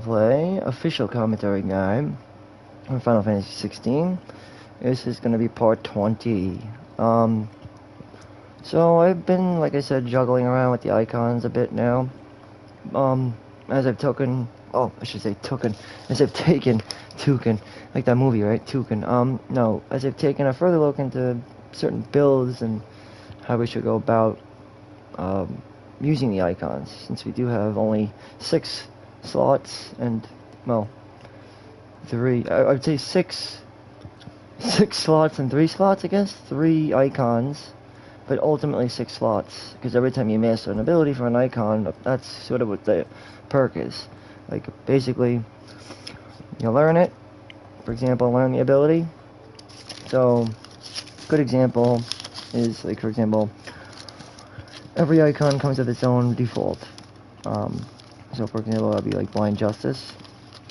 STEELEPLAY, official commentary guide on Final Fantasy 16. This is going to be part 20. So I've been, like I said, juggling around with the icons a bit now. As I've taken, as I've taken, Toucan, like that movie, right? Toucan. No, as I've taken a further look into certain builds and how we should go about, using the icons, since we do have only 6 slots and, well, 3, I'd say 6 slots and 3 slots, I guess. 3 icons, but ultimately 6 slots, because every time you master an ability for an icon, that's sort of what the perk is. Like, basically, you learn it, for example, learn the ability. So, good example is, like, for example, every icon comes with its own default. So for example, that'd be like Blind Justice,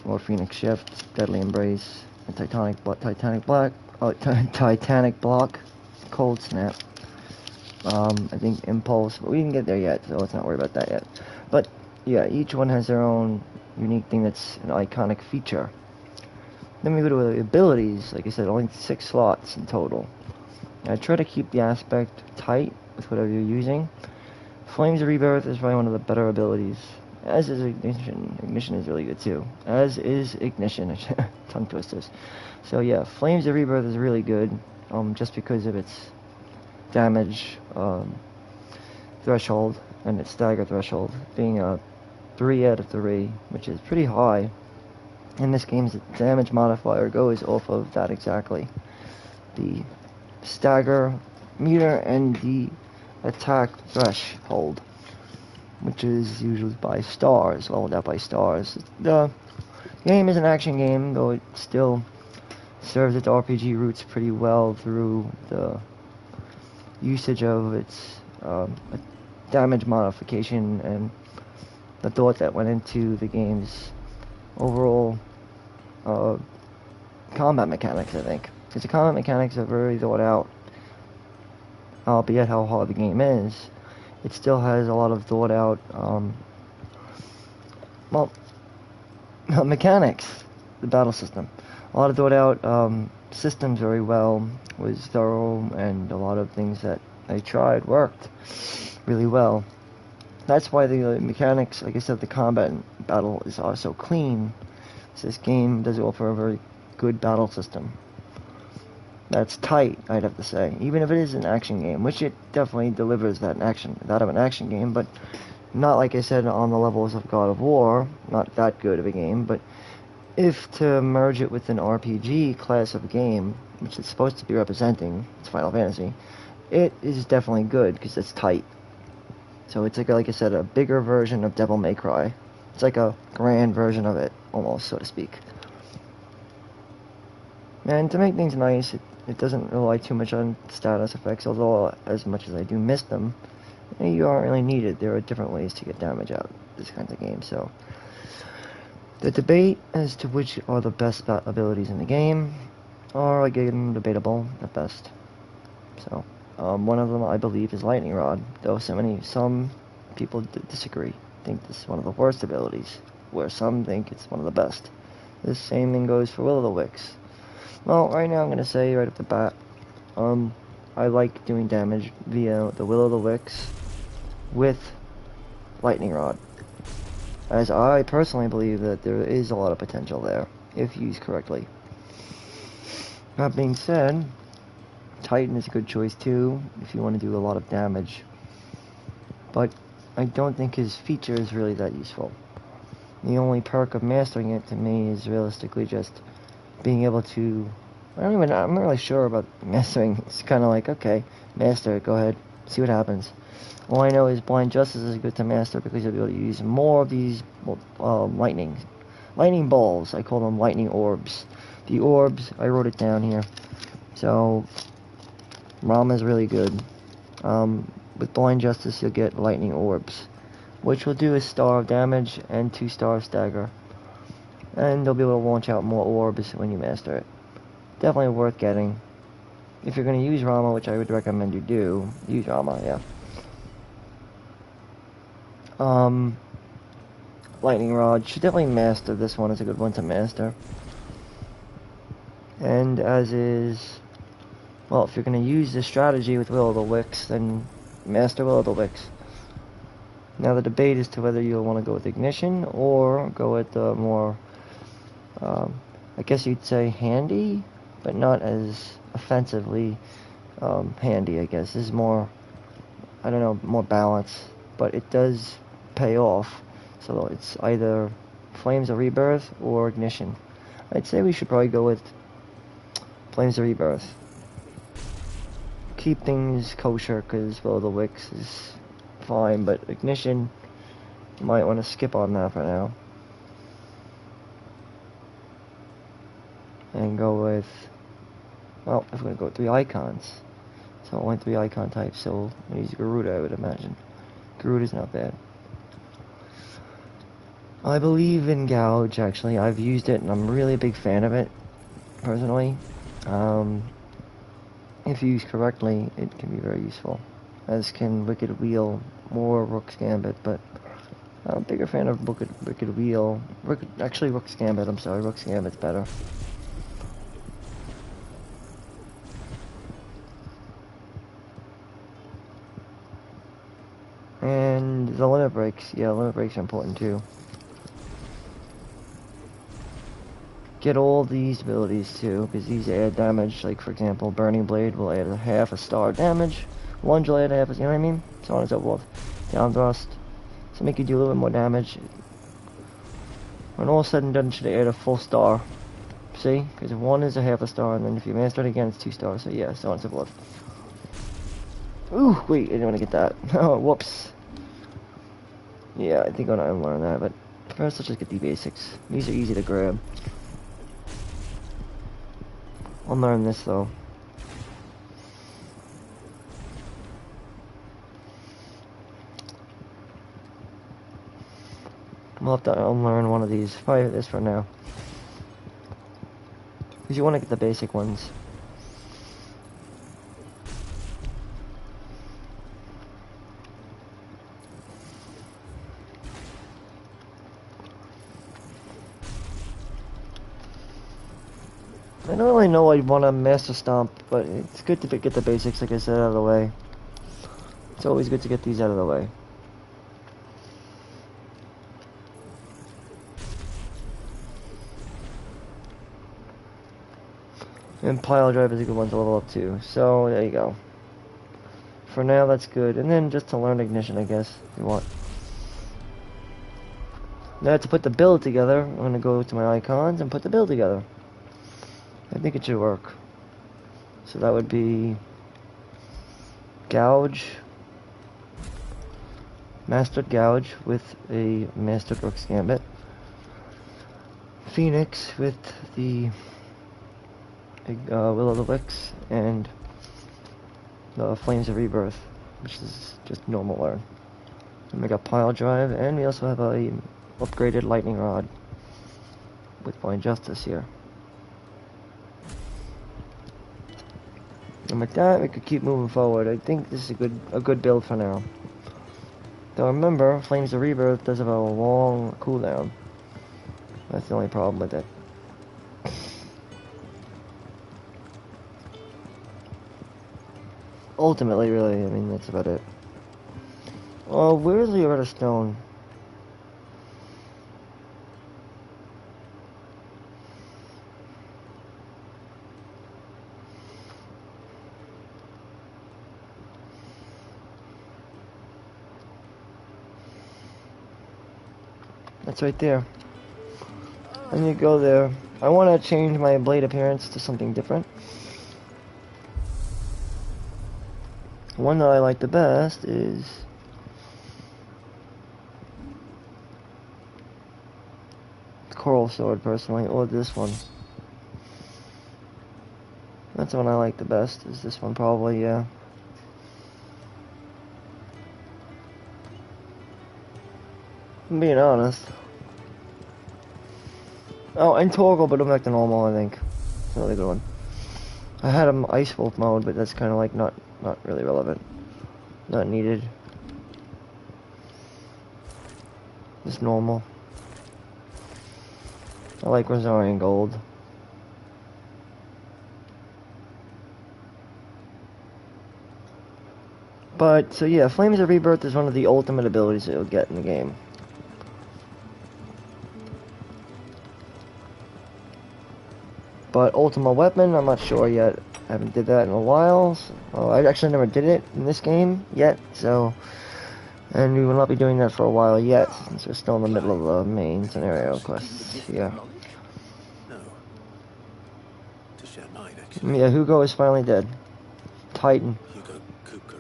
or Phoenix Shift, Deadly Embrace, and Titanic Block, Cold Snap. I think Impulse, but we didn't get there yet, so let's not worry about that yet. But yeah, each one has their own unique thing that's an iconic feature. Then we go to the abilities. Like I said, only 6 slots in total. I try to keep the aspect tight with whatever you're using. Flames of Rebirth is probably one of the better abilities, as is Ignition. Ignition is really good too, as is Ignition. Tongue twisters. So yeah, Flames of Rebirth is really good, just because of its damage threshold and its stagger threshold, being a 3 out of 3, which is pretty high. In this game's damage modifier goes off of that exactly. The stagger meter and the attack threshold, which is usually by stars, leveled out by stars. The game is an action game, though it still serves its RPG roots pretty well through the usage of its damage modification and the thought that went into the game's overall combat mechanics, I think. Because the combat mechanics are very thought out. Albeit how hard the game is, it still has a lot of thought out, mechanics, the battle system. A lot of thought out systems very well, was thorough, and a lot of things that I tried worked really well. That's why the mechanics, like I said, the combat and battle is so clean. So this game does offer a very good battle system. That's tight, I'd have to say, even if it is an action game, which it definitely delivers that of an action game, but not, like I said, on the levels of God of War, not that good of a game. But if to merge it with an RPG class of game, which it's supposed to be representing, it's Final Fantasy, it is definitely good, because it's tight. So it's like I said, a bigger version of Devil May Cry. It's like a grand version of it, almost, so to speak. And to make things nice, it doesn't rely too much on status effects, although as much as I do miss them, you aren't really needed. There are different ways to get damage out of this kind of game. So the debate as to which are the best abilities in the game are, again, debatable at best. So one of them, I believe, is Lightning Rod, though some people disagree, think this is one of the worst abilities, where some think it's one of the best. The same thing goes for Will-O-the-Wisps. Well, right now I'm going to say right off the bat, I like doing damage via the Will-O-the-Wisps with Lightning Rod, as I personally believe that there is a lot of potential there, if used correctly. That being said, Titan is a good choice too, if you want to do a lot of damage, but I don't think his feature is really that useful. The only perk of mastering it to me is realistically just being able to, I'm not really sure about mastering. It's kind of like, okay, master it, go ahead, see what happens. All I know is Blind Justice is good to master because you'll be able to use more of these lightning balls. I call them lightning orbs. The orbs, I wrote it down here. So Rama is really good. With Blind Justice, you'll get lightning orbs, which will do a star of damage and 2 star of stagger. And they'll be able to launch out more orbs when you master it. Definitely worth getting. If you're going to use Rama, which I would recommend you do, use Rama, yeah. lightning rod. Should definitely master this one. It's a good one to master. And as is, well, if you're going to use this strategy with Will-o'-the-Wisps, then master Will-o'-the-Wisps. Now the debate is to whether you'll want to go with ignition or go with the more, I guess you'd say handy, but not as offensively handy, I guess. This is more, I don't know, more balance, but it does pay off. So it's either Flames of Rebirth or ignition. I'd say we should probably go with Flames of Rebirth. Keep things kosher, because Will-o'-the-Wisps is fine, but ignition, you might want to skip on that for now. And go with, well, if we're going to go with 3 icons. So only 3 icon types, so we'll use Garuda, I would imagine. Garuda's not bad. I believe in Gouge, actually. I've used it, and I'm really a big fan of it, personally. If used correctly, it can be very useful. As can Wicked Wheel or Rook's Gambit, but I'm a bigger fan of Wicked Wheel. Actually, Rook's Gambit, I'm sorry. Rook's Gambit's better. And the limit breaks. Yeah, limit breaks are important too. Get all these abilities too, because these add damage. Like, for example, Burning Blade will add a half a star damage. Lunge will add a half a, you know what I mean? So on and so forth. Down thrust. So make you do a little bit more damage. When all said and done, it should add a full star. See? Because if one is a half a star, and then if you master it again, it's 2 stars. So yeah, so on and so forth. Ooh, wait, I didn't want to get that. Oh, whoops. Yeah, I think I'm gonna unlearn that, but first let's just get the basics. These are easy to grab. I'll learn this though. We'll have to unlearn one of these. Probably this for now. Because you want to get the basic ones. I don't really know I'd want to Master Stomp, but it's good to get the basics, like I said, out of the way. It's always good to get these out of the way. And Pile Drive is a good one to level up too. So, there you go. For now, that's good. And then just to learn Ignition, I guess, if you want. Now to put the build together, I'm going to go to my icons and put the build together. I think it should work. So that would be Gouge, Mastered Gouge with a Mastered Rook's Gambit, Phoenix with the Will-o'-the-Wisps, and the Flames of Rebirth, which is just normal learn. And we got Pile Drive, and we also have a upgraded Lightning Rod with Blind Justice here. And with that, we could keep moving forward. I think this is a good build for now. Though remember, Flames of Rebirth does have a long cooldown. That's the only problem with it. Ultimately, really, I mean, that's about it. Oh, where's the Rota Stone? That's right there. Let me go there. I want to change my blade appearance to something different. One that I like the best is Coral Sword, personally, or this one. That's the one I like the best, is this one probably, yeah. I'm being honest. Oh, and Torgal, but I'm back to normal, I think. It's another good one. I had him Ice Wolf mode, but that's kind of like not really relevant. Not needed. Just normal. I like Rosarian Gold. But, so yeah, Flames of Rebirth is one of the ultimate abilities that you'll get in the game. But Ultima Weapon, I'm not sure yet. I haven't did that in a while. So, I actually never did it in this game yet, so... And we will not be doing that for a while yet, since we're still in the middle of the main scenario quests. Yeah. Yeah, Hugo is finally dead. Titan.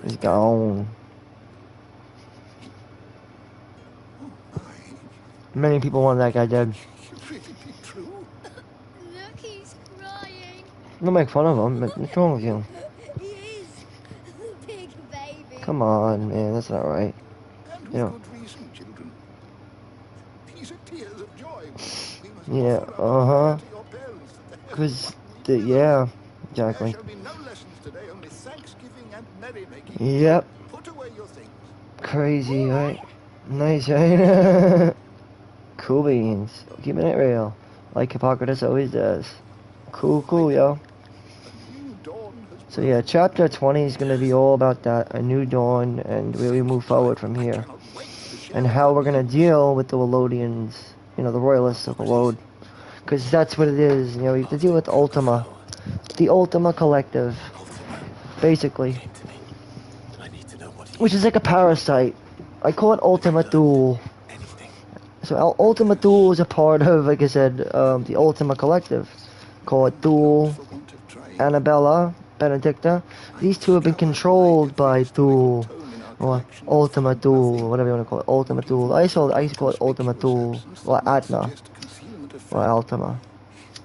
He's gone. Many people want that guy dead. Look, he's crying. Don't make fun of him, but what's wrong with you? He is. Big baby. Come on, man, that's not right. And with You know. good reason, children. These are tears of joy. We must Yeah, offer our prayer to your parents that they Cause, yeah, exactly. There shall be no lessons today, only thanksgiving and merrymaking. Yep. Put away your things. Crazy, right? Nice, right? Cool beans. Keeping it real. Like Hippocrates always does. Cool, yo. A new dawn has So yeah, chapter 20 is going to be all about that, a new dawn, and where we move forward from here. cannot wait to share And how we're going to deal with the Walodians, you know, the royalists of Walode. Because that's what it is, you know, we have to deal with Ultima. The Ultima Collective. Basically. Which is like a parasite. I call it Ultima Thule. So Ultima Thule is a part of, like I said, the Ultima Collective. Call it Thule, for want of trying. Annabella, Benedicta. These two have been controlled by Thule. Or Ultima Thule, whatever you want to call it. Ultima Thule. I used to call it Ultima Thule. Or Atma. Just concealment of Or fact. Ultima.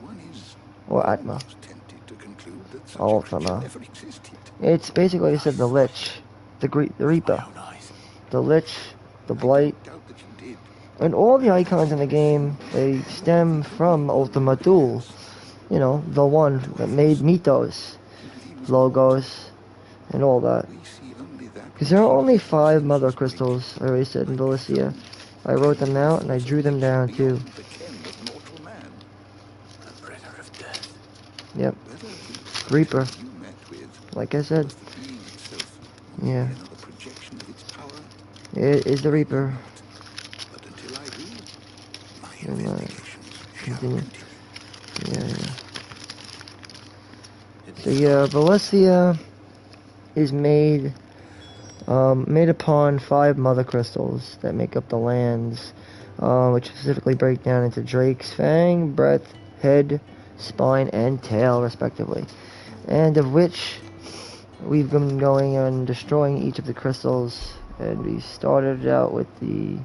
One is Or Atma. almost tempted to conclude that such a Ultima. creature never existed. It's basically, like I said, the Lich. The Reaper. The Lich. The Blight. Doubt that you did. And all the icons in the game, they stem from Ultima Thule. You know, the one that made Mythos, Logos, and all that. We see only that Because there are only 5 Mother Crystals, I already said in Delicia. I wrote them out and I drew them down too. beyond the ken of mortal man. The bringer of death. Yep, Whether the Reaper, you met with like I said. was the being itself, Yeah, another projection of its power, it is the Reaper. but until I do, my And, investigations shall continue. continue. Yeah. So yeah, Valencia is made upon 5 Mother Crystals that make up the lands, which specifically break down into Drake's Fang, Breath, Head, Spine, and Tail, respectively. And of which we've been going and destroying each of the crystals, and we started out with the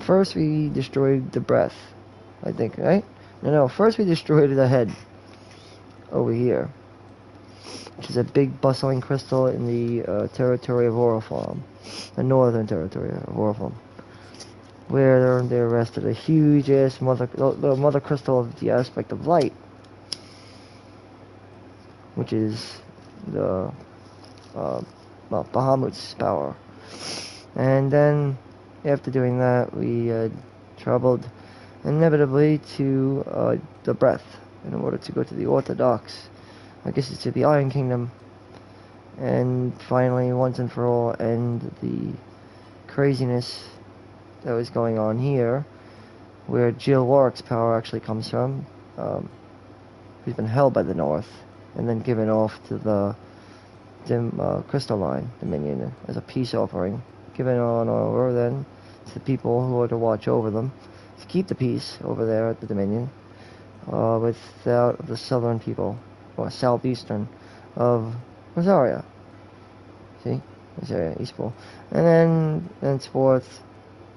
first we destroyed the Breath, I think, right? No, first we destroyed the Head over here, which is a big bustling crystal in the territory of Oriflamme, the northern territory of Oriflamme, where they arrested a huge ass the mother crystal of the aspect of light, which is the Bahamut's power. And then after doing that, we traveled inevitably to the Breath in order to go to the Orthodox, I guess it's to the Iron Kingdom, and finally, once and for all, end the craziness that was going on here, where Jill Warwick's power actually comes from, who's been held by the North, and then given off to the Crystalline Dominion as a peace offering, given on over then to the people who are to watch over them, to keep the peace over there at the Dominion, without the southern people, or southeastern, of Rosaria. See? Rosaria, Eastpool. And then, henceforth,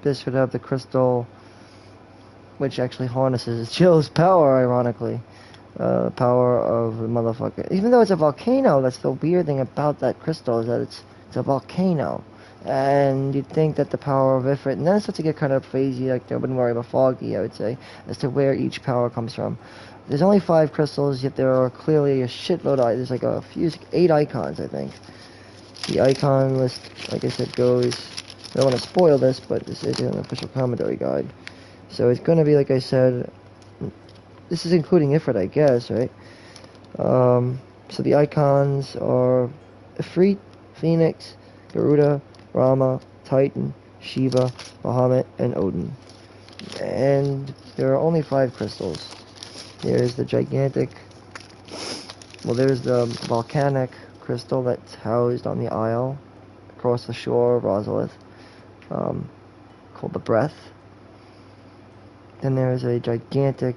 this would have the crystal, which actually harnesses Jill's power, ironically. Power of the motherfucker. Even though it's a volcano, that's the weird thing about that crystal, is that it's a volcano. And you'd think that the power of Ifrit, and then it starts to get kind of crazy, like I wouldn't worry about foggy, I would say, as to where each power comes from. There's only 5 crystals, yet there are clearly a shitload of, there's like a few, 8 icons, I think. The icon list, like I said, goes, I don't want to spoil this, but this is an official commentary guide. So it's going to be, like I said, this is including Ifrit, I guess, right? So the icons are Ifrit, Phoenix, Garuda, Rama, Titan, Shiva, Bahamut, and Odin. And there are only 5 crystals. There's the gigantic, well, there's the volcanic crystal that's housed on the isle across the shore of Rosalith, called the Breath. Then there's a gigantic,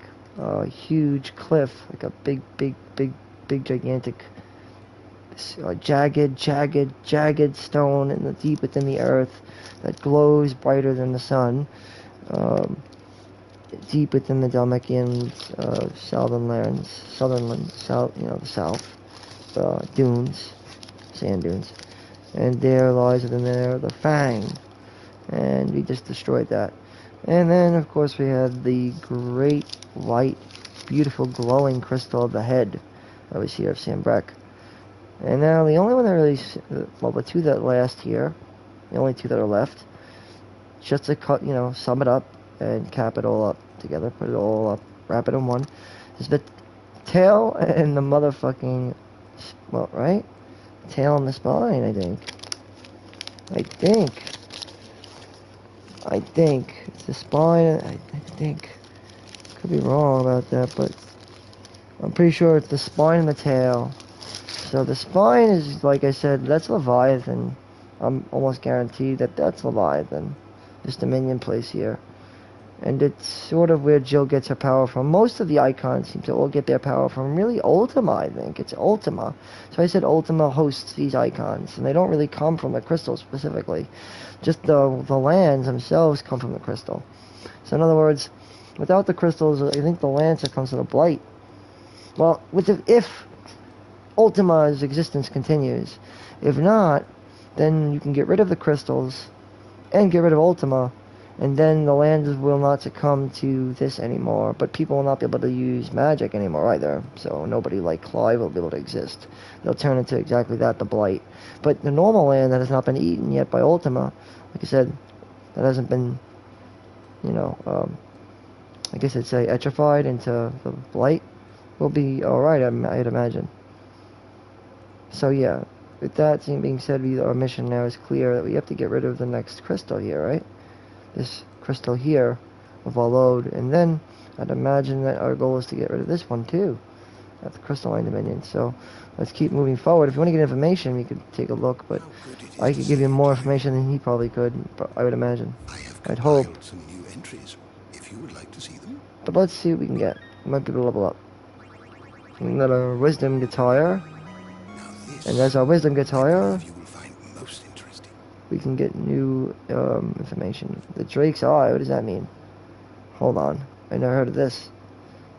huge cliff, like a big, gigantic, jagged stone in the deep within the earth that glows brighter than the sun, deep within the Dalmatian southern lands, south, the south, dunes, sand dunes, and there lies within there the Fang, and we just destroyed that. And then, of course, we had the great white, beautiful, glowing crystal of the head that was here of Sambrek. And now the only one that really, well, the 2 that last here, the only 2 that are left, just to cut, sum it up and cap it all up together, put it all up, wrap it in one, is the tail and the motherfucking, well, right? Tail and the spine, I think. It's the spine, I think. Could be wrong about that, but I'm pretty sure it's the spine and the tail. So the spine is, like I said, that's Leviathan. I'm almost guaranteed that that's Leviathan. This Dominion place here. And it's sort of where Jill gets her power from. Most of the icons seem to all get their power from really Ultima, I think. It's Ultima. So I said Ultima hosts these icons, and they don't really come from the crystal specifically. Just the lands themselves come from the crystal. So in other words, without the crystals, I think the Lancer comes from the Blight. Well, if Ultima's existence continues. If not, then you can get rid of the crystals and get rid of Ultima, and then the lands will not succumb to this anymore, but people will not be able to use magic anymore either, so nobody like Clive will be able to exist. They'll turn into exactly that, the Blight. But the normal land that has not been eaten yet by Ultima, like I said, that hasn't been, I guess I'd say atrophied into the Blight, will be alright, I'd imagine. So yeah, with that being said, our mission now is clear that we have to get rid of the next crystal here, right? This crystal here of our load, and then I'd imagine that our goal is to get rid of this one too, at the crystalline dominion. So let's keep moving forward. If you want to get information, we could take a look, but I could give you more information than he probably could, I would imagine. I'd hope. Some new entries, if you would like to see them. But let's see what we can get. We might be able to level up. We got a wisdom guitar. And as our wisdom gets higher, we can get new information. The Drake's Eye, what does that mean? Hold on, I never heard of this.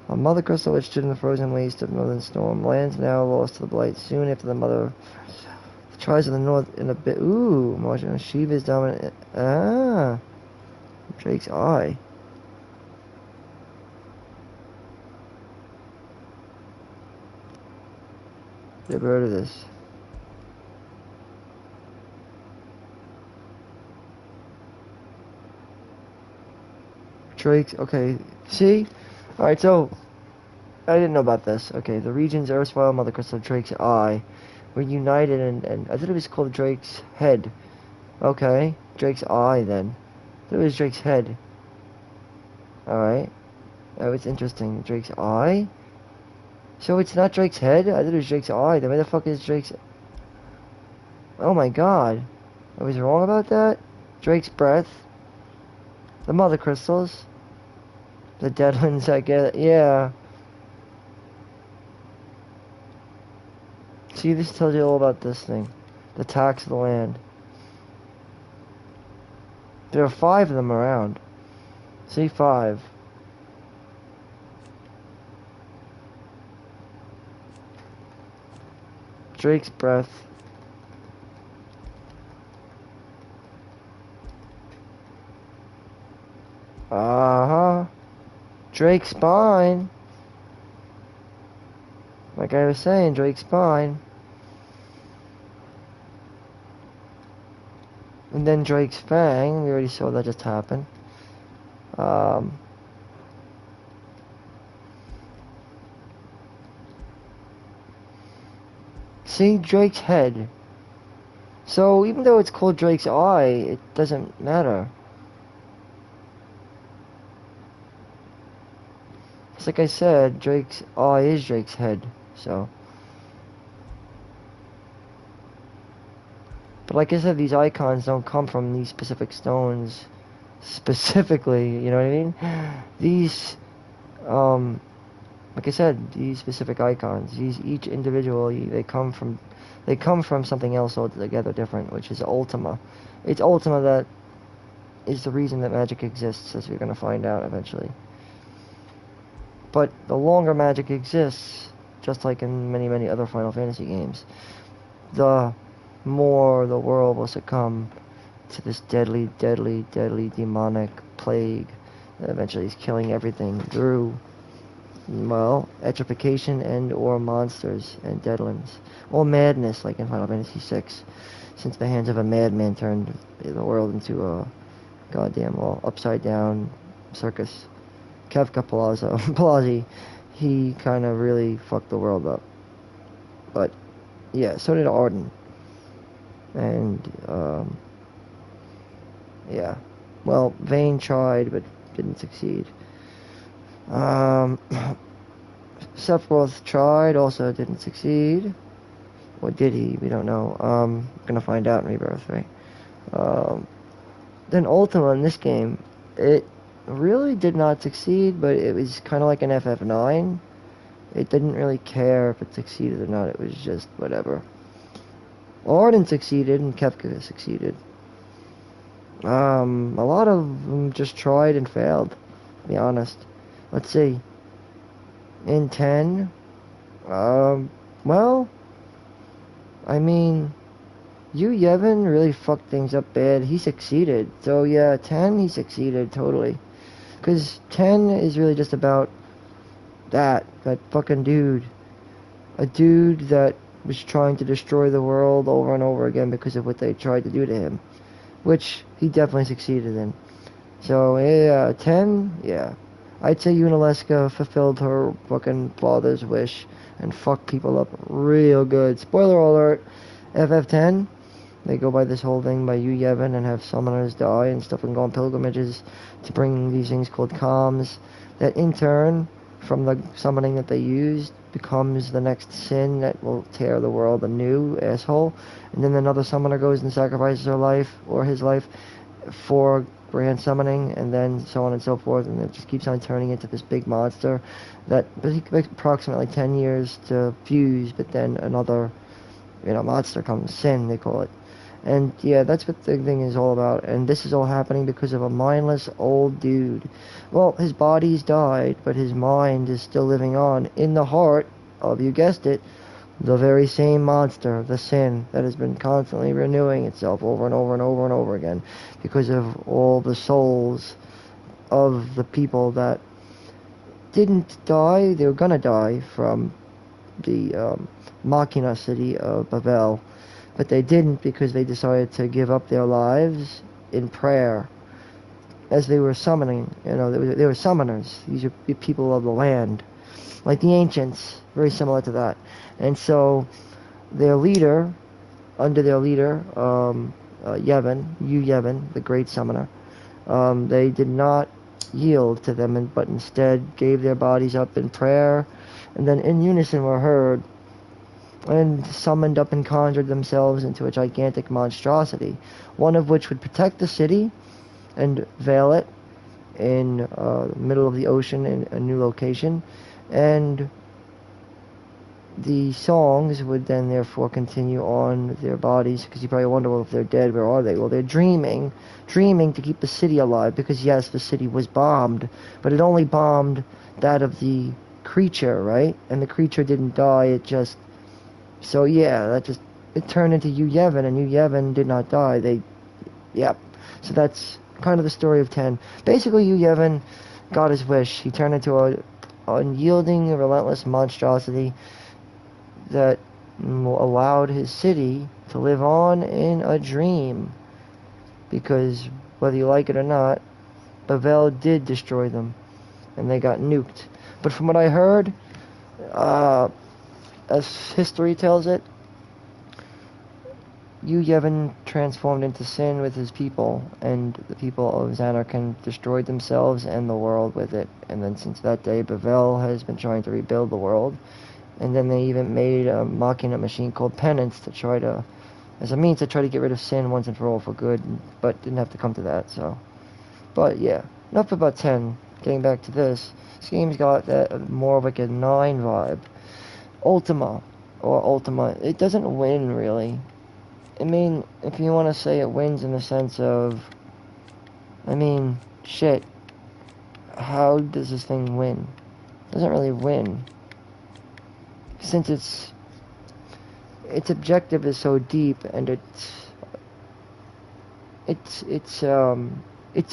A mother crystal which stood in the frozen waste of northern storm. Lands now lost to the Blight. Soon after the mother, the tribes of the north in a bit. Ooh, Marshall Shiva is dominant. Ah, Drake's Eye. Never heard of this. Drake's, okay, see? Alright, so, I didn't know about this. Okay, the region's erstwhile mother crystal Drake's Eye were united and I thought it was called Drake's Head. Okay, Drake's Eye then. I thought it was Drake's Head. Alright. That was interesting. Drake's Eye? So it's not Drake's Head? I thought it was Drake's Eye. Then where the fuck is Drake's... Oh my god. I was wrong about that? Drake's Breath. The mother crystals. The deadlands, I get. Yeah. See, this tells you all about this thing. The tax of the land. There are 5 of them around. See, 5. Drake's Breath. Uh-huh. Drake's Spine. Like I was saying, Drake's Spine. And then Drake's Fang. We already saw that just happen. See, Drake's head. So even though it's called Drake's eye, it doesn't matter. It's like I said, Drake's eye is Drake's head, so. But like I said, these icons don't come from these specific stones specifically, you know what I mean? These, like I said, these specific icons, each individually, they come from something else altogether different, which is Ultima. It's Ultima that is the reason that magic exists, as we're going to find out eventually. But the longer magic exists, just like in many, many other Final Fantasy games, the more the world will succumb to this deadly, deadly, deadly demonic plague that eventually is killing everything through, well, etrification and or monsters and deadlands. Or madness, like in Final Fantasy VI, since the hands of a madman turned the world into a goddamn, well, upside down circus. Kefka Palazzi, he kind of really fucked the world up. But, yeah, so did Arden. And, yeah. Well, Vayne tried, but didn't succeed. Sephiroth tried, also didn't succeed. Or did he? We don't know. Gonna find out in Rebirth, right? Then Ultima in this game, it really did not succeed, but it was kind of like an FF9. It didn't really care if it succeeded or not. It was just whatever. Arden succeeded and Kefka succeeded. A lot of them just tried and failed, to be honest. Let's see. In 10, well, I mean, Yu Yevon really fucked things up bad. He succeeded. So yeah, 10, he succeeded totally. Because 10 is really just about that fucking dude. A dude that was trying to destroy the world over and over again because of what they tried to do to him. Which he definitely succeeded in. So yeah, 10, yeah. I'd say Unalesca fulfilled her fucking father's wish and fucked people up real good. Spoiler alert, FF10, they go by this whole thing by Yu Yevon and have summoners die and stuff and go on pilgrimages to bring these things called calms that in turn, from the summoning that they used, becomes the next sin that will tear the world anew, asshole. And then another summoner goes and sacrifices her life or his life for grand summoning, and then so on and so forth, and it just keeps on turning into this big monster that takes approximately 10 years to fuse, but then another, monster comes, sin they call it. And yeah, that's what the thing is all about, and this is all happening because of a mindless old dude. Well, his body's died, but his mind is still living on in the heart of, you guessed it, the very same monster, the sin, that has been constantly renewing itself over and over and over and over again because of all the souls of the people that didn't die. They were gonna die from the Machina city of Bavel, but they didn't because they decided to give up their lives in prayer as they were summoning. They were summoners. These are people of the land, like the ancients, very similar to that. And so their leader, under their leader, Yevon, Yu Yevon, the great summoner, they did not yield to them, but instead gave their bodies up in prayer, and then in unison were heard, and summoned up and conjured themselves into a gigantic monstrosity, one of which would protect the city and veil it in the middle of the ocean in a new location, and the songs would then therefore continue on their bodies, because you probably wonder, well, if they're dead, where are they? Well, they're dreaming to keep the city alive, because yes, the city was bombed, but it only bombed that of the creature, right? And the creature didn't die, it turned into Yu Yevon, and Yu Yevon did not die. So that's kind of the story of 10. Basically, Yu Yevon got his wish. He turned into a unyielding, relentless monstrosity that allowed his city to live on in a dream. Because, whether you like it or not, Bavel did destroy them, and they got nuked. But from what I heard, as history tells it, Yu Yevon transformed into sin with his people, and the people of Zanarkand destroyed themselves and the world with it. And then since that day, Bavel has been trying to rebuild the world. And then they even made a machina machine called Penance to try to, as a means to try to get rid of sin once and for all for good, but didn't have to come to that, so. But yeah, enough about 10. Getting back to this game's got that more of like a 9 vibe. Ultima, it doesn't win really. I mean, if you want to say it wins in the sense of, I mean, shit, how does this thing win? It doesn't really win. Since its objective is so deep, and its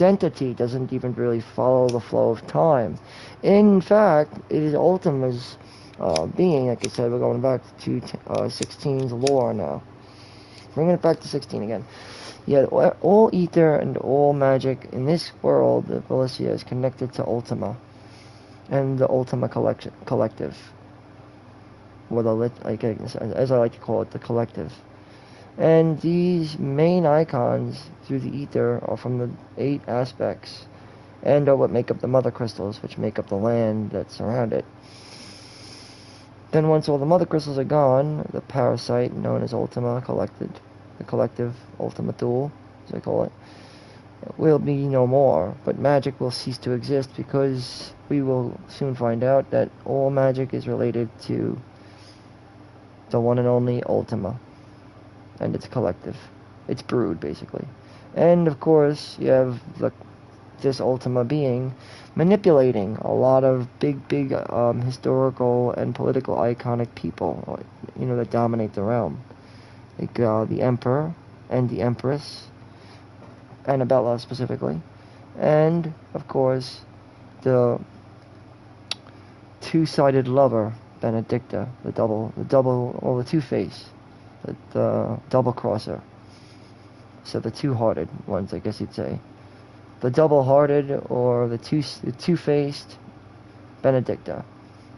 entity doesn't even really follow the flow of time. In fact, it is Ultima's being, like I said, we're going back to 16's lore now. Bringing it back to 16 again. Yeah, all ether and all magic in this world, the Valencia, is connected to Ultima. And the Ultima collective. As I like to call it, the collective. And these main icons through the ether are from the 8 aspects. And are what make up the mother crystals, which make up the land that surround it. Then once all the mother crystals are gone, the parasite known as Ultima the collective Ultima Thule, as I call it, will be no more. But magic will cease to exist because we will soon find out that all magic is related to the one and only Ultima and its collective, its brood basically. And of course you have this Ultima being manipulating a lot of big historical and political iconic people, that dominate the realm, like the Emperor and the Empress, Annabella specifically, and of course the two-sided lover Benedicta, the two-face, the double-crosser, so the two-hearted ones, I guess you'd say. The double-hearted or the two-faced Benedicta,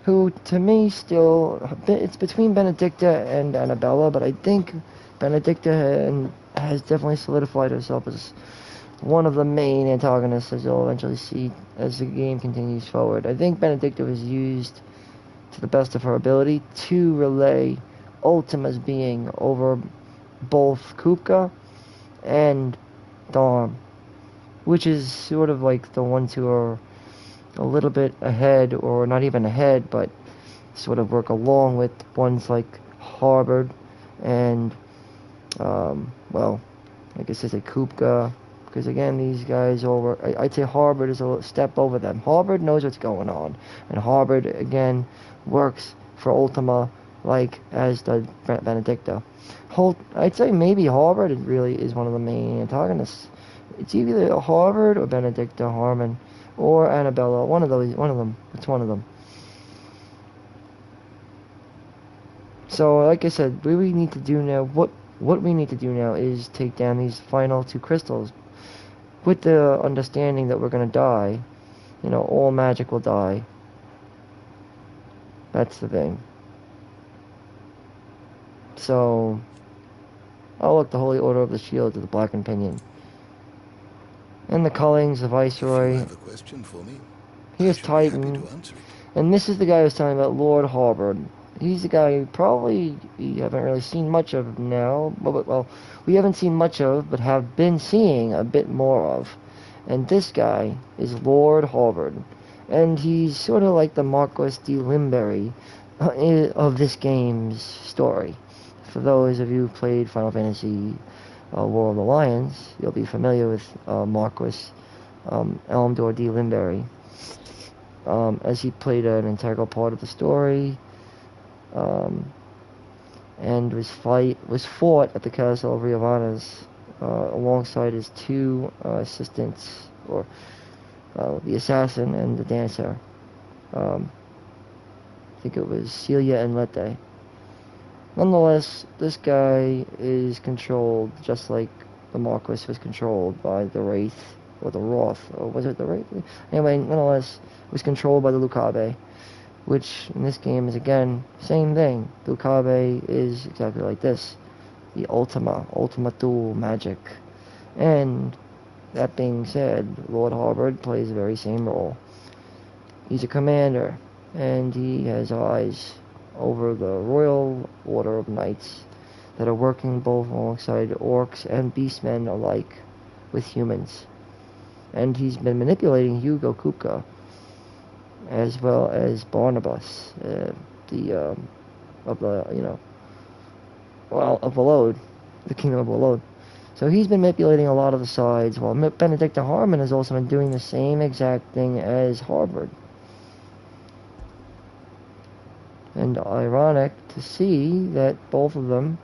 who to me still, it's between Benedicta and Annabella, but I think Benedicta has definitely solidified herself as one of the main antagonists, as you'll eventually see as the game continues forward. I think Benedicta was used to the best of her ability to relay Ultima's being over both Kupka and Dawn, which is sort of like the ones who are a little bit ahead, or not even ahead, but sort of work along with ones like Harvard and, I guess I say Kupka, because again, these guys I'd say Harvard is a step over them. Harvard knows what's going on, and Harvard, again, works for Ultima like as does Benedicta. I'd say maybe Harvard really is one of the main antagonists. It's either Harvard or Benedicta Harmon or Annabella. One of them. It's one of them. So, like I said, what we need to do now is take down these final 2 crystals, with the understanding that we're gonna die. All magic will die. That's the thing. So, the Holy Order of the Shield to the Blackened Pinion. And the Cullings, the Viceroy. If you have a question for me, Here's I shall be happy Titan. to answer it. And this is the guy I was telling about, Lord Harvard. He's the guy you haven't really seen much of now. Well, we haven't seen much of, but have been seeing a bit more of. And this guy is Lord Harvard. And he's sort of like the Marquis de Limberry of this game's story. For those of you who played Final Fantasy War of the Lions, you'll be familiar with Marquis Elmdor de Limberry, as he played an integral part of the story, and was fought at the castle of Riovanas alongside his 2 assistants, or the assassin and the dancer. I think it was Celia and Lete. Nonetheless, this guy is controlled just like the Marquis was controlled by the Wraith, or the Wrath, or was it the Wraith? Anyway, nonetheless, was controlled by the Lucabe, which in this game is, again, same thing. Lucabe is exactly like this. the Ultima Thule magic. And that being said, Lord Harbord plays the very same role. He's a commander, and he has eyes over the Royal Order of Knights that are working both alongside orcs and beastmen alike with humans. And he's been manipulating Hugo Kupka as well as Barnabas, of the Valode, the Kingdom of Valode. So he's been manipulating a lot of the sides, while Benedicta Harmon has also been doing the same exact thing as Harbord. And ironic to see that both of them,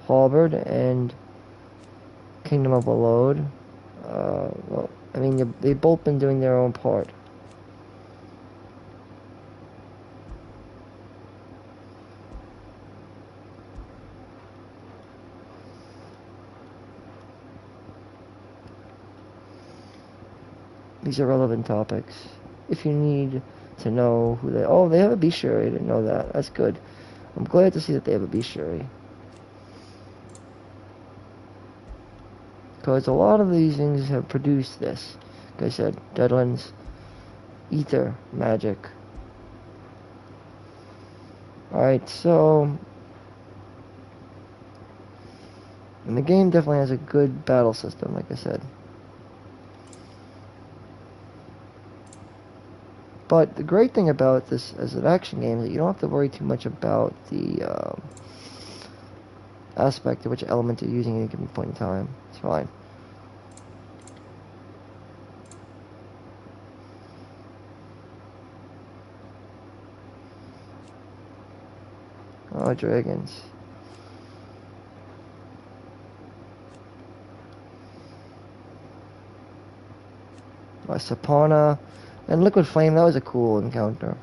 Harbord and Kingdom of Valode, they've both been doing their own part. These are relevant topics. If you need to know who they... Oh, they have a bestiary. I didn't know that. That's good. I'm glad to see that they have a bestiary. Because a lot of these things have produced this. Like I said, Deadlands, Ether, Magic. Alright, so... And the game definitely has a good battle system, like I said. But the great thing about this as an action game is that you don't have to worry too much about the aspect of which element you're using at any given point in time. It's fine. Oh, dragons. Sapana. And Liquid Flame, that was a cool encounter.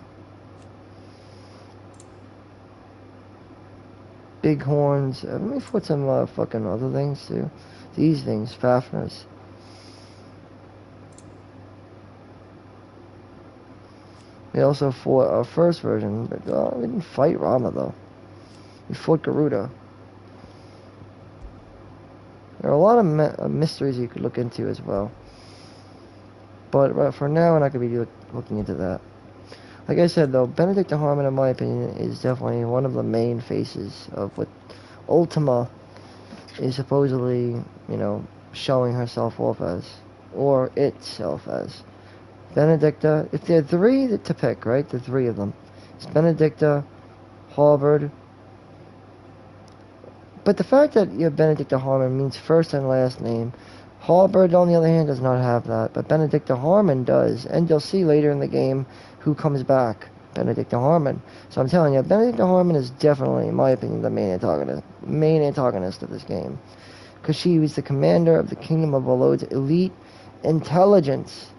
Bighorns. Let me put some fucking other things too. These things, Fafners. We also fought our first version, but we didn't fight Rama though. We fought Garuda. There are a lot of mysteries you could look into as well. But for now, we're not going to be looking into that. Like I said, though, Benedicta Harmon, in my opinion, is definitely one of the main faces of what Ultima is supposedly, showing herself off as. Or itself as. Benedicta, if there are three to pick, right? The three of them. It's Benedicta, Harbord. But the fact that you have Benedicta Harmon means first and last name. Harbord, on the other hand, does not have that, but Benedicta Harmon does, and you'll see later in the game who comes back, Benedicta Harmon. So I'm telling you, Benedicta Harmon is definitely, in my opinion, the main antagonist of this game, because she was the commander of the Kingdom of Valode's elite intelligence,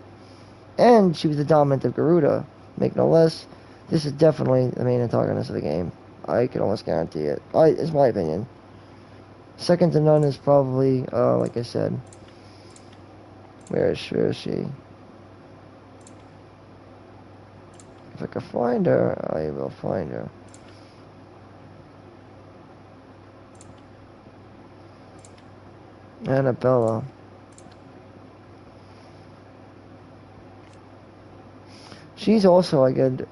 and she was the dominant of Garuda. Make no less, this is definitely the main antagonist of the game. I can almost guarantee it. It's my opinion. Second to none is probably, like I said, where is she? If I can find her, I will find her. Annabella. She's also a good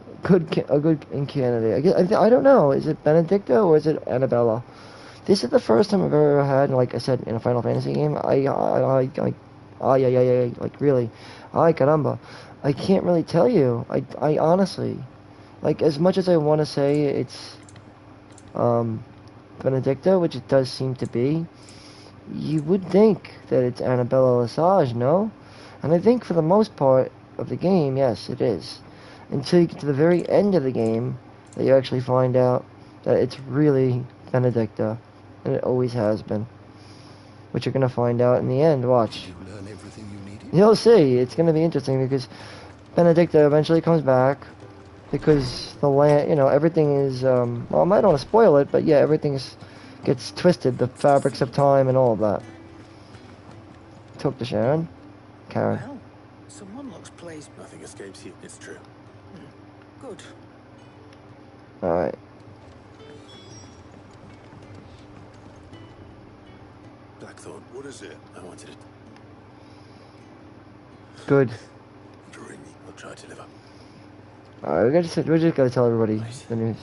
candidate. I don't know. Is it Benedicta or is it Annabella? This is the first time I've ever had, like I said, in a Final Fantasy game. Like really, ay caramba, I can't really tell you. I honestly, like, as much as I want to say it's Benedicta, which it does seem to be, you would think that it's Annabella Lesage, no? And I think for the most part of the game, yes, it is. Until you get to the very end of the game, that you actually find out that it's really Benedicta, and it always has been. Which you're going to find out in the end. Watch. Did you learn everything you needed? You'll see. It's going to be interesting because Benedicta eventually comes back because the land, everything is, well, I don't want to spoil it, but yeah, everything gets twisted, the fabrics of time and all of that. Talk to Sharon. Karen. Well, someone looks pleased. Nothing escapes you. It's true. Good. Alright. Blackthorn. What is it? I wanted it. Good. Dreamy. I'll try to live up. Alright, we just gotta tell everybody Right. the news.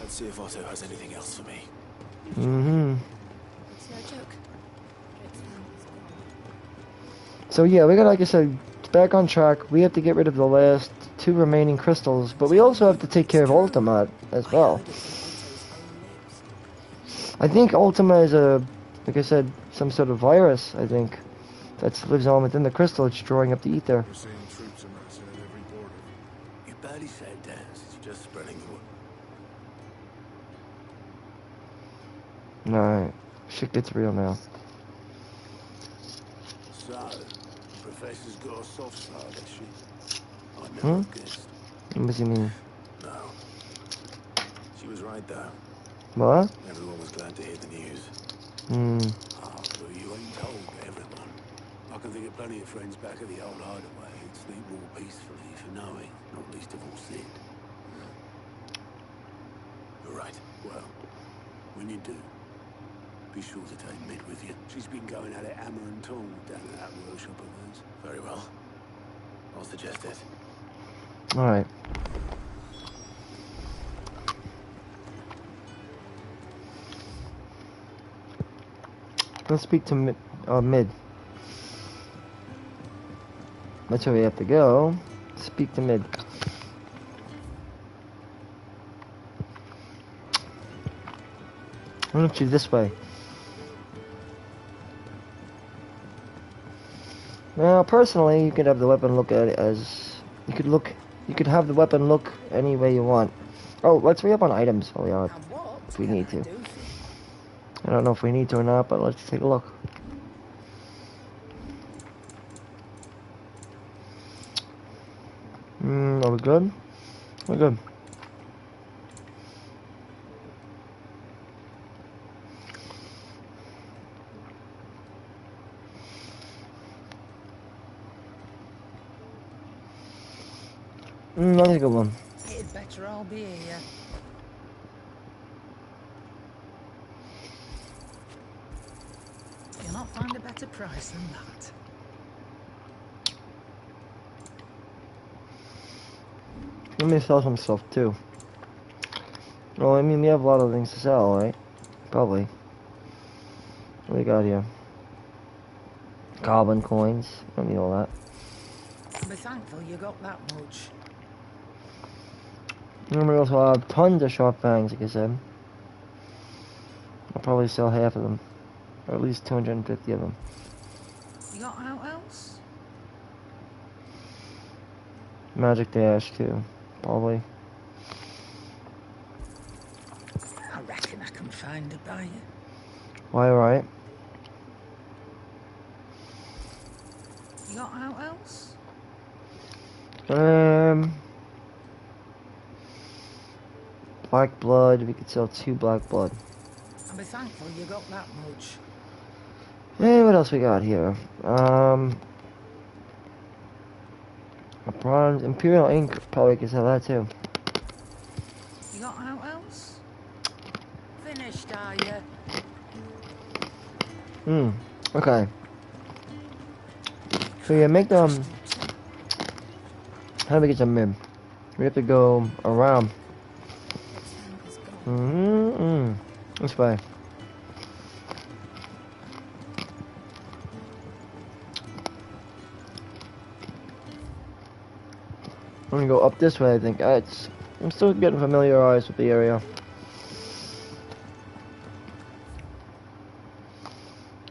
Let's see if Otto has anything else for me. Mm-hmm. It's no joke. Drake's family's gone. So yeah, we got, like I said, back on track. We have to get rid of the last 2 remaining crystals, but we also have to take care of Ultima as well. I heard it from Otto's own lips. I think Ultima is like I said, some sort of virus, I think, that lives on within the crystal. It's drawing up the ether. We're seeing troops amassing at every border. You barely said dance. It's just spreading the word. Alright, shit gets real now. So, Professor's got a soft side, has she? I never Hmm? guessed. What does he mean? No. She was right, though. What? Everyone was glad to hear the news. Hmm. But you ain't told everyone. I can think of plenty of friends back at the old hideaway who'd sleep more peacefully for knowing, not least of all Sid. You're right. Well, when you do, be sure to take Mid with you. She's been going at it hammer and tong down at that workshop of hers. Very well. I'll suggest it. Alright. Let's speak to Mid. That's where we have to go. Speak to Mid. Why don't you this way? Now, personally, you could have the weapon look at it as you could have the weapon look any way you want. Oh, let's re-up on items while we are, if we need to. I don't know if we need to or not, but let's take a look. Are we good? We're good. That's a good one. It'd better all be here. You'll not find a better price than that. Let me sell some stuff too. Well, I mean, we have a lot of things to sell, right? Probably. What do we got here? Goblin coins. Don't need all that. Be thankful you got that much. And we also have tons of sharp fangs, like I said. I'll probably sell half of them. Or at least 250 of them. You got out else? Magic dash too. Probably. I reckon I can find a buyer. Why, alright. You got out else? Black blood. We could sell 2 black blood. I'll be thankful you got that much. And what else we got here? A bronze imperial ink. Probably could sell that too. You got out else? Finished, are you? Okay. So yeah, make them. How do we get some mid? We have to go around. Drake's family's gone. This way. I'm gonna go up this way, I think. I'm still getting familiarized with the area.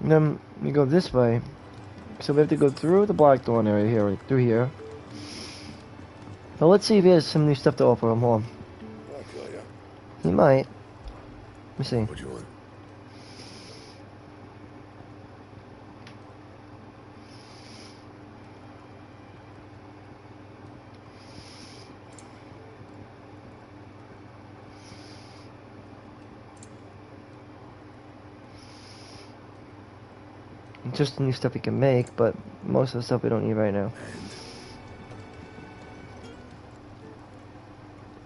And then we go this way. So we have to go through the Blackthorn area here, right through here. Now let's see if he has some new stuff to offer him. Hold on. I'll kill ya. He might. Let me see. What you want? Just the new stuff he can make, but most of the stuff we don't need right now.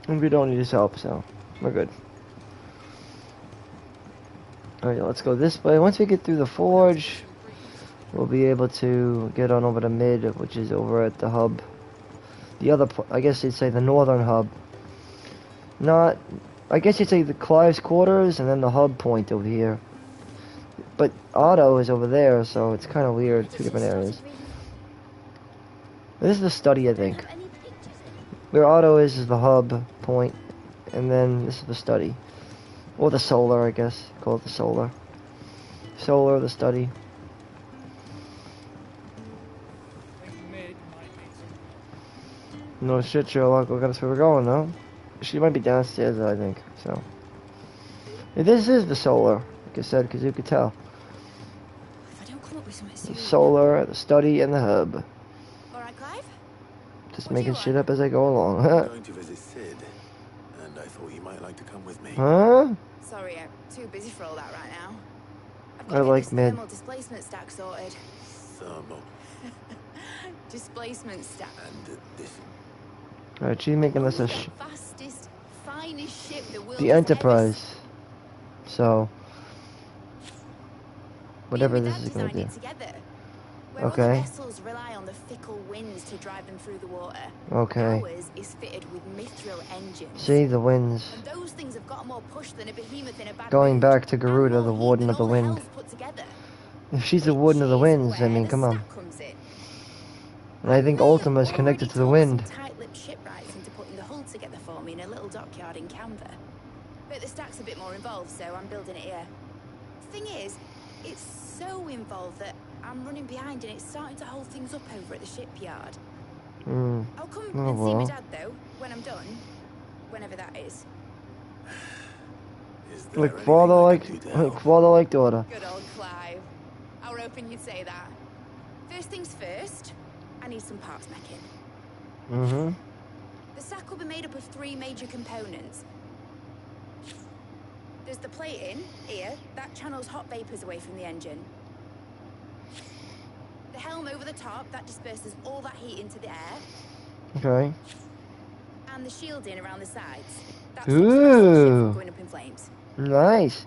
And we don't need his help, so we're good. Alright, let's go this way. Once we get through the forge, we'll be able to get on over to mid, which is over at the hub. The other, I guess you'd say the northern hub. Not, I guess you'd say the Clive's quarters and then the hub point over here. But Otto is over there, so it's kind of weird, two different areas. This is the study, I think. Where Otto is the hub point, and then this is the study. Or the solar, I guess. Call it the solar. Solar, the study. No shit, Sherlock. That's where we're going, though. She might be downstairs, I think. So, yeah, this is the solar, like I said, because you could tell. If I don't come up with something The serious. solar, the study, and the hub. Alright, Clive? Just What do making you shit want? up as I go along. I'm going to visit Sid, and I thought you might like to come with me. Huh? Sorry, I'm too busy for all that right now. I've I got to get like this mid. thermal displacement stack sorted. Thermal. Displacement stack. And this. Alright, she's making us a The fastest, finest ship the world the has Enterprise. So, whatever ever this seen. is Me and gonna my do. dad designed it together. Where Okay. other vessels rely on the fickle winds to drive them through the water. Okay. Ours is fitted with mithril engines. See the winds. And those things have got more push than a behemoth in a bad Going mood, back to and Garuda, more the heat Warden than of the all Wind. hells put together. If she's the Warden of the Which is Winds, I where mean, the come on. stack comes in. And I think We've Ultima is connected to the already wind. talked some tight-lipped shipwrights into putting the hull together for me in a little dockyard in Canva. But the stack's a bit more involved, so I'm building it here. Thing is, it's so involved that I'm running behind and it's starting to hold things up over at the shipyard. Hmm. I'll come Oh, and see my well. dad, though, when I'm done. Whenever that is. Is there Like anything father, I like can do to help? father, like daughter. Good old Clive. I were hoping you'd say that. First things first, I need some parts making. Mm-hmm. The stack will be made up of 3 major components. There's the plating, here, that channels hot vapors away from the engine. The helm over the top, that disperses all that heat into the air. Okay. And the shielding around the sides. That stops the rest of the ship Ooh. from going up in flames. Nice.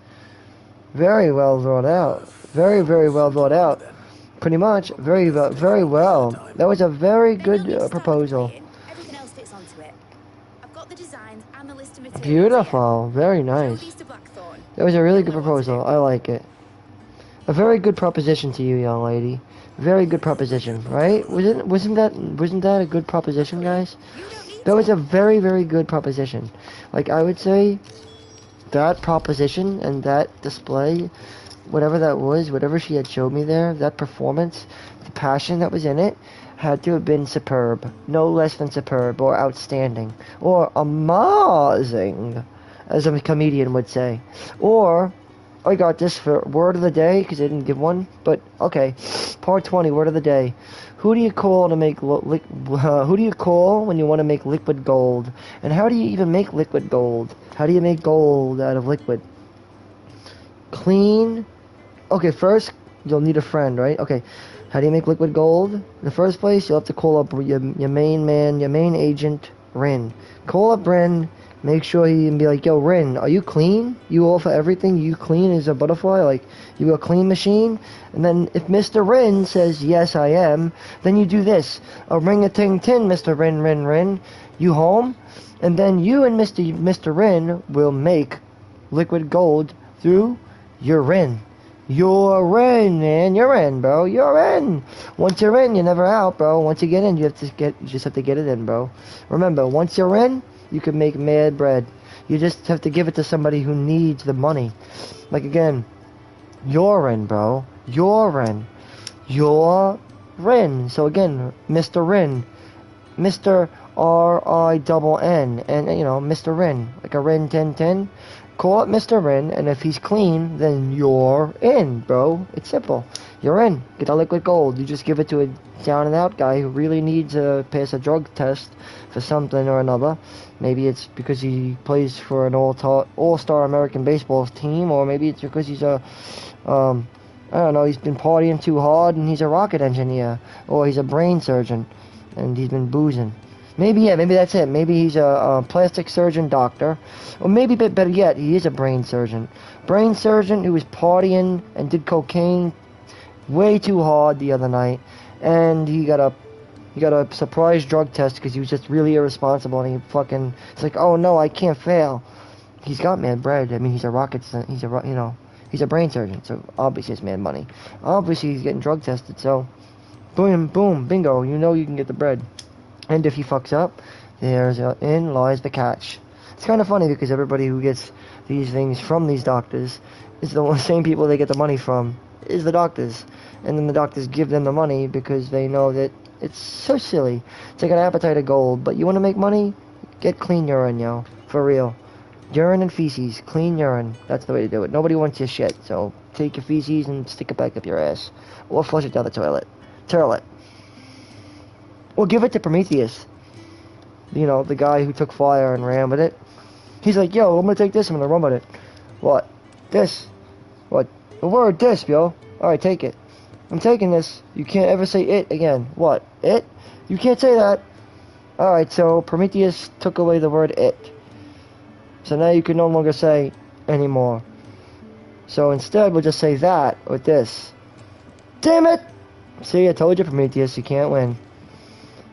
Very well thought out. Very, very well thought out. Pretty much. Very well. That was a very Then you'll good need to start with the proposal. plating. Everything else fits onto it. I've got the designs and the list of materials Beautiful. Very here. Show nice. these to Blackthorn. That was a really good They'll know what to proposal. do. I like it. A very good proposition to you, young lady. Very good proposition, right? Wasn't that a good proposition, guys? You don't need That was to. a very, very good proposition. Like, I would say that proposition and that display, whatever that was, whatever she had showed me there, that performance, the passion that was in it, had to have been superb. No less than superb or outstanding or amazing, as a comedian would say. Or, I got this for word of the day, because I didn't give one, but okay. Part 20, word of the day. Who do you call to make who do you call when you want to make liquid gold? And how do you even make liquid gold? How do you make gold out of liquid? Clean. Okay, first you'll need a friend, right? Okay. How do you make liquid gold? In the first place, you'll have to call up your main man, your main agent, Rin. Call up Rin. Make sure he can be like, yo, Rin, are you clean? You offer everything? You clean as a butterfly? Like, you a clean machine? And then if Mr. Rin says, yes, I am, then you do this. A ring-a-ting-tin, Mr. Rin. You home? And then you and Mr. Rin will make liquid gold through your Rin. You're in, man. You're in, bro. You're in. Once you're in, you're never out, bro. Once you get in, you just have to get it in, bro. Remember, once you're in, you can make mad bread. You just have to give it to somebody who needs the money. Like, again, you're in, bro. You're in. You're Rin. So again, Mr. Rin. Mr. R-I-N-N. And, you know, Mr. Rin. Like a Rin 1010. Call up Mr. Rin, and if he's clean, then you're in, bro. It's simple. You're in. Get the liquid gold. You just give it to a down and out guy who really needs to pass a drug test for something or another. Maybe it's because he plays for an all-star American baseball team, or maybe it's because he's a, I don't know, he's been partying too hard and he's a rocket engineer, or he's a brain surgeon and he's been boozing. Maybe, yeah, maybe that's it. Maybe he's a plastic surgeon doctor. Or maybe, better yet, he is a brain surgeon. Brain surgeon who was partying and did cocaine way too hard the other night. And he got a surprise drug test because he was just really irresponsible. And he fucking, it's like, oh no, I can't fail. He's got mad bread. I mean, he's a brain surgeon. So obviously it's mad money. Obviously he's getting drug tested. So, boom, boom, bingo. You know you can get the bread. And if he fucks up, therein lies the catch. It's kind of funny because everybody who gets these things from these doctors is the same people they get the money from, is the doctors. And then the doctors give them the money because they know that it's so silly. It's like an appetite of gold. But you want to make money? Get clean urine, yo. For real. Urine and feces. Clean urine. That's the way to do it. Nobody wants your shit. So take your feces and stick it back up your ass. Or flush it down the toilet. Or give it to Prometheus. You know, the guy who took fire and ran with it. He's like, yo, I'm gonna take this, I'm gonna run with it. What? This? What? The word this, yo. Alright, take it. I'm taking this. You can't ever say it again. What? It? You can't say that. Alright, so Prometheus took away the word it. So now you can no longer say anymore. So instead, we'll just say that or this. Damn it! See, I told you, Prometheus, you can't win.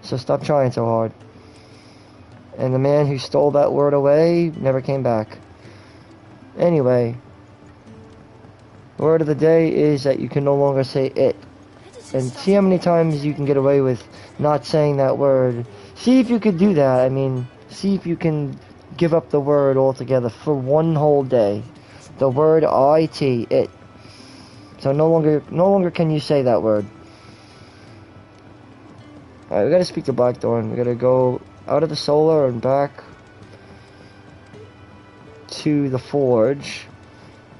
So stop trying so hard. And the man who stole that word away never came back. Anyway, the word of the day is that you can no longer say it. And see how many times you can get away with not saying that word. See if you could do that. I mean, see if you can give up the word altogether for one whole day. The word IT, it. So no longer can you say that word. Alright, we gotta speak to Blackthorn. We gotta go out of the solar and back to the forge.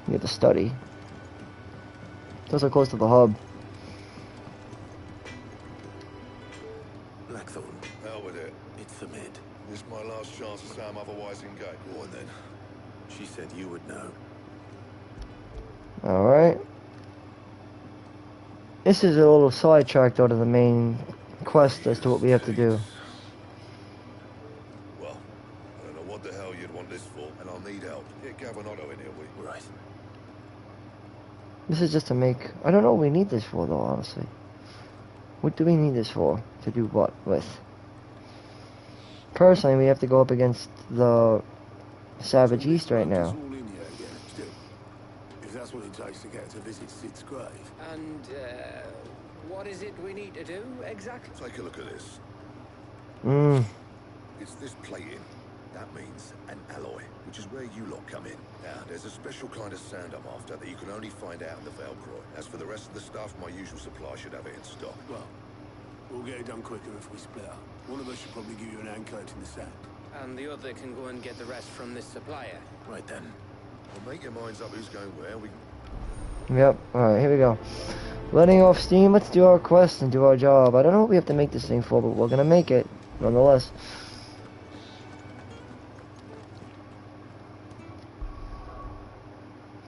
We have to study. Those are close to the hub. Blackthorn. Hell with it. It's the mid. This is my last chance to say I'm otherwise engaged. Go on then. She said you would know. Alright. This is a little sidetracked out of the main quest as to what we have to do. Well, I don't know what the hell you'd want this for, and I'll need help. Get Gavin-Otto in here, we. Right. This is just to make... I don't know what we need this for, though, honestly. What do we need this for? To do what with? Personally, we have to go up against the Savage East right now. All in here again. Still, if that's what it takes to get to visit Sid's grave. And, what is it we need to do, exactly? Take a look at this. It's this plating. That means an alloy, which is where you lot come in. Now, there's a special kind of sand I'm after that you can only find out in the Velcroy. As for the rest of the stuff, my usual supply should have it in stock. Well, we'll get it done quicker if we split up. One of us should probably give you an hand collecting the sand. And the other can go and get the rest from this supplier. Right then. Well, make your minds up who's going where. We Yep, alright, here we go. Letting off steam, let's do our quest and do our job. I don't know what we have to make this thing for, but we're gonna make it, nonetheless.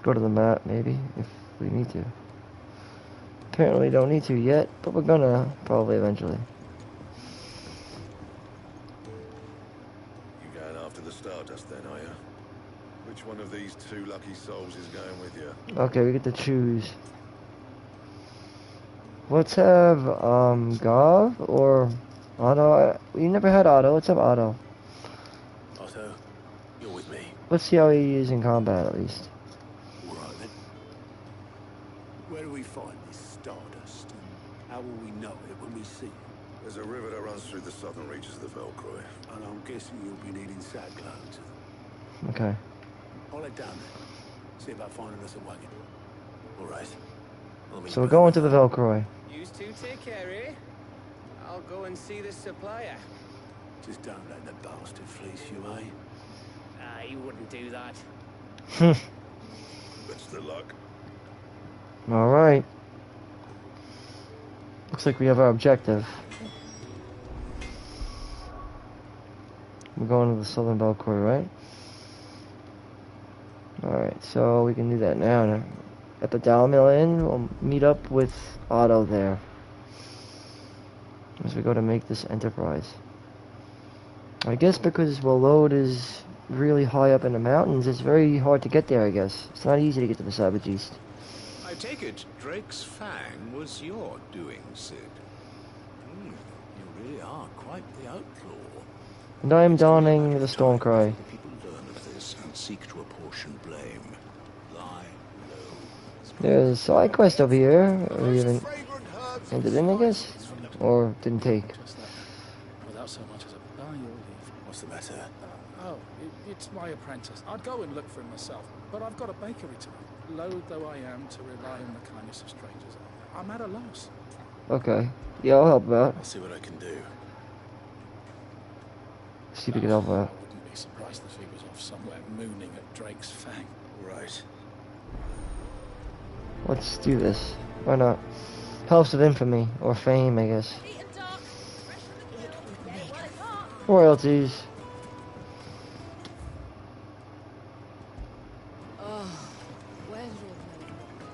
Go to the map, maybe, if we need to. Apparently don't need to yet, but we're gonna, probably eventually. You going after the Stardust then, are you? Which one of these two lucky souls is going with you? Okay, we get to choose. Let's have, Gav or Otto. We never had Otto. Let's have Otto. Otto, you're with me. Let's see how he is in combat, at least. All right then. Where do we find this Stardust? And how will we know it when we see it? There's a river that runs through the southern reaches of the Velcroy. And I'm guessing you'll be needing sackloads. Okay. I'll head down there. See about finding us a wagon. All right. So we're going to the Velcroy. You two take care, eh? I'll go and see the supplier. Just don't let the bastard fleece you, eh? He wouldn't do that. Best of luck. Alright. Looks like we have our objective. We're going to the southern Velcroy, right? Alright, so we can do that now. At the Dalmill Inn, we'll meet up with Otto there. As we go to make this enterprise. I guess because Walload is really high up in the mountains, it's very hard to get there, I guess. It's not easy to get to the Savage East. I take it Drake's Fang was your doing, Sid. You really are quite the outlaw. And I am donning the Stormcry. People learn of this and seek to apportion blame. Lie low. There's a side quest over here. We haven't ended in, I guess? Or didn't take. Without so much as a bow or leave. What's the matter? It's my apprentice. I'd go and look for him myself, but I've got a bakery to run. Loath though I am to rely on the kindness of strangers, I'm at a loss. Okay. Yeah, I'll help out. I'll see what I can do. See if we can help out. I wouldn't be surprised if he was off somewhere mooning at Drake's Fang. Right. Let's do this. Why not? Helps with infamy, or fame, I guess. Royalties.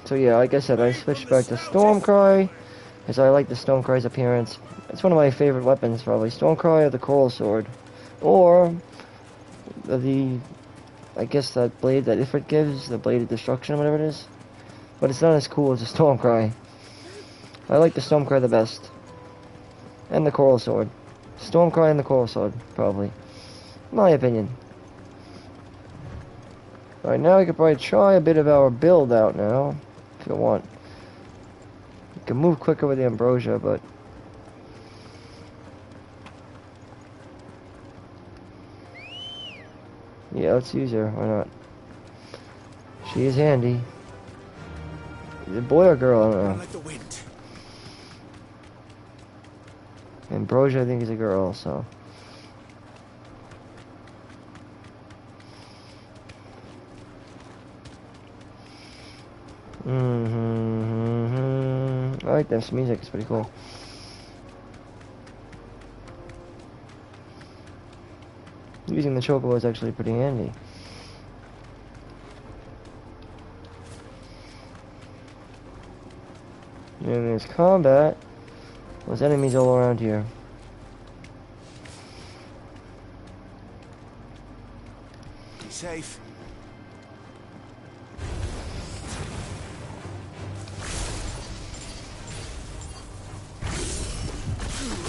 So yeah, like I said, I switched back to Stormcry, because I like the Stormcry's appearance. It's one of my favorite weapons, probably. Stormcry or the Coral Sword. Or I guess that blade that Ifrit gives, the Blade of Destruction, whatever it is. But it's not as cool as the Stormcry. I like the Stormcry the best. And the Coral Sword. Stormcry and the Coral Sword, probably. My opinion. Alright, now we could probably try a bit of our build out now. If you want. You can move quicker with the Ambrosia, but... yeah, let's use her. Why not? She is handy. Is it boy or girl? I don't know. Like the wind. Ambrosia, I think, is a girl, so... I like this music, it's pretty cool. Using the chocobo is actually pretty handy. And there's combat. There's enemies all around here. Be safe.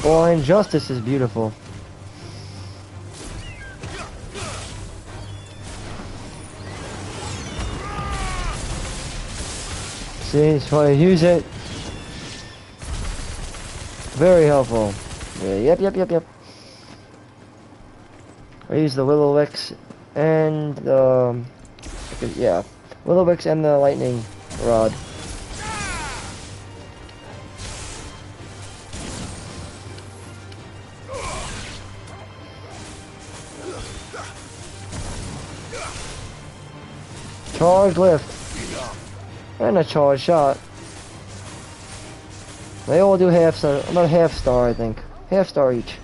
Blind Justice is beautiful. See, so I use it. Very helpful. Yeah, yep. I use the Willow Wicks and yeah, Willow Wicks and the Lightning Rod. Charge lift. And a charge shot. They all do half star, not half star, I think. Half star each.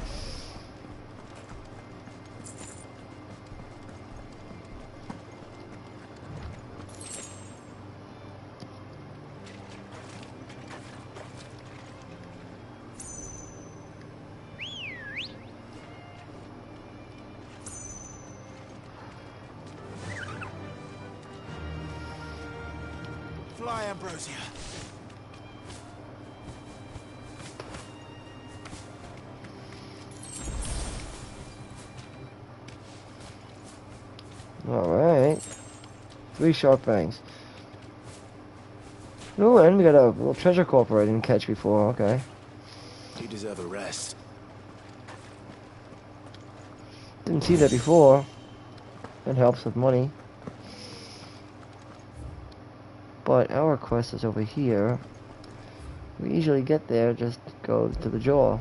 Fly, Ambrosia. Alright. 3 sharp fangs. Ooh, and we got a little treasure corper I didn't catch before, okay. You deserve a rest. Didn't see that before. That helps with money. But our quest is over here. We usually get there, just go to the jaw.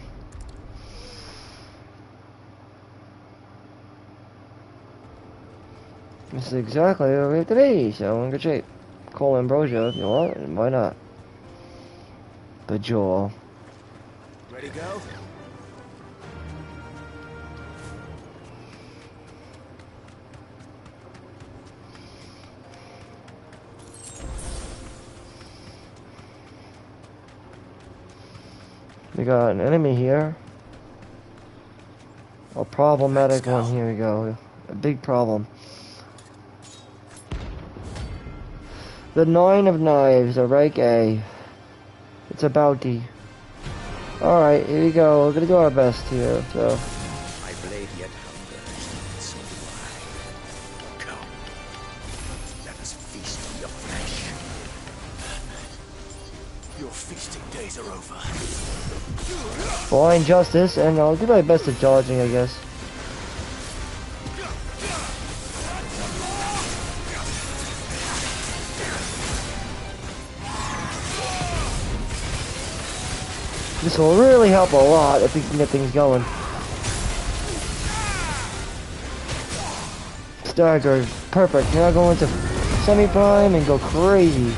This is exactly where we have to be, so we're in good shape. Call Ambrosia if you want, and why not? The jaw. Ready, go? We got an enemy here. I'll problematic one. Here we go. A big problem. The 9 of Knives, a rank A. It's a bounty. Alright, here we go. We're gonna do our best here, so. I blade yet hunger, so do I. Come. Let us feast on your flesh. Your feasting days are over. Blind Justice, and I'll do my best at dodging, I guess. This will really help a lot if we can get things going. Staggered. Perfect. Now go into semi-prime and go crazy.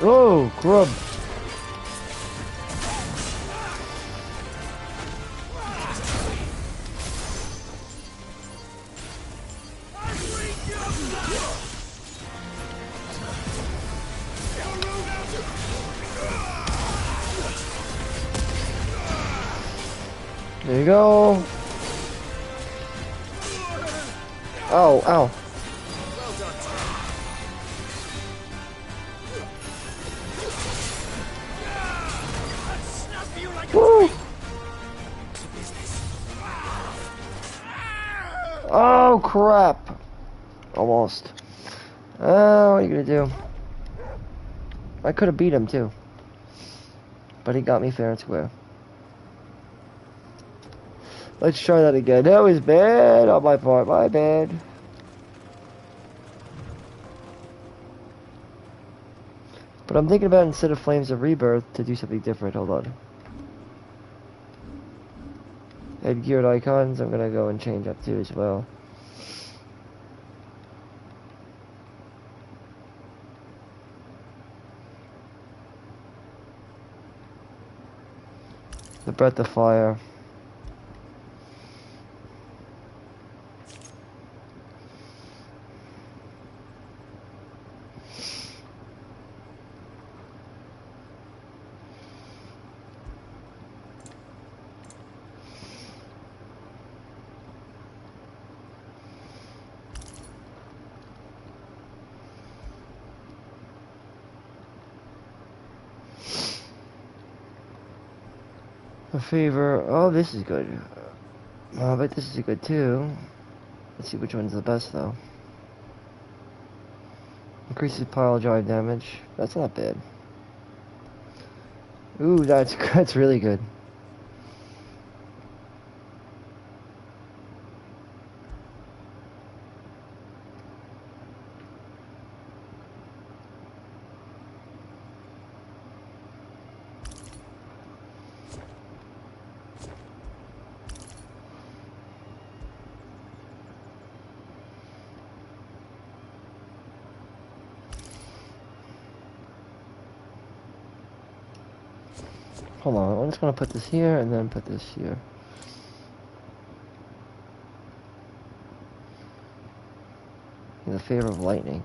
Oh, grub. There you go. Oh, ow. Woo! Oh crap! Almost. What are you gonna do? I could have beat him too, but he got me fair and square. Let's try that again. That was bad on my part. My bad. But I'm thinking about, instead of Flames of Rebirth, to do something different. Hold on. Headgeared icons, I'm gonna go and change up too as well. The Breath of Fire. A Fever. Oh, this is good. Oh, I bet this is good too. Let's see which one's the best though. Increases pile drive damage. That's not bad. Ooh, that's really good. Hold on, I'm just gonna put this here and then put this here. In the favor of lightning.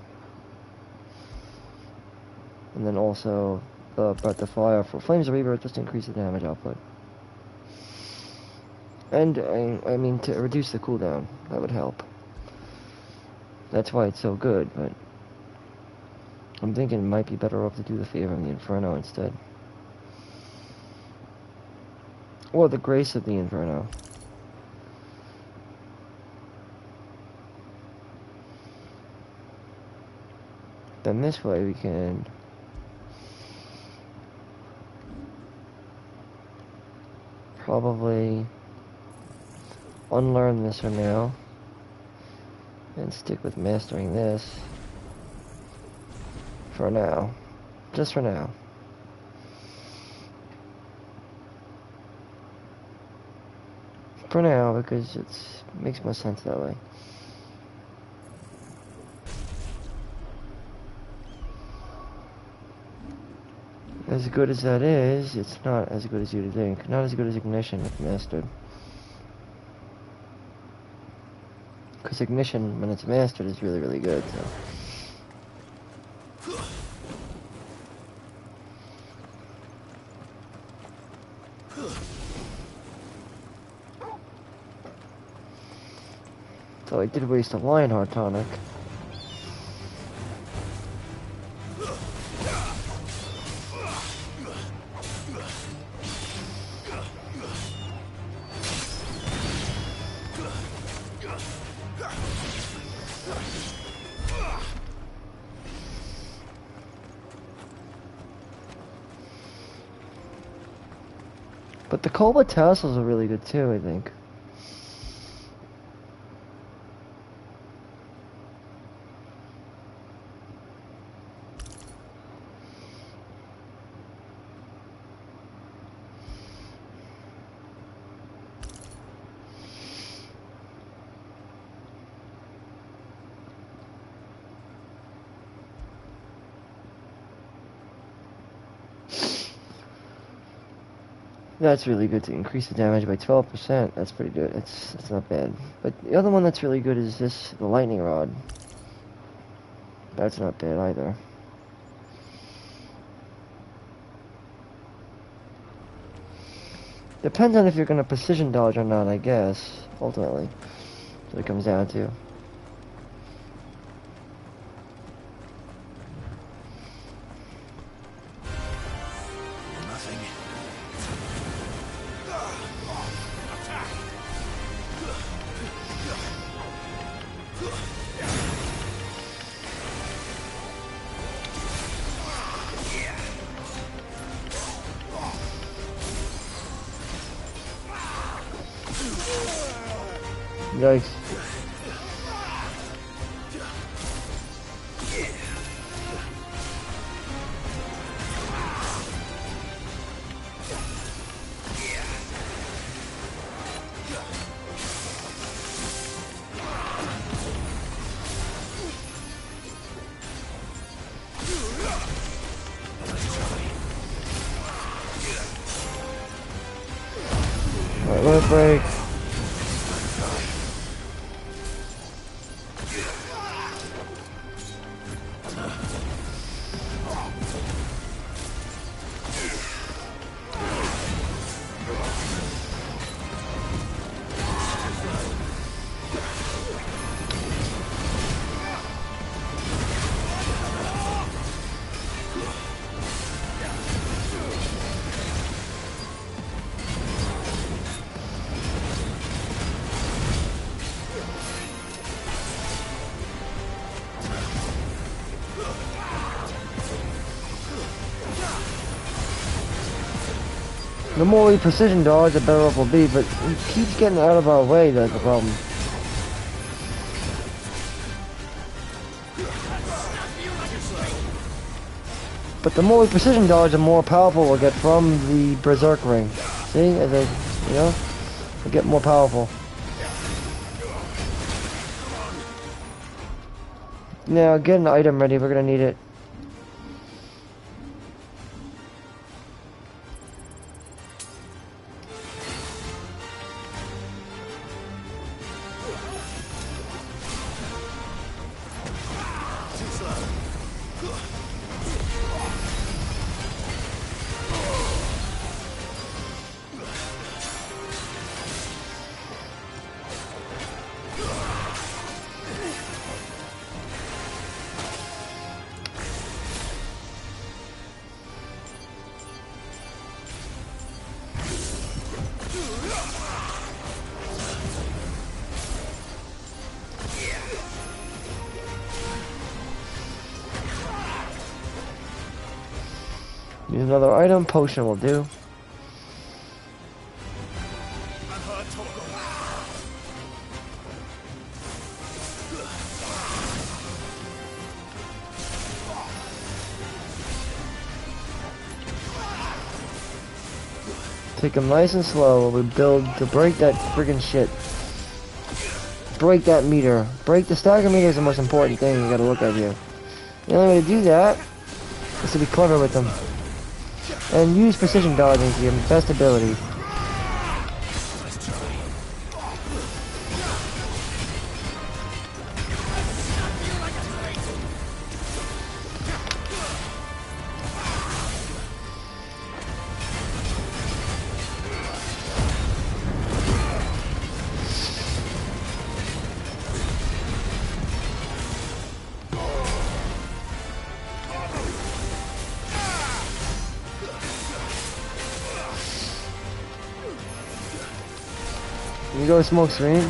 And then also the Breath of Fire for Flames of Rebirth, just to increase the damage output. And I mean to reduce the cooldown, that would help. That's why it's so good, but I'm thinking it might be better off to do the Favor of the Inferno instead. Or the Grace of the Inferno. Then this way we can probably unlearn this for now and stick with mastering this for now. Just for now. For now, because it makes more sense that way. As good as that is, it's not as good as you'd think. Not as good as Ignition if mastered. Because Ignition, when it's mastered, is really, really good, so. So I did waste a Lionheart tonic. But the Cobalt tassels are really good too, I think. That's really good to increase the damage by 12%. That's pretty good. That's not bad. But the other one that's really good is this, the Lightning Rod. That's not bad either. Depends on if you're gonna precision dodge or not, I guess. Ultimately, that's what it comes down to. Yikes. Alright, let it break. The more we precision dodge, the better off we'll be, but he keeps getting out of our way, that's the problem. But the more we precision dodge, the more powerful we'll get from the Berserk Ring. See? As I, you know? We'll get more powerful. Now, get an item ready, we're gonna need it. Use another item, potion will do. Take them nice and slow while we build to break that friggin' shit. Break that meter. Break the stagger meter is the most important thing you gotta look at here. The only way to do that is to be clever with them. And use precision dodging to your best ability. You go smoke screen.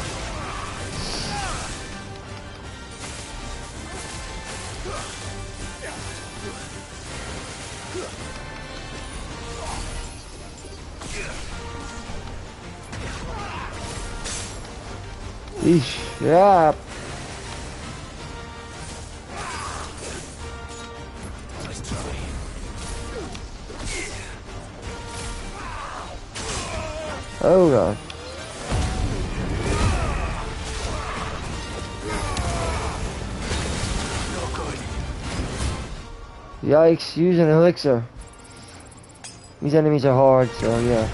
Eesh, yeah. Oh god. Yikes, use an elixir. These enemies are hard, so yeah.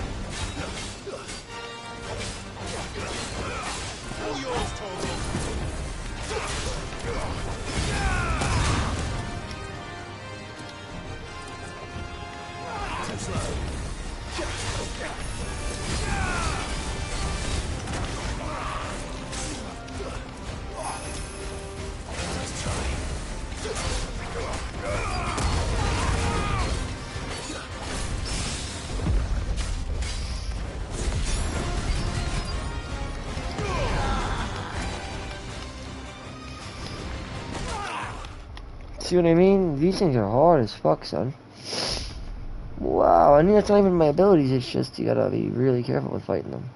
See what I mean? These things are hard as fuck, son. Wow, I mean, that's not even my abilities, it's just you gotta be really careful with fighting them.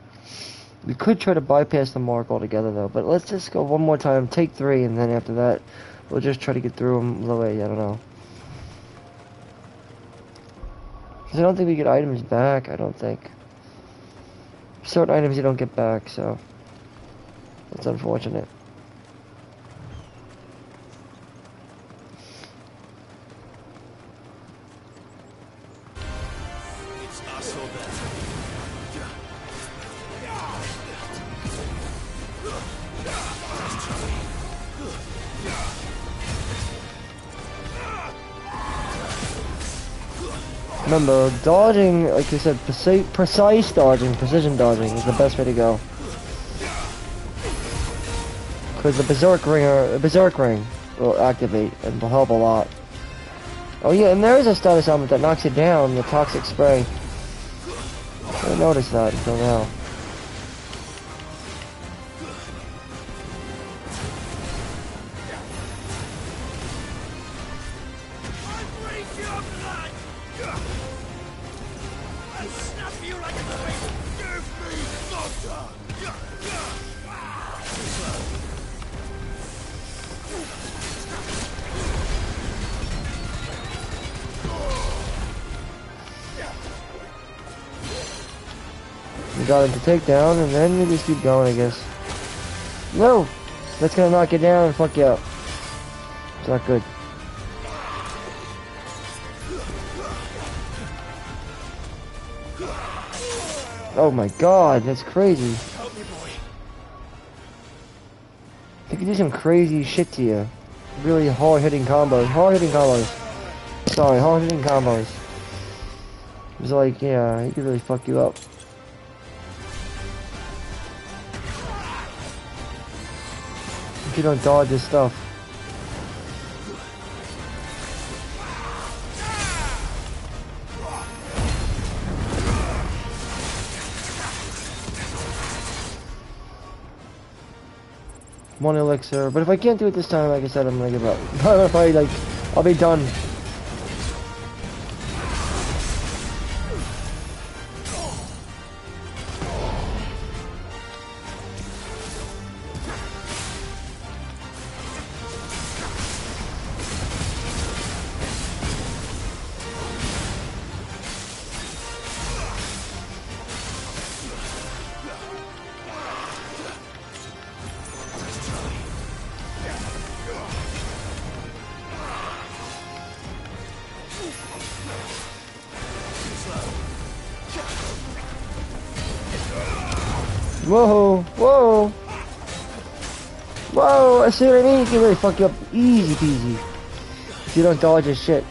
We could try to bypass the mark altogether, though, but let's just go one more time, take 3, and then after that, we'll just try to get through them the way, I don't know. Because I don't think we get items back, I don't think. Certain items you don't get back, so that's unfortunate. Remember, dodging, like you said, precise dodging, precision dodging is the best way to go. Because the berserk ring will activate and will help a lot. Oh yeah, and there is a status element that knocks you down, the toxic spray. I didn't notice that until now. We got him to take down, and then we just keep going, I guess. No! That's gonna knock you down and fuck you up. It's not good. Oh my god, that's crazy. He can do some crazy shit to you. Really hard-hitting combos. Hard-hitting combos. Sorry, hard-hitting combos. It's like, yeah, he could really fuck you up. If you don't dodge his stuff. One elixir, but if I can't do it this time, like I said, I'm gonna give up. Probably like, I'll be done. Whoa, whoa, whoa! I see what I mean. You can really fuck you up easy peasy if you don't dodge his shit.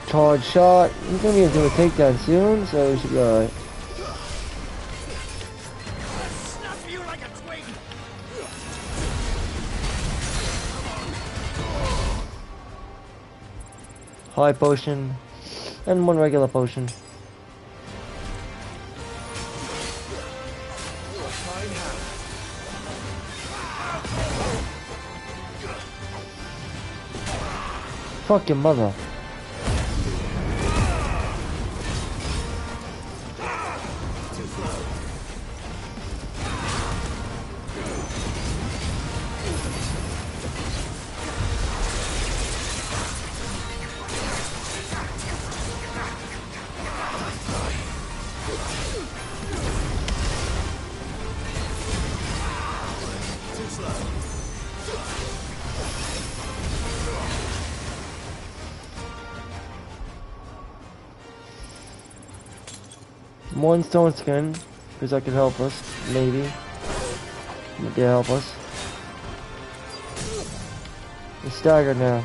Charge shot. He's gonna be able to do a takedown soon, so we should be alright. High potion and one regular potion. Fuck your mother. One stone skin, because that could help us, maybe. Maybe help us. He's staggered now.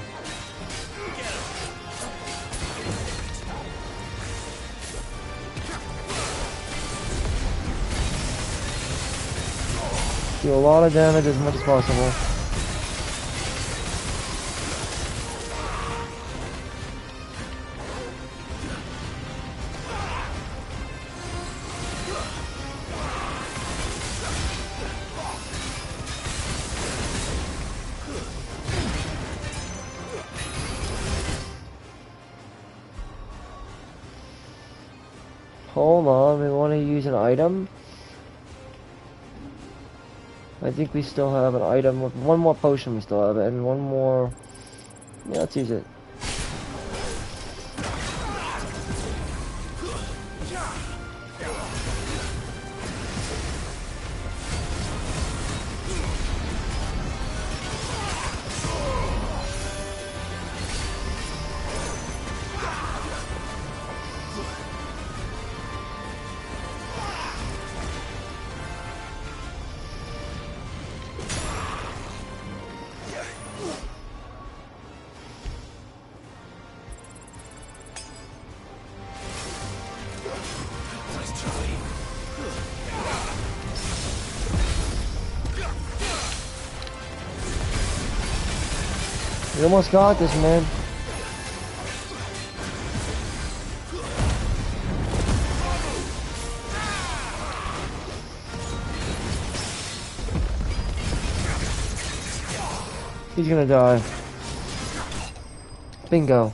Do a lot of damage as much as possible. Hold on, we want to use an item. I think we still have an item with one more potion we still have, and one more. Yeah, let's use it. We almost got this, man. He's gonna die. Bingo.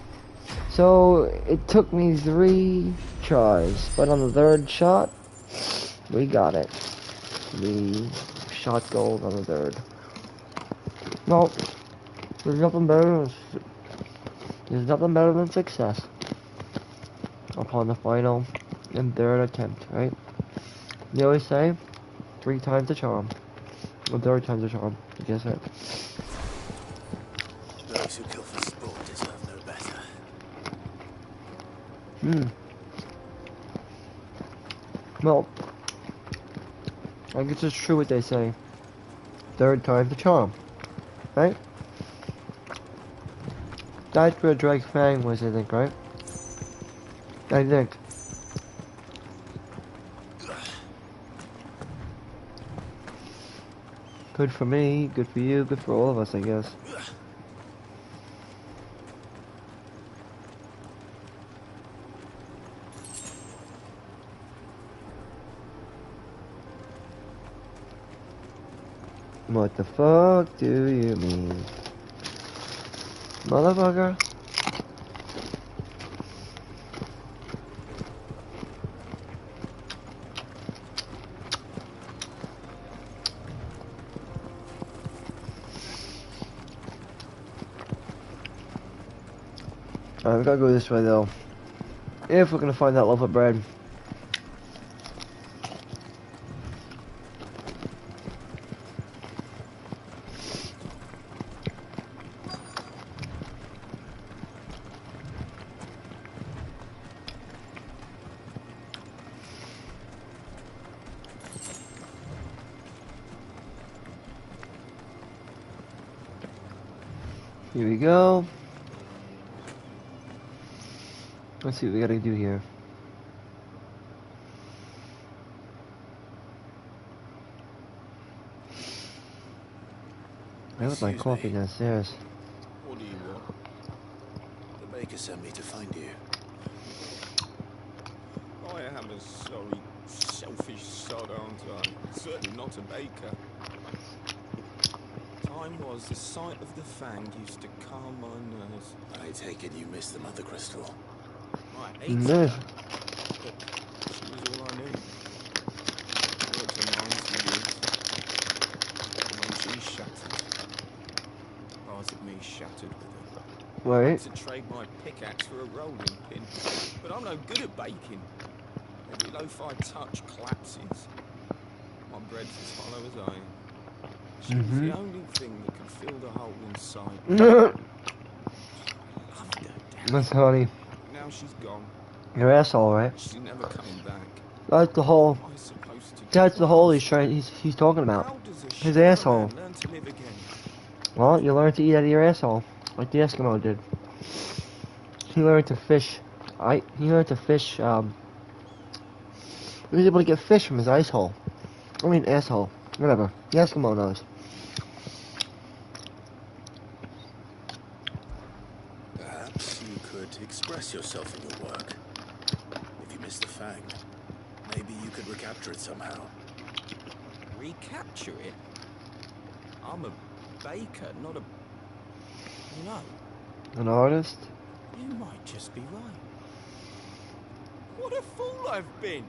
So, it took me 3 tries, but on the 3rd shot, we got it. We shot gold on the 3rd. Well, there's nothing better than success upon the final and 3rd attempt, right? They always say 3 times the charm, or 3rd time's the charm. I guess it. Those who kill for sport deserve no better. Well, I guess it's true what they say. 3rd time's the charm, right? That's where Drake's Fang was, I think, right? I think. Good for me, good for you, good for all of us, I guess. What the fuck do you mean? Motherfucker? Alright, we gotta go this way though. If we're gonna find that loaf of bread. Here we go. Let's see what we gotta do here. I left my coffee downstairs. What do you want? The baker sent me to find you. I am a sorry, selfish sod, aren't I? Certainly not a baker. Time was the sight of the fang used to calm my nerves. I take it you missed the mother crystal. I ate No. her, but she was all I knew. I worked for 90 years. And when she shattered, part of me shattered with her. I Wait. had to trade my pickaxe for a rolling pin, but I'm no good at baking. Every loaf I touch collapses. My bread's as hollow as iron. She was the only thing that could fill the hole inside me. I loved her, damn. That's funny. Now she's gone. Your asshole, right? She's never coming back. That's the whole. What am I supposed to do? That's the whole he's talking about. How does a His sugar asshole. man learn to live again? Well, you learn to eat out of your asshole, like the Eskimo did. He learned to fish. He learned to fish. He was able to get fish from his ice hole. I mean, asshole. Whatever. The Eskimo knows. Perhaps you could express yourself in your work. If you miss the fang, maybe you could recapture it somehow. Recapture it? I'm a baker, not a... No, An artist? you might just be right. What a fool I've been!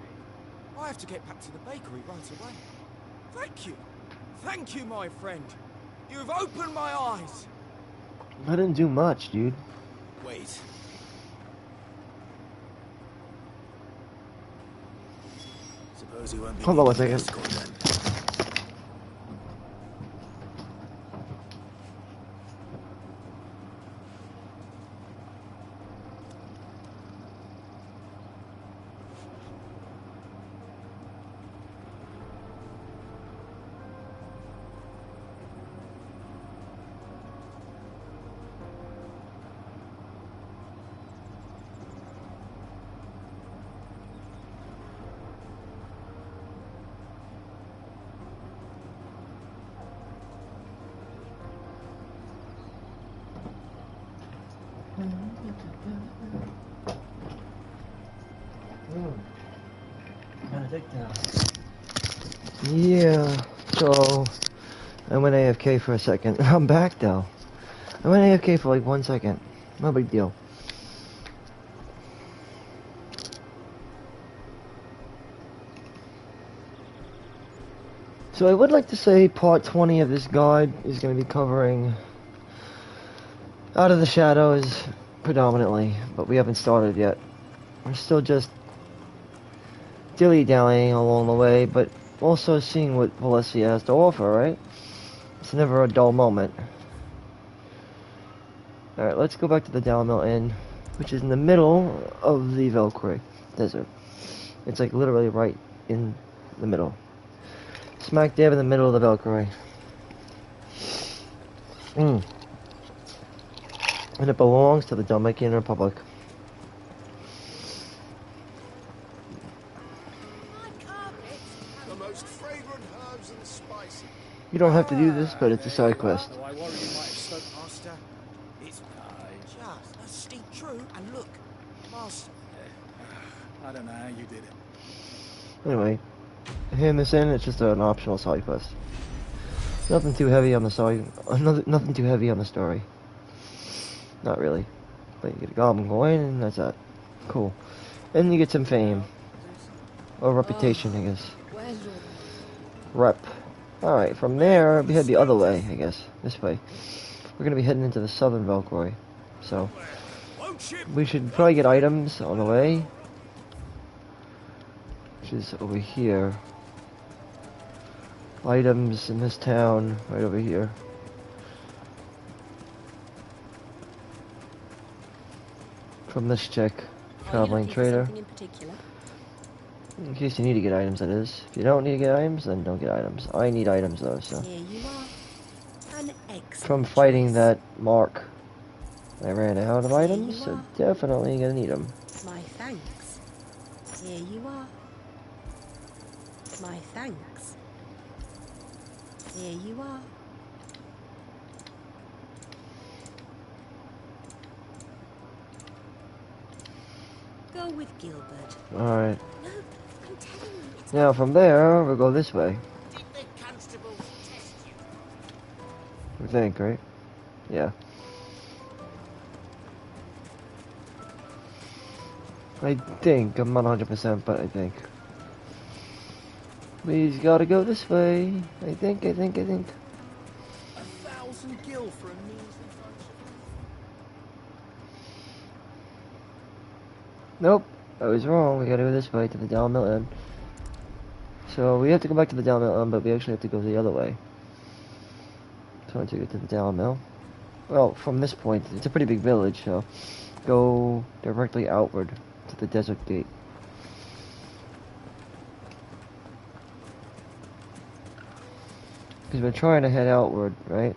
I have to get back to the bakery right away. Thank you. Thank you, my friend. You've opened my eyes. I didn't do much, dude. Wait. Suppose you won't be Hold on one needing second. escort then. Yeah, so I went AFK for a second. I'm back though. I went AFK for like 1 second. No big deal. So I would like to say part 20 of this guide is going to be covering Out of the Shadows predominantly, but we haven't started yet. We're still just dilly-dallying along the way, but also seeing what Valencia has to offer, right? It's never a dull moment. Alright, let's go back to the Dalmel Inn, which is in the middle of the Valkyrie Desert. It's like literally right in the middle. Smack dab in the middle of the Valkyrie. And it belongs to the Dalmatian Republic. The most fragrant herbs and spices. You don't have to do this, but it's a side quest. Oh, I worry you might have spoke, Master. It's just a steep true, and look, Master. I don't know how you did it. Anyway, hand this in, it's just an optional side quest. Nothing too heavy on the story. Nothing too heavy on the story. Not really. But you get a goblin coin, and that's that. Cool. And you get some fame. Or reputation, I guess. Rep. Alright, from there, we head the other way, I guess. This way. We're gonna be heading into the southern Valkyrie. So, we should probably get items on the way. Which is over here. Items in this town, right over here. From this chick, traveling trader. In case you need to get items, that is. If you don't need to get items, then don't get items. I need items though, so. Here you are. An excellent From fighting choice. that mark, I ran out of items, so definitely gonna need them. My thanks. Here you are. My thanks. Here you are. Go with Gilbert. Alright. No, I'm telling you, it's Now from there, we'll go this way. Did the constables test you? I think, right? Yeah. I think, I'm not 100%, but I think. We gotta go this way. I think. 1,000 gil for a measly bunch Nope, I was wrong. We gotta go this way to the Down Mill Inn. So we have to go back to the Down Mill Inn, but we actually have to go the other way. So to get to the Down Mill. Well, from this point, it's a pretty big village, so go directly outward to the Desert Gate. Because we're trying to head outward, right?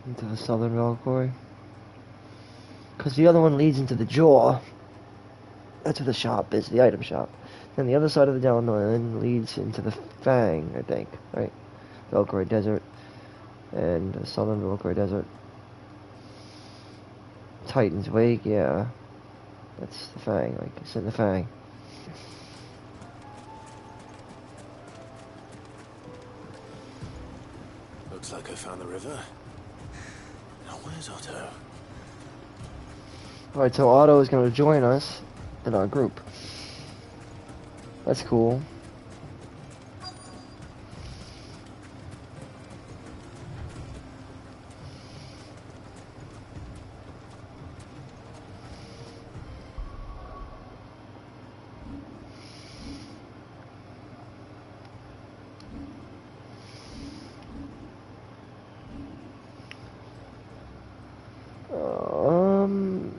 Into the southern Valkyrie. Because the other one leads into the Jaw. That's where the shop is, the item shop. And the other side of the Down Inn leads into the Fang, I think, right? Valkyrie Desert. And the southern Valkyrie Desert. Titan's Wake, yeah. That's the Fang, like it's in the Fang. Looks like I found the river. Now where's Otto? Alright, so Otto is going to join us in our group. That's cool.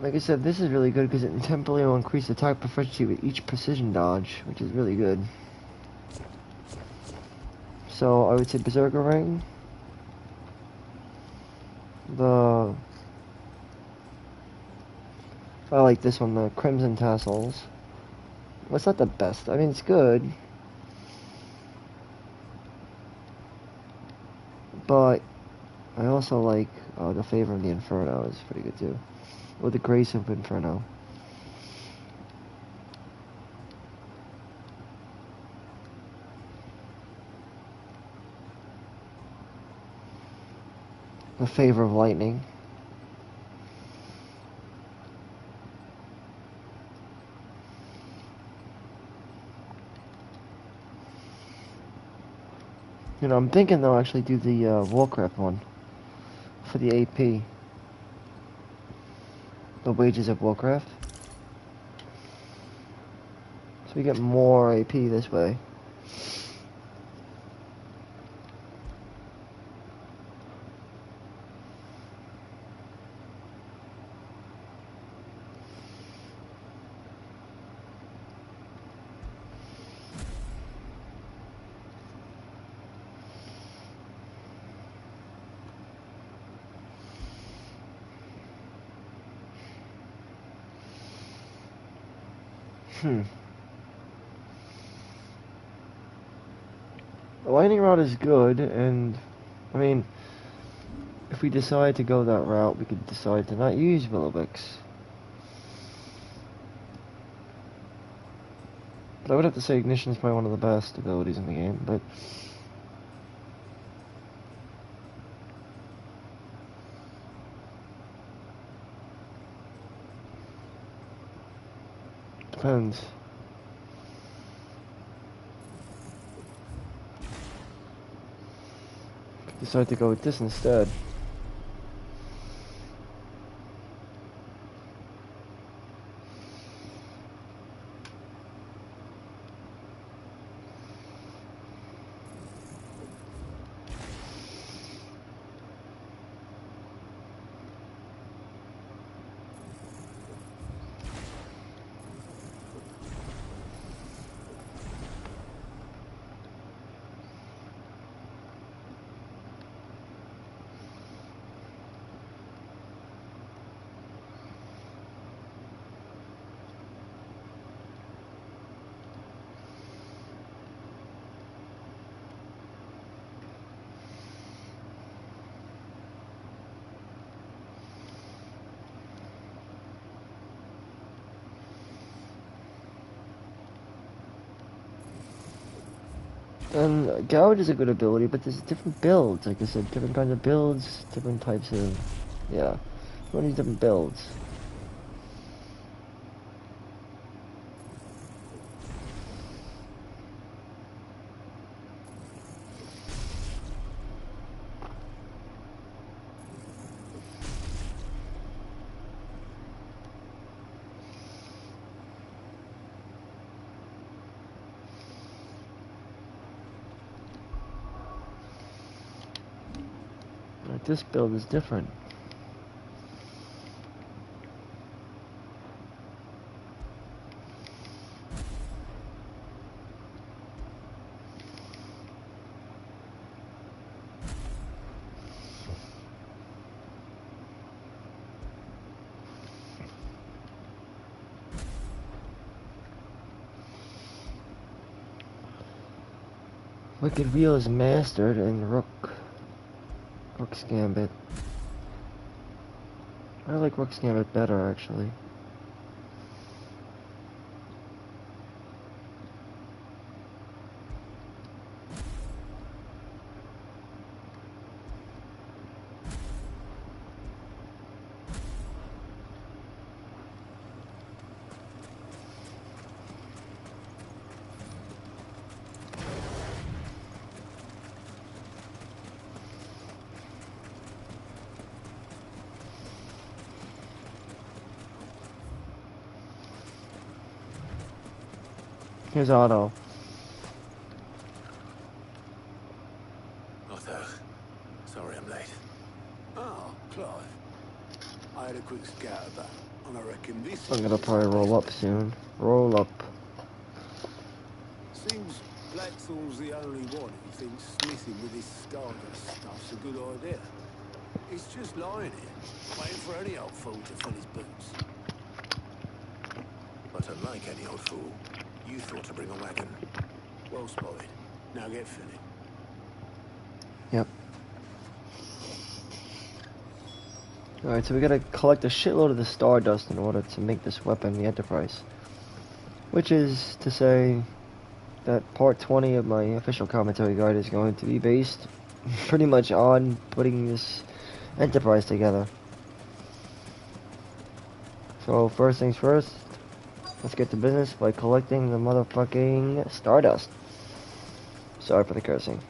Like I said, this is really good because it temporarily will increase the attack proficiency with each precision dodge, which is really good. So I would say Berserker Ring. I like this one, the Crimson Tassels. Well, it's not the best. I mean, it's good. But I also like the Favor of the Inferno is pretty good too. Or the Grace of Inferno. The Favor of Lightning. You know, I'm thinking they'll actually do the Warcraft one for the AP. The Wages of Warcraft. So we get more AP this way. The lightning rod is good, and I mean, if we decide to go that route, we could decide to not use Willowbix. But I would have to say Ignition is probably one of the best abilities in the game, but Depends. Decide to go with this instead. And Gouge is a good ability, but there's different builds. Like I said, different kinds of builds, different types of, yeah, one of these different builds. Like this build is different. Wicked Wheel is mastered and Rook's Gambit. I like Rook's Gambit better actually. Here's Otto. Otto, sorry I'm late. Oh, Clive. I had a quick scout about, and I reckon this I'm gonna probably roll up soon. Roll up. Seems Blackthorn's the only one who thinks smithing with his Stardust stuff's a good idea. He's just lying here, waiting for any old fool to fill his boots. But unlike any old fool, you thought to bring a wagon. Well spotted. Now get filling. Yep. Alright, so we gotta collect a shitload of the Stardust in order to make this weapon, the Enterprise. Which is to say that part 20 of my official commentary guide is going to be based pretty much on putting this Enterprise together. So first things first, let's get to business by collecting the motherfucking Stardust. Sorry for the cursing.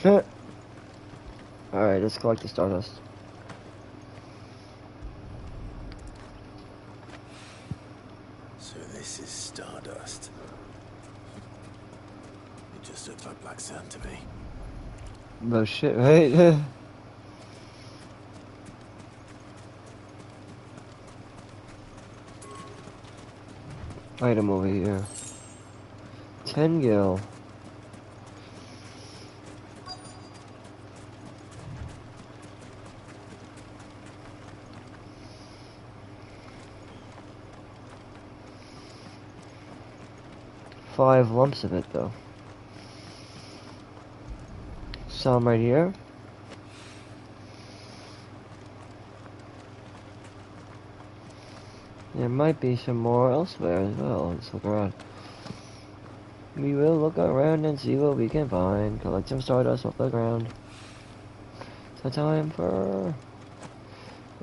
Alright, let's collect the Stardust. So this is Stardust. It just looks like black sand to me. No shit, right? Item over here. 10 gil. Five lumps of it though. Some right here. There might be some more elsewhere as well. Let's look around. We will look around and see what we can find. Collect some Stardust off the ground. So time for...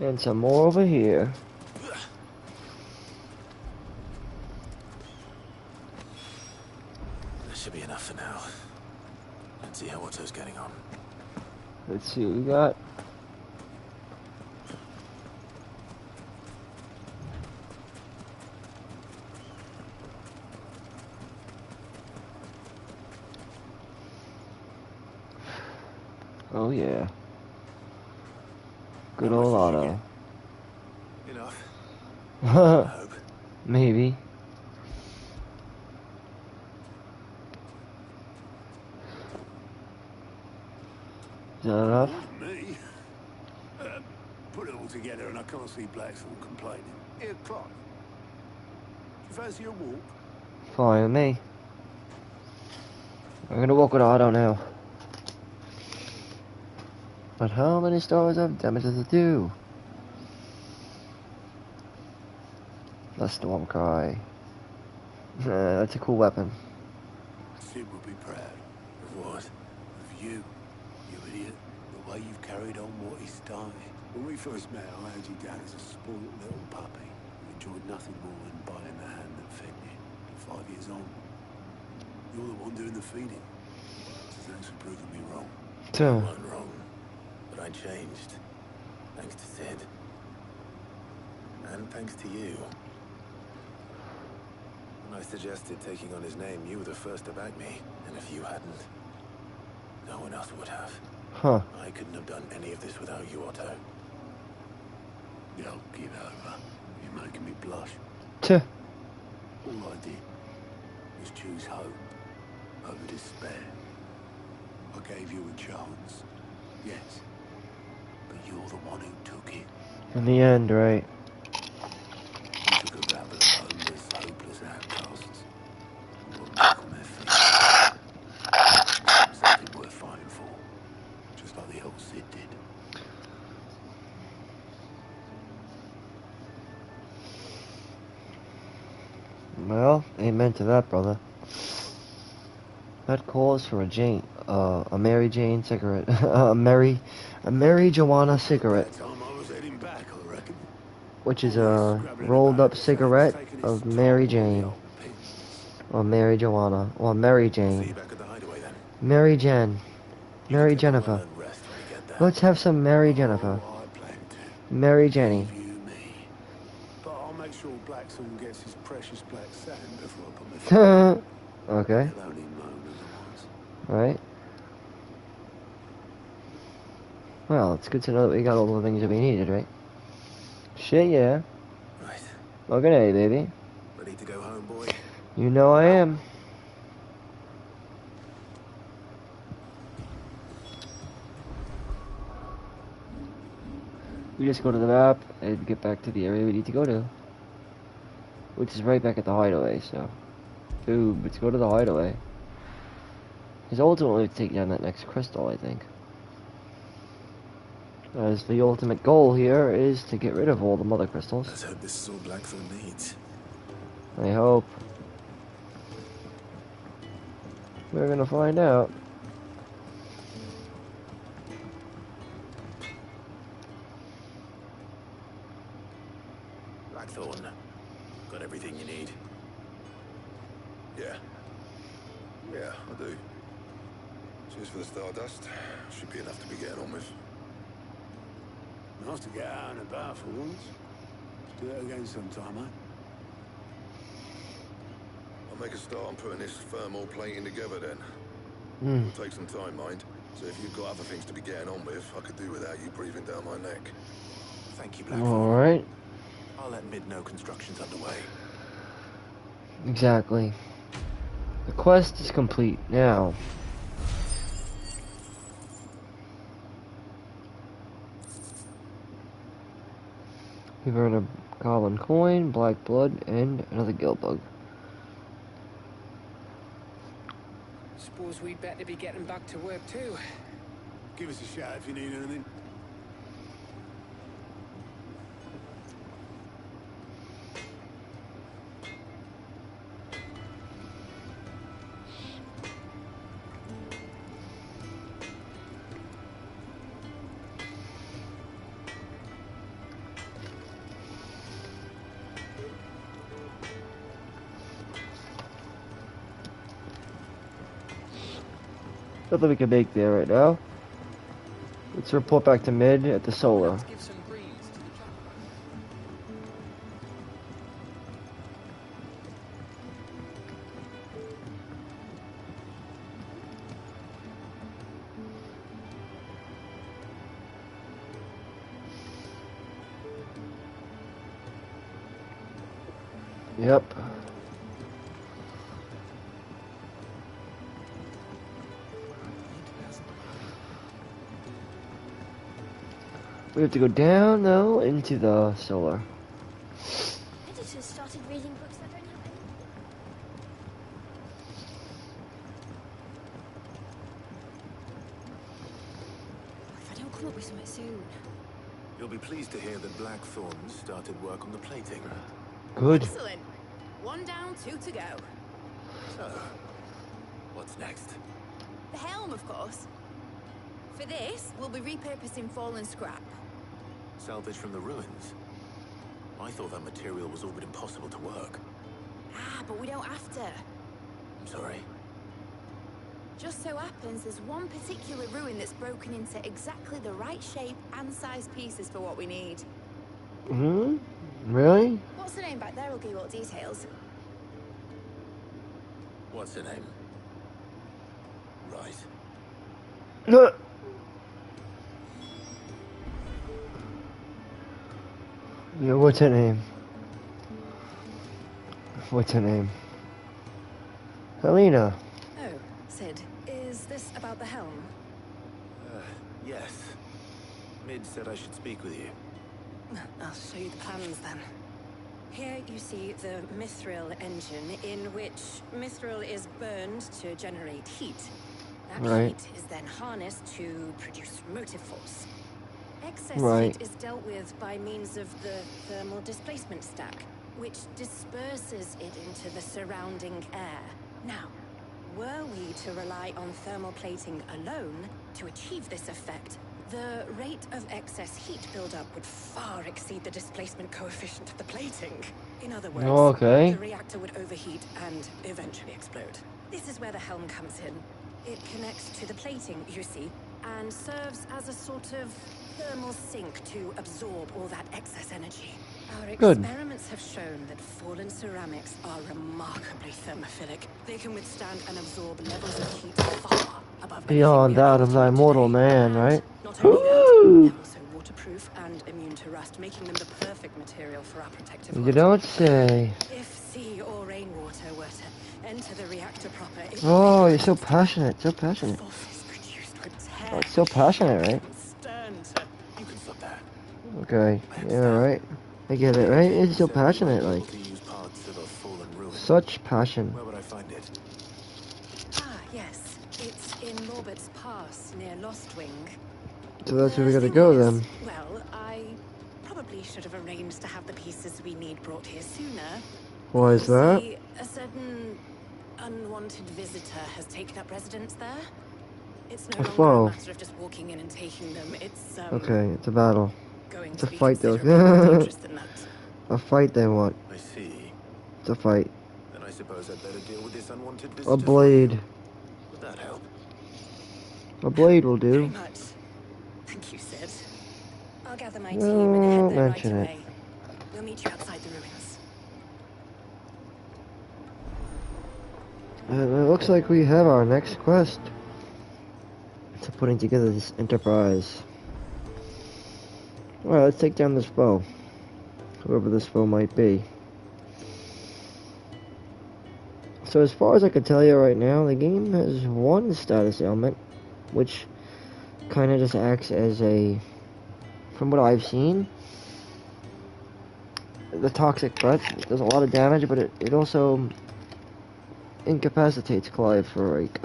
And some more over here. for now. Let's see how Otto's getting on. Let's see what we got. Oh yeah. Good old Otto. Enough. I hope. Maybe. Is that enough? Me? Put it all together and I can't see Blackthorn complaining. Here, Clive. Do you fancy a walk? Fine with me. I'm gonna walk with Otto now. But how many stars of damage does it do? The Storm Cry. That's a cool weapon. Sid would be proud. Of what? Of you. You idiot. The way you've carried on what he started. When we first met, I had you down as a spoiled little puppy. You enjoyed nothing more than biting the hand that fed you. 5 years on. You're the one doing the feeding. So thanks for proving me wrong. Tuh. I wasn't wrong. But I changed. Thanks to Sid. And thanks to you. When I suggested taking on his name, you were the first to back me. And if you hadn't, no one else would have. Huh. I couldn't have done any of this without you, Otto. Don't give over. You're making me blush. Tuh. All I did was choose hope over despair. I gave you a chance, yes. But you're the one who took it. In the end, right? You took a rabble of homeless, hopeless outcasts. And put them back on their feet. Something worth fighting for. Just like the old Sid did. Well, amen to that, brother. That calls for a Mary Jane cigarette. a Mary Joanna cigarette. That time I was heading back, I reckon. Which is a rolled up cigarette of Mary Jane. Or Mary Joanna. Or Mary See you Jane. back at the hideaway then. Mary Jen. Mary Jennifer. And rest when you get there. Let's have some Mary Jennifer. Oh, I plan to. Mary Jenny. Leave you me. But I'll make sure Blackthorn gets his precious black sand before I put my foot. Okay. He'll only moan otherwise. Right. Well, it's good to know that we got all the things that we needed, right? Shit, yeah. Right. Fucking A, baby. Ready to go home, boy? You know I am. We just go to the map and get back to the area we need to go to. Which is right back at the hideaway, so. Boom, let's go to the hideaway. Because ultimately to take down that next crystal, I think. As the ultimate goal here is to get rid of all the mother crystals. Let's hope this is all Blackthorn needs. I hope. We're gonna find out. Blackthorn, got everything you need. Yeah. Yeah, I do. Cheers for the stardust. Should be enough to be getting on with. Nice to get out and about for once. Do it again sometime, eh? I'll make a start on putting this thermal plating together then. Hmm. It'll take some time, mind. So if you've got other things to be getting on with, I could do without you breathing down my neck. Thank you, Blackthorn. Alright. I'll let Mid know construction's underway. Exactly. The quest is complete now. We've earned a goblin coin, black blood, and another guild bug. Suppose we'd better be getting back to work too. Give us a shout if you need anything. Nothing we can make there right now. Let's report back to mid at the solar. Let's give some breeze to the Yep. We have to go down though into the solar. Editors started reading books that don't have any. If I don't come up with something soon. You'll be pleased to hear that Blackthorn started work on the plating. Good. Excellent. 1 down, 2 to go. So, what's next? The helm, of course. For this, we'll be repurposing fallen scrap. Salvage from the ruins? I thought that material was all but impossible to work. Ah, but we don't have to. I'm sorry. Just so happens there's one particular ruin that's broken into exactly the right shape and size pieces for what we need. Hmm? Really? What's the name back there? I'll give you all the details. What's her name? Right. Yeah, what's her name? What's her name? Helena. Oh, Sid, is this about the helm? Yes. Mid said I should speak with you. I'll show you the plans then. Here you see the mithril engine, in which mithril is burned to generate heat. That Right. heat is then harnessed to produce motive force. Excess Right. heat is dealt with by means of the thermal displacement stack, which disperses it into the surrounding air. Now, were we to rely on thermal plating alone to achieve this effect, the rate of excess heat buildup would far exceed the displacement coefficient of the plating. In other words, Okay. the reactor would overheat and eventually explode. This is where the helm comes in. It connects to the plating, you see, and serves as a sort of thermal sink to absorb all that excess energy. Our Good. experiments have shown that fallen ceramics are remarkably thermophilic. They can withstand and absorb levels of heat far above Beyond anything we are that of able thy to mortal today. man, And right? not only that, Woo! they're also waterproof and immune to rust, making them the perfect material for our protective You coating. don't say. If sea or rainwater were to enter the reactor proper, it Oh, would you're so passionate, so passionate. forces produced would tear Oh, it's so passionate, right? from stern to... You can stop that. Okay, yeah, right. I get it, right? It's so Said we might passionate, be able like. to use parts of a fallen ruin. Such passion. Where would I find it? Ah, yes. It's in Lorbert's Pass, near Lostwing. So that's where we The gotta thing go is, then. Well, I probably should have arranged to have the pieces we need brought here sooner. Why is You that? see, a certain unwanted visitor has taken up residence there. It's no A longer foe. a matter of just walking in and taking them. It's Okay, it's a battle. going It's to a be fight, though. considerably more dangerous than that. A fight they want. I see. It's a fight. Then I suppose I'd better deal with this unwanted visitor. A blade. Would that help? A blade will Very do. much. Thank you, Sid. I'll gather my Don't team and head there right mention it. away. We'll meet you outside the ruins. It looks like we have our next quest. To putting together this enterprise. Alright, let's take down this foe. Whoever this foe might be. So as far as I can tell you right now, the game has one status ailment, which kind of just acts as a, from what I've seen, the toxic breath. It does a lot of damage, but it also incapacitates Clive for like,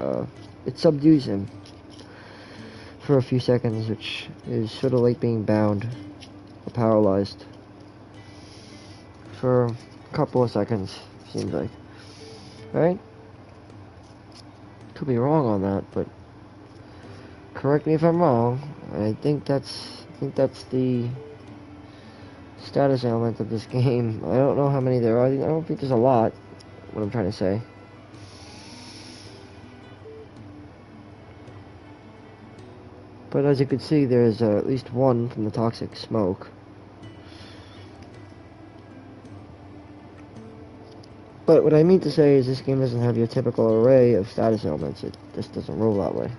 it subdues him for a few seconds, which is sort of like being bound or paralyzed for a couple of seconds, seems like. Right? Could be wrong on that, but correct me if I'm wrong. I think that's the status element of this game. I don't know how many there are. I don't think there's a lot. What I'm trying to say. But as you can see, there's at least one from the toxic smoke. But what I mean to say is this game doesn't have your typical array of status elements. It just doesn't roll that way.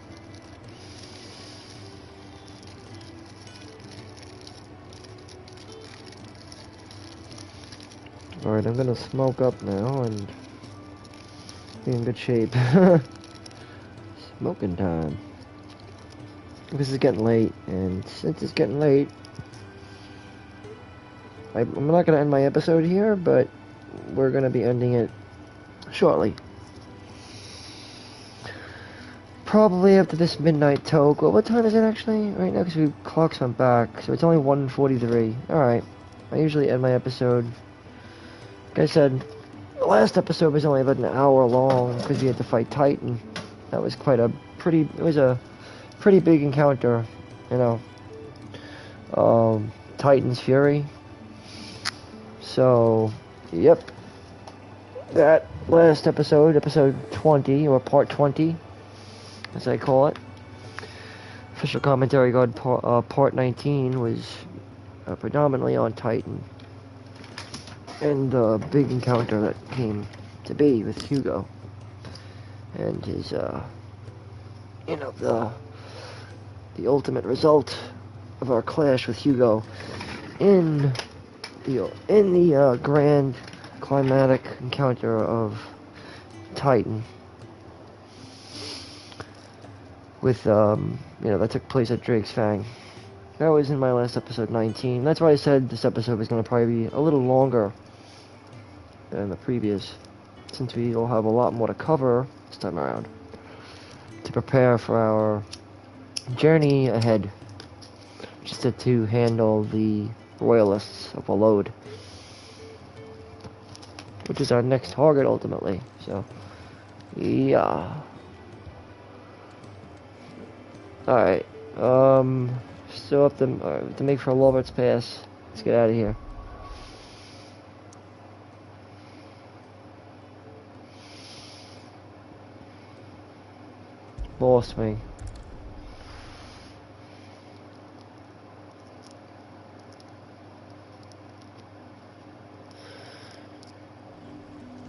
Alright, I'm gonna smoke up now and be in good shape. Smoking time. This is getting late, and since it's getting late, I'm not gonna end my episode here, but we're gonna be ending it shortly. Probably after this midnight toke. Well, what time is it actually? Right now, because we clocks went back, so it's only 1:43. Alright, I usually end my episode. Like I said, the last episode was only about an hour long, because we had to fight Titan. That was quite a pretty, it was a pretty big encounter, you know. Titan's Fury. So, yep. That last episode, episode 20, or part 20, as I call it. Official commentary guide part 19 was predominantly on Titan. And the big encounter that came to be with Hugo. And his, you know, the ultimate result of our clash with Hugo in the grand climatic encounter of Titan with you know, that took place at Drake's Fang. That was in my last episode 19. That's why I said this episode was going to probably be a little longer than the previous, since we will have a lot more to cover this time around to prepare for our journey ahead, just to handle the royalists of Walode, which is our next target ultimately. So, yeah. Alright, still have to make for Lobert's Pass. Let's get out of here. Lost me.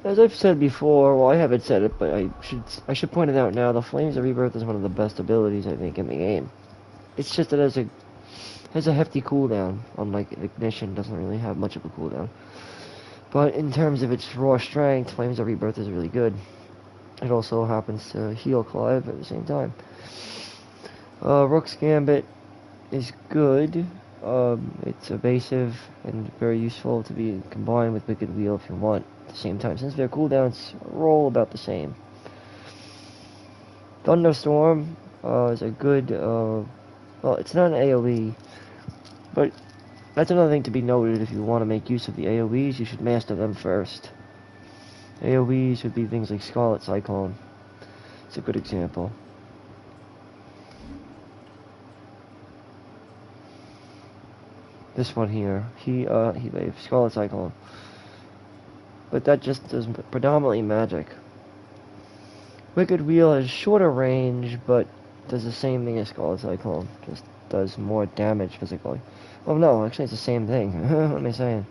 As I've said before, well, I haven't said it, but I should point it out now. The Flames of Rebirth is one of the best abilities I think in the game. It's just that it has a hefty cooldown, unlike Ignition doesn't really have much of a cooldown. But in terms of its raw strength, Flames of Rebirth is really good. It also happens to heal Clive at the same time. Rook's Gambit is good. It's evasive and very useful to be combined with Wicked Wheel if you want at the same time, since their cooldowns roll about the same. Thunderstorm is a good, well, it's not an AoE, but that's another thing to be noted. If you want to make use of the AoEs, you should master them first. AoEs would be things like Scarlet Cyclone. It's a good example. This one here, he waves Scarlet Cyclone, but that just does predominantly magic. Wicked Wheel has shorter range, but does the same thing as Scarlet Cyclone, just does more damage physically. Oh no, actually it's the same thing. What am I saying?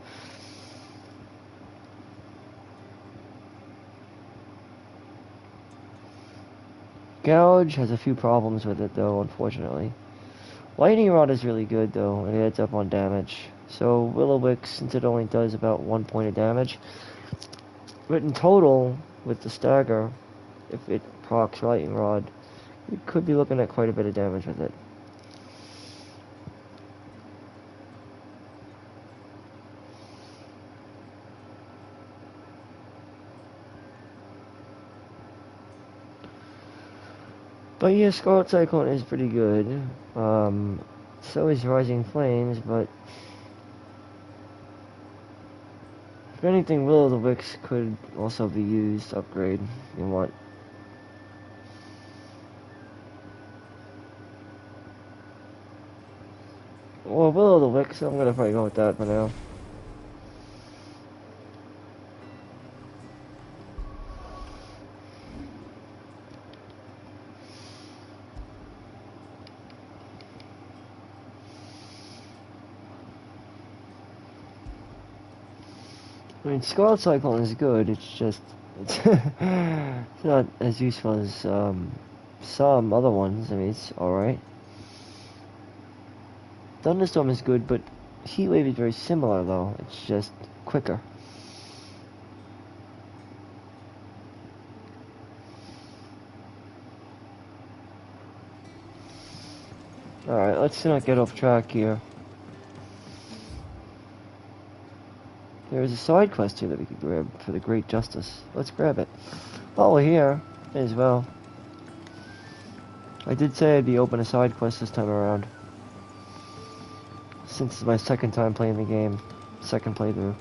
Gouge has a few problems with it though, unfortunately. Lightning Rod is really good though, it adds up on damage. So Will-O-Wisp, since it only does about 1 point of damage, but in total, with the stagger, if it procs Lightning Rod, you could be looking at quite a bit of damage with it. But yeah, Scarlet Cyclone is pretty good. So is Rising Flames, but if anything, Will-O-Wisp could also be used to upgrade if you want. Well, Will-O-Wisp, I'm gonna probably go with that for now. I mean, Scarlet Cyclone is good. It's just it's not as useful as some other ones. I mean, it's all right. Thunderstorm is good, but Heat Wave is very similar, though. It's just quicker. Alright, let's not get off track here. There is a side quest here that we could grab for the Great Justice. Let's grab it. While we're here, as well. I did say I'd be open a side quest this time around. Since it's my second time playing the game. Second playthrough.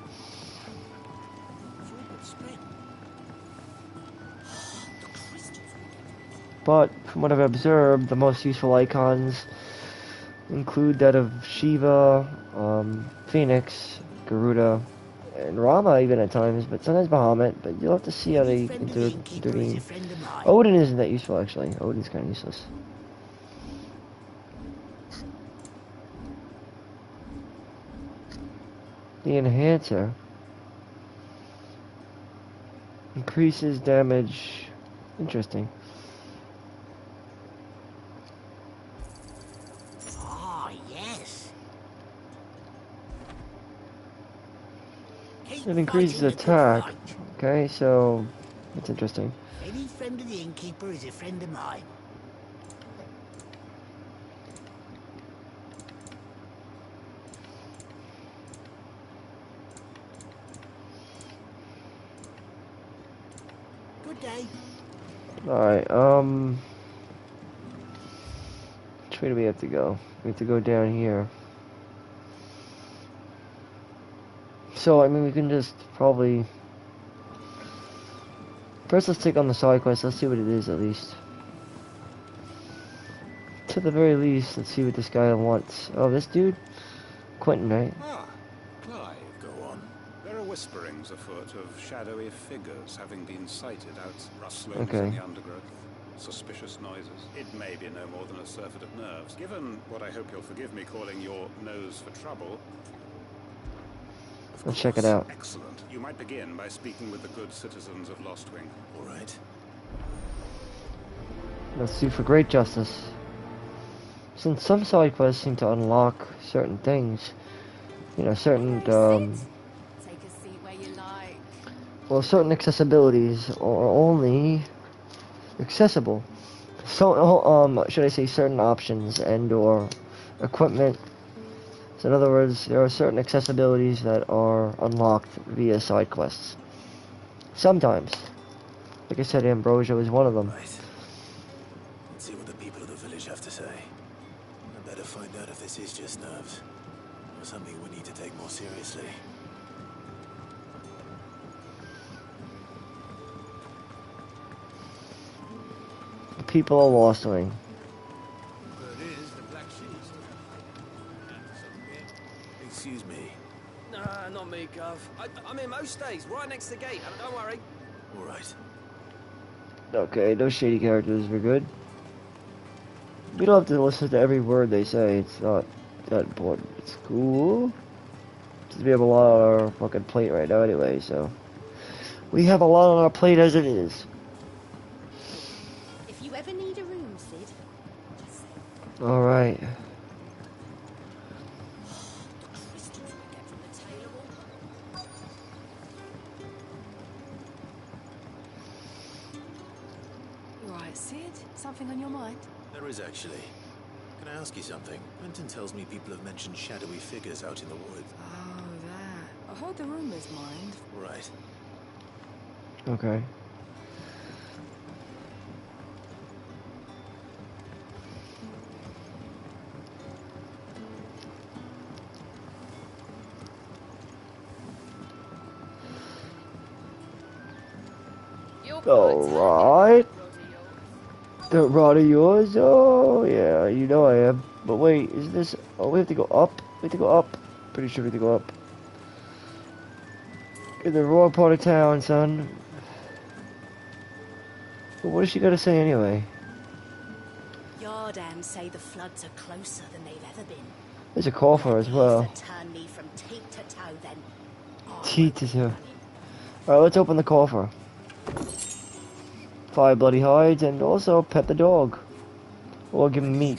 But, from what I've observed, the most useful icons include that of Shiva, Phoenix, Garuda, and Rama even at times, but sometimes Bahamut, but you'll have to see how they intervene. Odin isn't that useful, actually. Odin's kind of useless. The Enhancer increases damage. Interesting. It increases attack. Okay, so that's interesting. Any friend of the innkeeper is a friend of mine. Good day. Alright, which way do we have to go? We have to go down here. So, I mean, we can just probably... First, let's take on the side quest. Let's see what it is, at least. To the very least, let's see what this guy wants. Oh, this dude? Quentin, right? Ah, Clive, go on. There are whisperings afoot of shadowy figures having been sighted out rustlings in the undergrowth. Suspicious noises. It may be no more than a surfeit of nerves. Given what I hope you'll forgive me calling your nose for trouble... Let's check it out. Excellent. You might begin by speaking with the good citizens of Lostwing. All right. Let's see for Great Justice. Since some side quests seem to unlock certain things, you know, certain, Take a seat where you like. well, certain accessibilities are only accessible. So, should I say certain options and/or equipment. So in other words, there are certain accessibilities that are unlocked via side quests. Sometimes. Like I said, Ambrosia is one of them. Right. Let's see what the people of the village have to say. I better find out if this is just nerves, or something we need to take more seriously. The people are Lostwing. Excuse me. Nah, not me, Gov. I'm in most days, right next to the gate. Don't worry. All right. Okay, those shady characters are good. We don't have to listen to every word they say. It's not that important. It's cool. Just we have a lot on our fucking plate right now anyway, so... We have a lot on our plate as it is. If you ever need a room, Sid, just say. Alright. Something on your mind? There is actually. Can I ask you something? Quentin tells me people have mentioned shadowy figures out in the woods. Oh, that. I heard the rumors, mind. Right. Okay. Alright. The rod of yours? Oh, yeah, you know I am. But wait, is this... Oh, we have to go up? We have to go up. Pretty sure we have to go up. In the wrong part of town, son. But what does she gotta say anyway? Yardan say the floods are closer than they've ever been. There's a call for her as well. Turn me from teat to toe, then. Teat to toe. Alright, let's open the coffer. 5 bloody hides and also pet the dog. Or give him meat.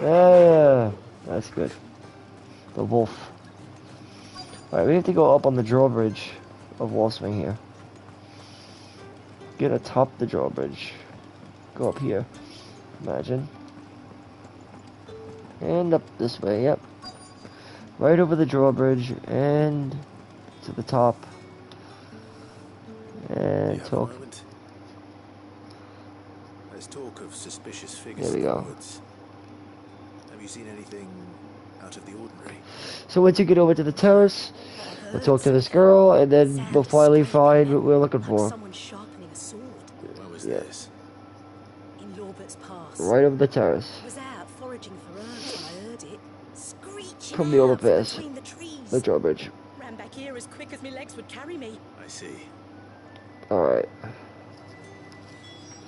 Yeah, that's good. The wolf. Alright, we have to go up on the drawbridge of Wallswing here. Get atop the drawbridge. Go up here. Imagine. And up this way, yep. Right over the drawbridge and to the top. And talk. There's talk of suspicious figures. There we go. Have you seen anything out of the ordinary? So once you get over to the terrace, we'll talk to this girl, and then we'll finally find what we're looking for. Someone sharpening a sword. Where was this? In Lorbert's Pass. Right over the terrace. Was out foraging for herbs when I heard it. Screeching From the out overpass. between the trees. The drawbridge. Ran back here as quick as my legs would carry me. I see. Alright.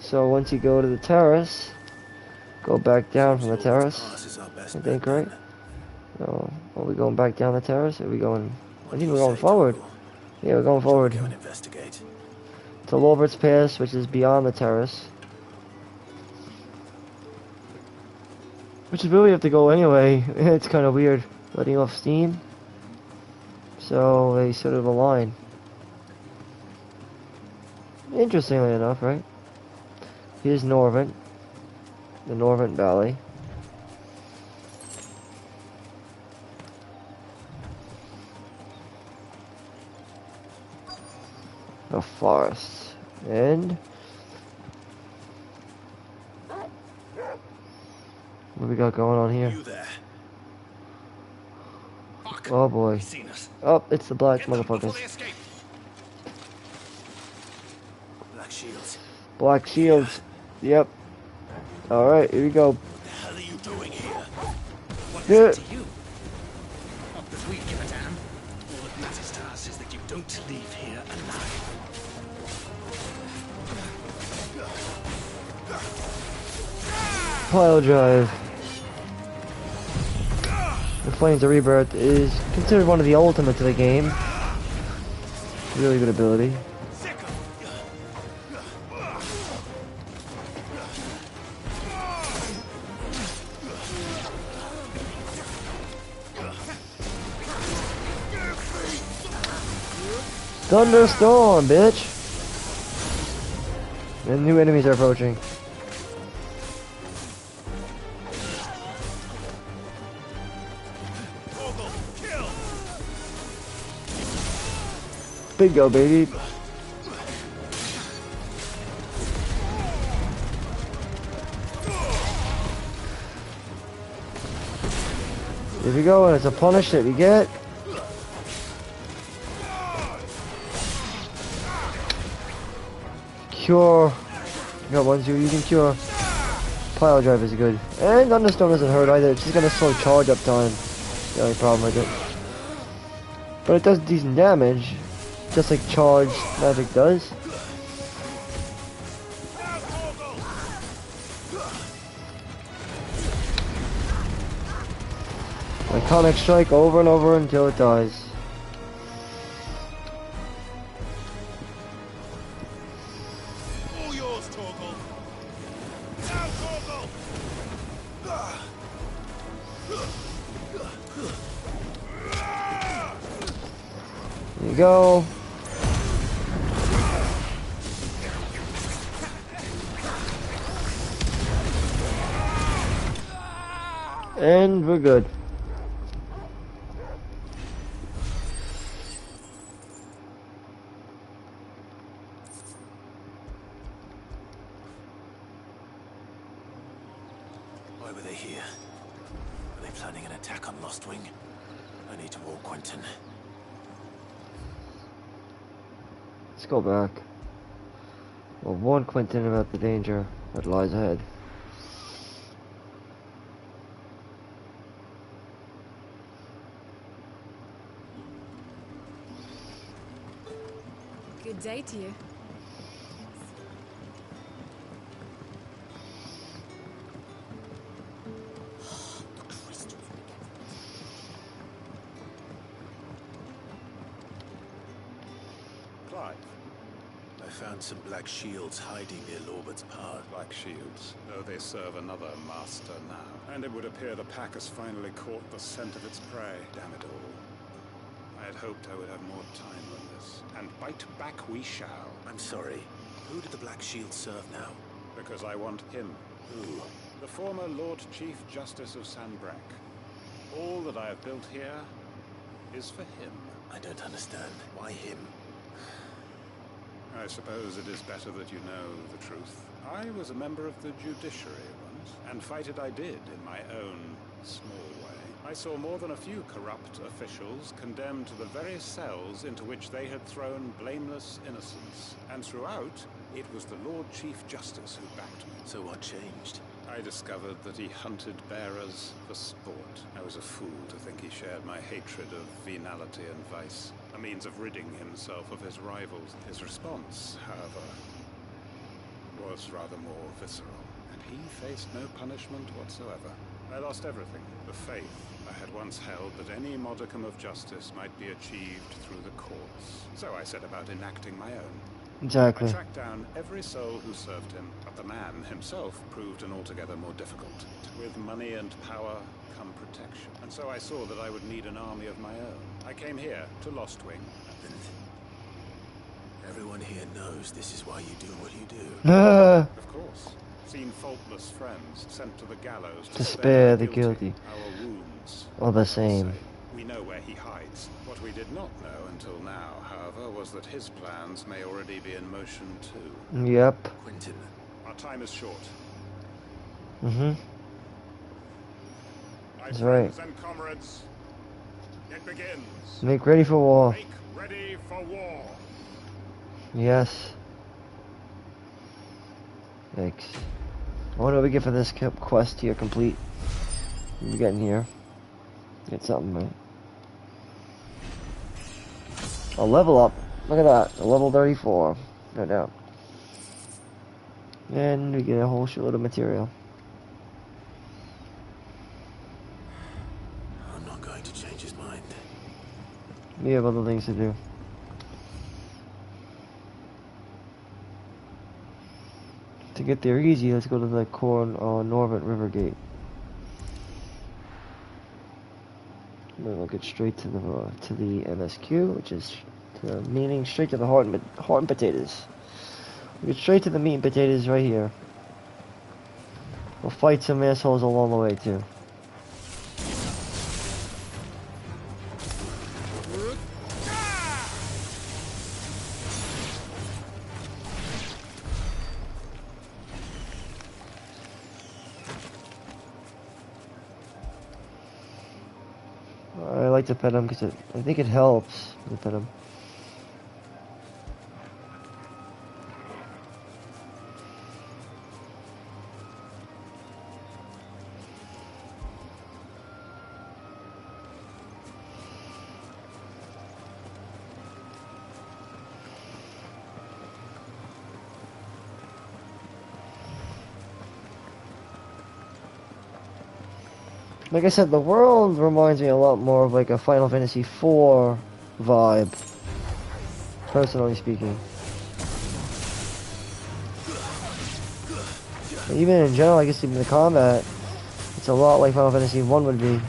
So once you go to the terrace, go back down from the terrace. I think, right? So, are we going back down the terrace? Or are we going... I think we're going forward. Yeah, we're going forward. Go and investigate. To Lorbert's Pass, which is beyond the terrace. Which is where we have to go anyway. It's kind of weird. Letting off steam. So, they sort of align. Interestingly enough, right? Here's Norvent. The Norvent Valley. The forest. And what we got going on here? Oh boy. Oh, it's the black motherfuckers. Black shields. Black shields. Yep. Alright, here we go. What the hell are you doing here? What Yeah. is it to you? Not that we give a damn. All that matters to us is that you don't leave here alive. Pile drive. The Flames of Rebirth is considered one of the ultimates of the game. Really good ability. Thunderstorm, bitch! And new enemies are approaching. Bingo, baby. Here we go, and it's a punish that we get. Cure. You got ones you can cure. Pile drive is good. And Thunderstorm doesn't hurt either. It's just gonna slow charge up time. The only problem with it. But it does decent damage. Just like charge magic does. Iconic strike over and over until it dies. All yours, Torgal. Now, Torgal. There you go. And we're good. Why were they here? Are they planning an attack on Lostwing? I need to warn Quentin. Let's go back. We'll warn Quentin about the danger that lies ahead. Good day to you. Clive. I found some black shields hiding near Lorbert's Path. Black shields, though they serve another master now. And it would appear the pack has finally caught the scent of its prey. Damn it all. I had hoped I would have more time than this. And bite back we shall. I'm sorry. Who did the black shields serve now? Because I want him. Who? The former Lord Chief Justice of Sanbreque. All that I have built here is for him. I don't understand. Why him? I suppose it is better that you know the truth. I was a member of the judiciary once, and fight it I did in my own small way. I saw more than a few corrupt officials condemned to the very cells into which they had thrown blameless innocents. And throughout, it was the Lord Chief Justice who backed me. So what changed? I discovered that he hunted bearers for sport. I was a fool to think he shared my hatred of venality and vice, a means of ridding himself of his rivals. His response, however, was rather more visceral, and he faced no punishment whatsoever. I lost everything. The faith I had once held that any modicum of justice might be achieved through the courts. So I set about enacting my own. Exactly. I tracked down every soul who served him, but the man himself proved an altogether more difficult. With money and power come protection, and so I saw that I would need an army of my own. I came here to Lostwing. Everyone here knows this is why you do what you do. Of course. Seen faultless friends sent to the gallows to spare the guilty. Our wounds all the same. We know where he hides. What we did not know until now, however, was that his plans may already be in motion too. Yep. Quentin, our time is short. Mm-hmm. My That's friends right. and comrades, it begins. Make ready for war. Make ready for war. Yes. Thanks. I wonder what we get for this quest here complete. What we getting here? Get something, right? A level up. Look at that. A level 34. No doubt. And we get a whole shitload of material. I'm not going to change his mind. We have other things to do. To get there easy, let's go to the Norvent River Gate. Then we'll get straight to the MSQ, which is meaning straight to the heart and potatoes. We'll get straight to the meat and potatoes right here. We'll fight some assholes along the way too. I like to pet him because I think it helps to pet him. Like I said, the world reminds me a lot more of like a Final Fantasy IV vibe, personally speaking. And even in general, I guess even the combat, it's a lot like Final Fantasy I would be.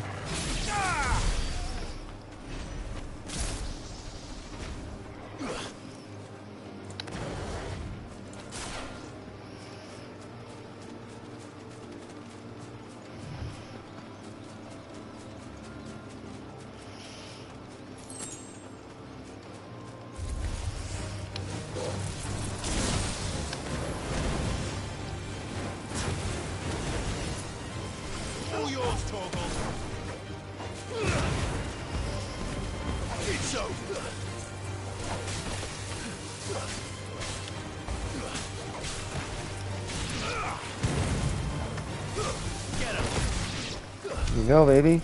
Here you go, baby.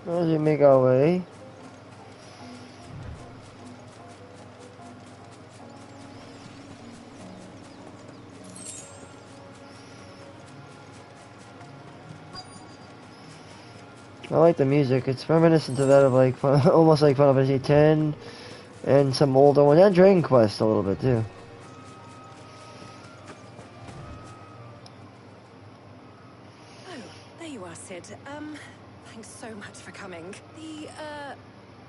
As we make our way. I like the music. It's reminiscent of that of like almost like Final Fantasy X and some older one, and Dragon Quest a little bit too. Oh, there you are, Sid. Thanks so much for coming. The,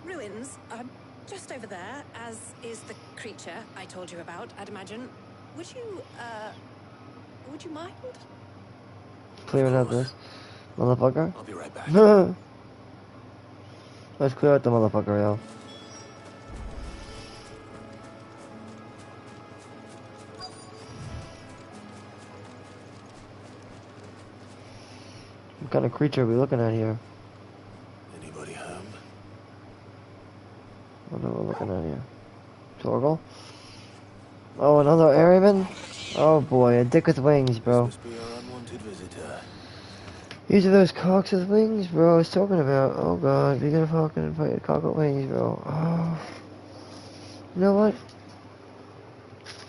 ruins are just over there, as is the creature I told you about, I'd imagine. Would you mind? Clearing out this motherfucker. I'll be right back. Let's clear out the motherfucker, yo. What kind of creature are we looking at here? Anybody home? What are we looking at here? Torgal? Oh, another Airman? Oh boy, a dick with wings, bro. This must be our unwanted visitor. These are those cocks with wings, bro, I was talking about. Oh god, you're gonna fucking fight a cock with wings, bro. Oh. You know what?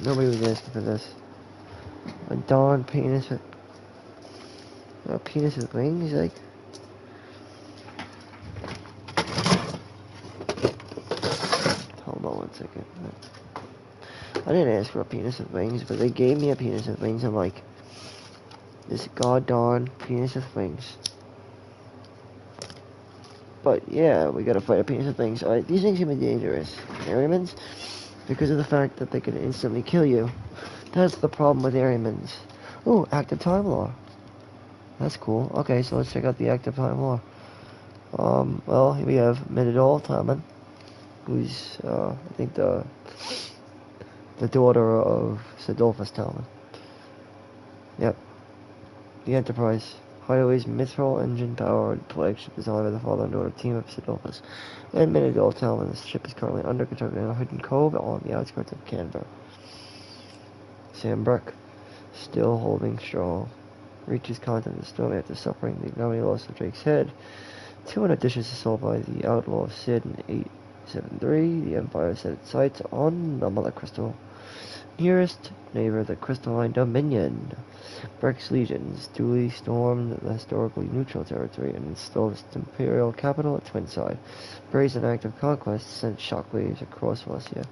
Nobody was asking for this. A darn penis with... A penis with wings, like... Hold on one second. I didn't ask for a penis with wings, but they gave me a penis with wings. I'm like, this god darn penis with wings. But yeah, we gotta fight a penis with wings. Alright, these things can be dangerous. Airmans, because of the fact that they can instantly kill you. That's the problem with Airmans. Ooh, active time law. That's cool. Okay, so let's check out the active time law. Well, here we have Menadol Talman, who's, I think the daughter of Sidolphus Talman. Yep. The Enterprise. Hideaway's mithril engine-powered flagship designed by the father and daughter team of Sidolphus and Menadol Talman. This ship is currently under construction in a hidden cove on the outskirts of Canberra. Sam Breck, still holding strong, reaches content of the storm after suffering the ignominy loss of Drake's head. 200 dishes assault by the outlaw Sid in 873. The Empire set its sights on the Mother Crystal. Nearest neighbor, the Crystalline Dominion. Breck's legions duly stormed the historically neutral territory and installed its imperial capital at Twinside. Brazen act of conquest sent shockwaves across Westia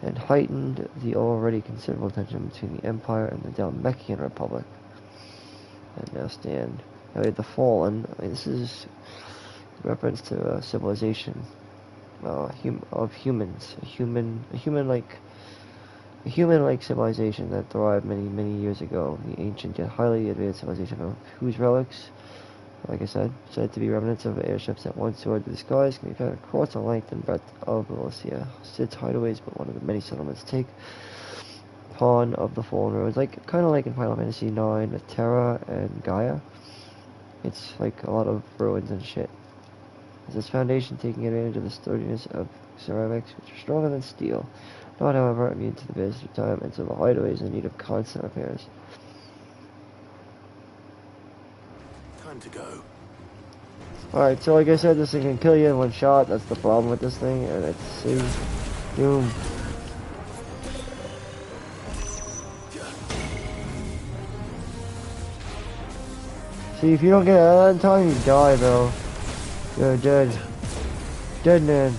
and heightened the already considerable tension between the Empire and the Dalmekian Republic. And now stand. Now we have the Fallen. I mean, this is a reference to civilization of humans. A human-like civilization that thrived many years ago. The ancient yet highly advanced civilization of whose relics, like I said to be remnants of airships that once soared to the skies, can be found across the length and breadth of Wallachia. Sid's hideaways, but one of the many settlements take pawn of the fallen roads, kind of like in Final Fantasy IX with Terra and Gaia. It's like a lot of ruins and shit. As its foundation taking advantage of the sturdiness of ceramics, which are stronger than steel, not however immune to the passage of time, and so the hideaway is in need of constant repairs. Time to go. Alright, so like I said, this thing can kill you in one shot. That's the problem with this thing, and it's see, doom. See, if you don't get it out in time, you die, though. You're dead. Dead man.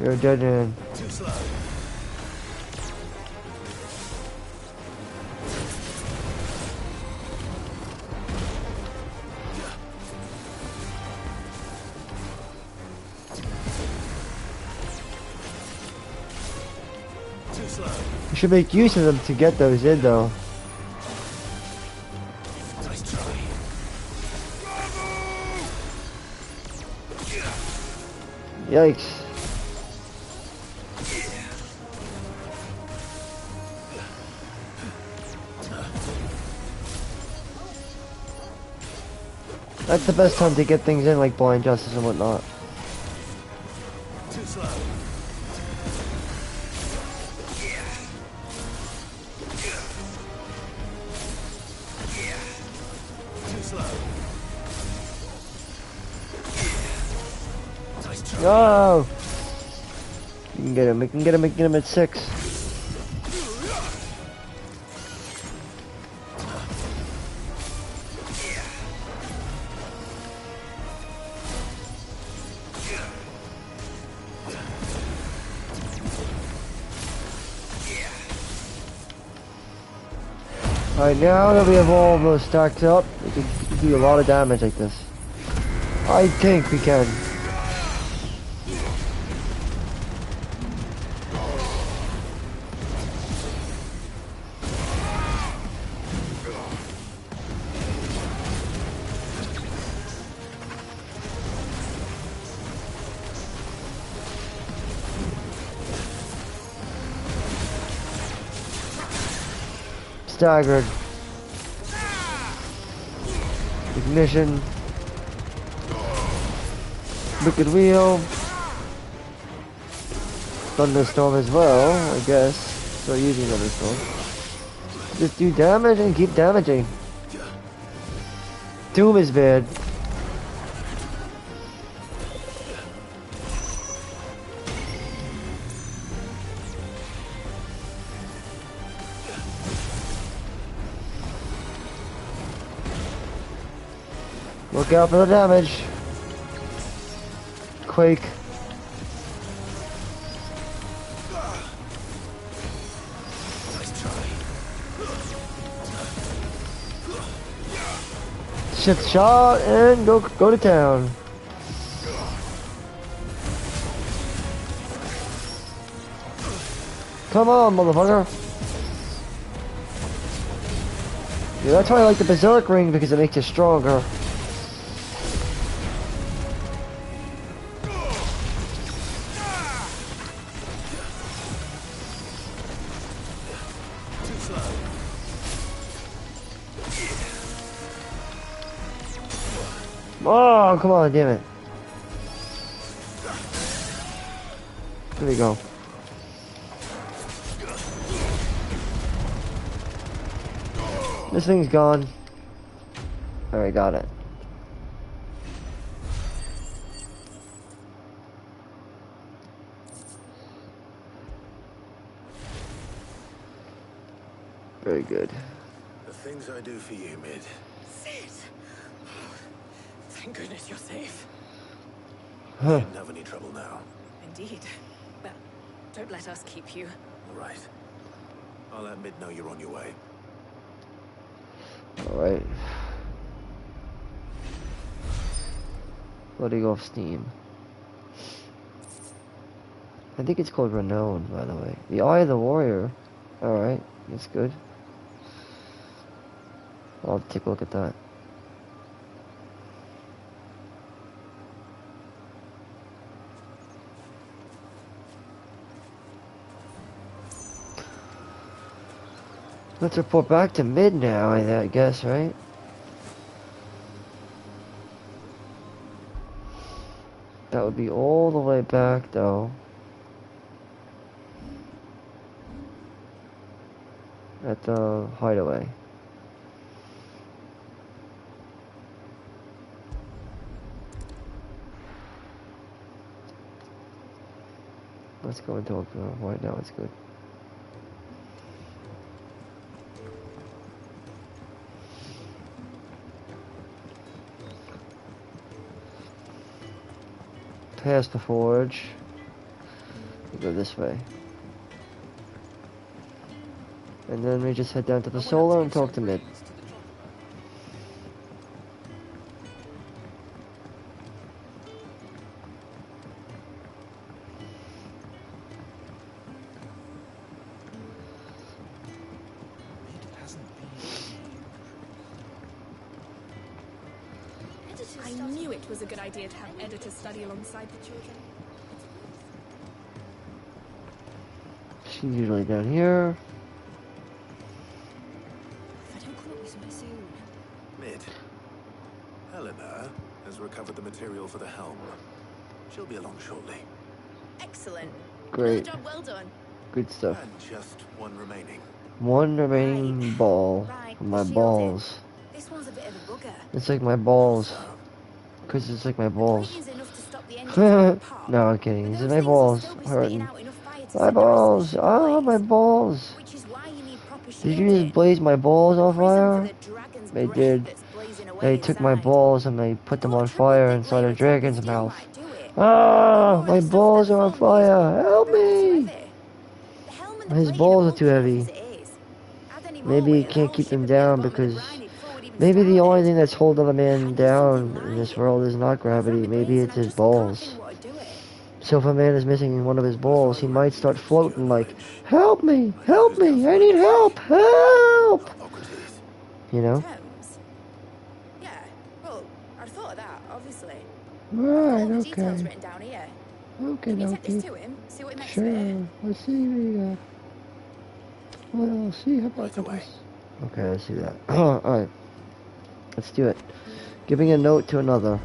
You're a dead man. Too slow. Too slow. You should make use of them to get those in, though. Nice try. Yikes. That's the best time to get things in, like Blind Justice and whatnot. Too slow. Too slow. Nice try. No! You can get him, we can get him at 6. Alright, now that we have all of those stacked up, we can do a lot of damage like this. I think we can. Staggered. Ignition. Wicked Wheel. Thunderstorm as well, I guess. So using Thunderstorm. Just do damage and keep damaging. Doom is bad. Look out for the damage. Quake. Shift shot and go to town. Come on, motherfucker. Yeah, that's why I like the Berserk Ring, because it makes you stronger. Oh, come on, damn it. There we go. This thing's gone. Alright, got it. Very good. The things I do for you, Mid. Sid! Thank goodness you're safe. You shouldn't have any trouble now. Indeed. Well, don't let us keep you. All right. I'll let Mid know you're on your way. Alright. Letting off steam. I think it's called Renown, by the way. The Eye of the Warrior. Alright, that's good. I'll take a look at that. Let's report back to Mid now, I guess, right? That would be all the way back, though. At the hideaway. Let's go into a right now, it's good. Past the forge. We go this way. And then we just head down to the solar and talk to Mid. I knew it was a good idea to have editors study alongside the children. She's usually down here. If I don't come up with something soon. Mid. Helena has recovered the material for the helm. She'll be along shortly. Excellent. Great. Another job well done. Good stuff. And just one remaining. One remaining ball. My balls. This one's a bit of a bugger. It's like my balls. Because it's like my balls. No, I'm kidding. It's my balls hurting. My balls. Oh, my balls. Did you just blaze my balls on fire? They did. They took my balls and they put them on fire inside a dragon's mouth. Ah, my balls are on fire. Help me. His balls are too heavy. Maybe he can't keep them down because maybe the only thing that's holding a man down in this world is not gravity. Maybe it's his balls. So if a man is missing one of his balls, he might start floating like, help me, help me, I need help, help! You know? Yeah, well, I'd thought of that, obviously. Right, all the okay. details written down here. Okay, Can you take okay. this to him? See what he makes Sure. of it? Let's see. Well, see how about this. Okay, let's see that. Alright. Let's do it. Giving a note to another.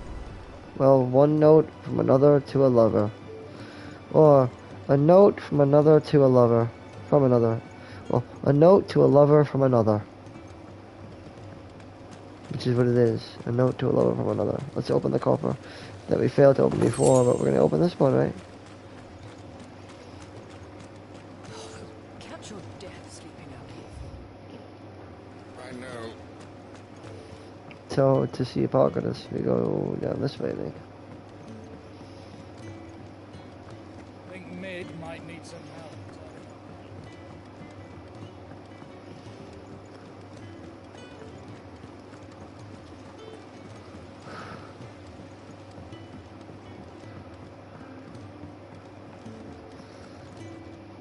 Well, one note from another to a lover. Or a note from another to a lover. From another. Well, a note to a lover from another. Which is what it is. A note to a lover from another. Let's open the coffer that we failed to open before, but we're going to open this one, right? Catch your death sleeping out here. I know. So, to see Apocalypse, we go down this way, I think. I think Mid might need some help.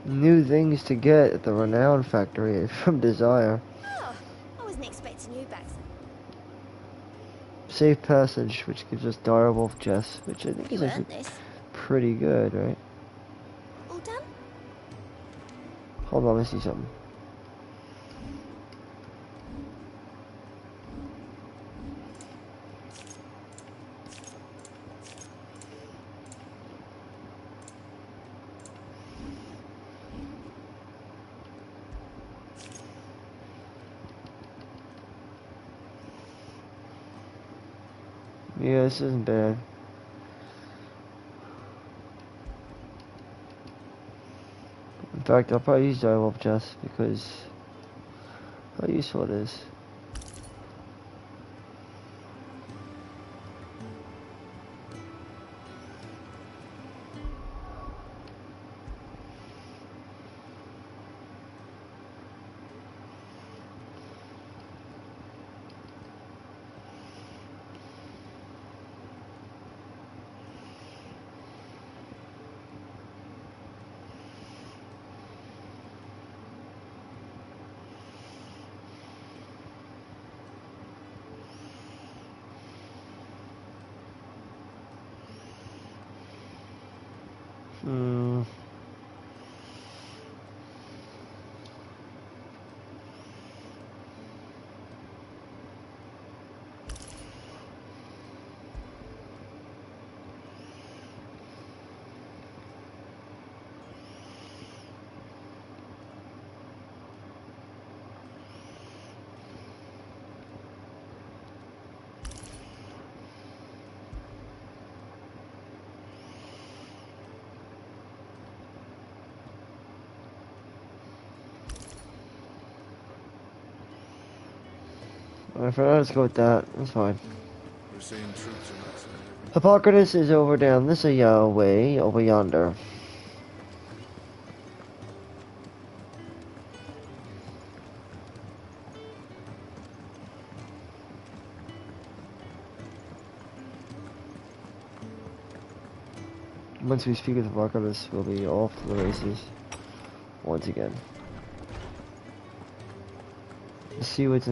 New things to get at the Renown Factory from Desire. Oh, I wasn't expecting you back. Safe passage, which gives us Direwolf Jess, which I think is You actually earned this. pretty good, right? All done? Hold on, let me see something. Yeah, this isn't bad. In fact, I'll probably use Direwolf Jess because how useful it is. Hmm. Alright, for now, let's go with that. That's fine. We're seeing troops in Hippocrates is over down this way, over yonder. Once we speak with Hippocrates, we'll be off to the races once again. Let's see what's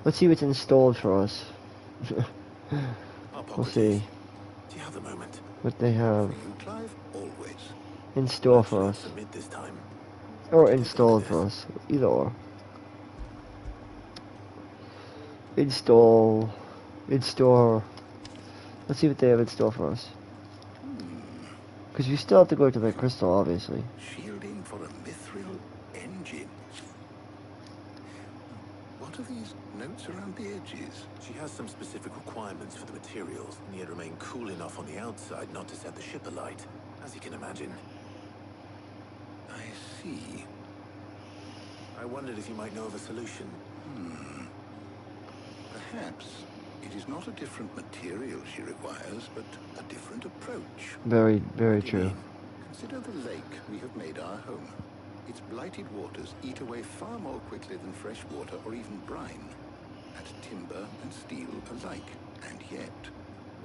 let's see what's installed for us. We'll see Do you have the moment? what they have Clive, always. in store for us, Submit this time. or installed for us, either or. Install, in-store. Let's see what they have in store for us. Because we still have to go to the crystal, obviously. Shielding for a mithril engine. What are these notes around the edges? She has some specific requirements for the materials, and yet remain cool enough on the outside not to set the ship alight, as you can imagine. I see. I wondered if you might know of a solution. Perhaps it is not a different material she requires, but a different approach. Very, very true. Consider the lake we have made our home. Its blighted waters eat away far more quickly than fresh water or even brine, at timber and steel alike. And yet,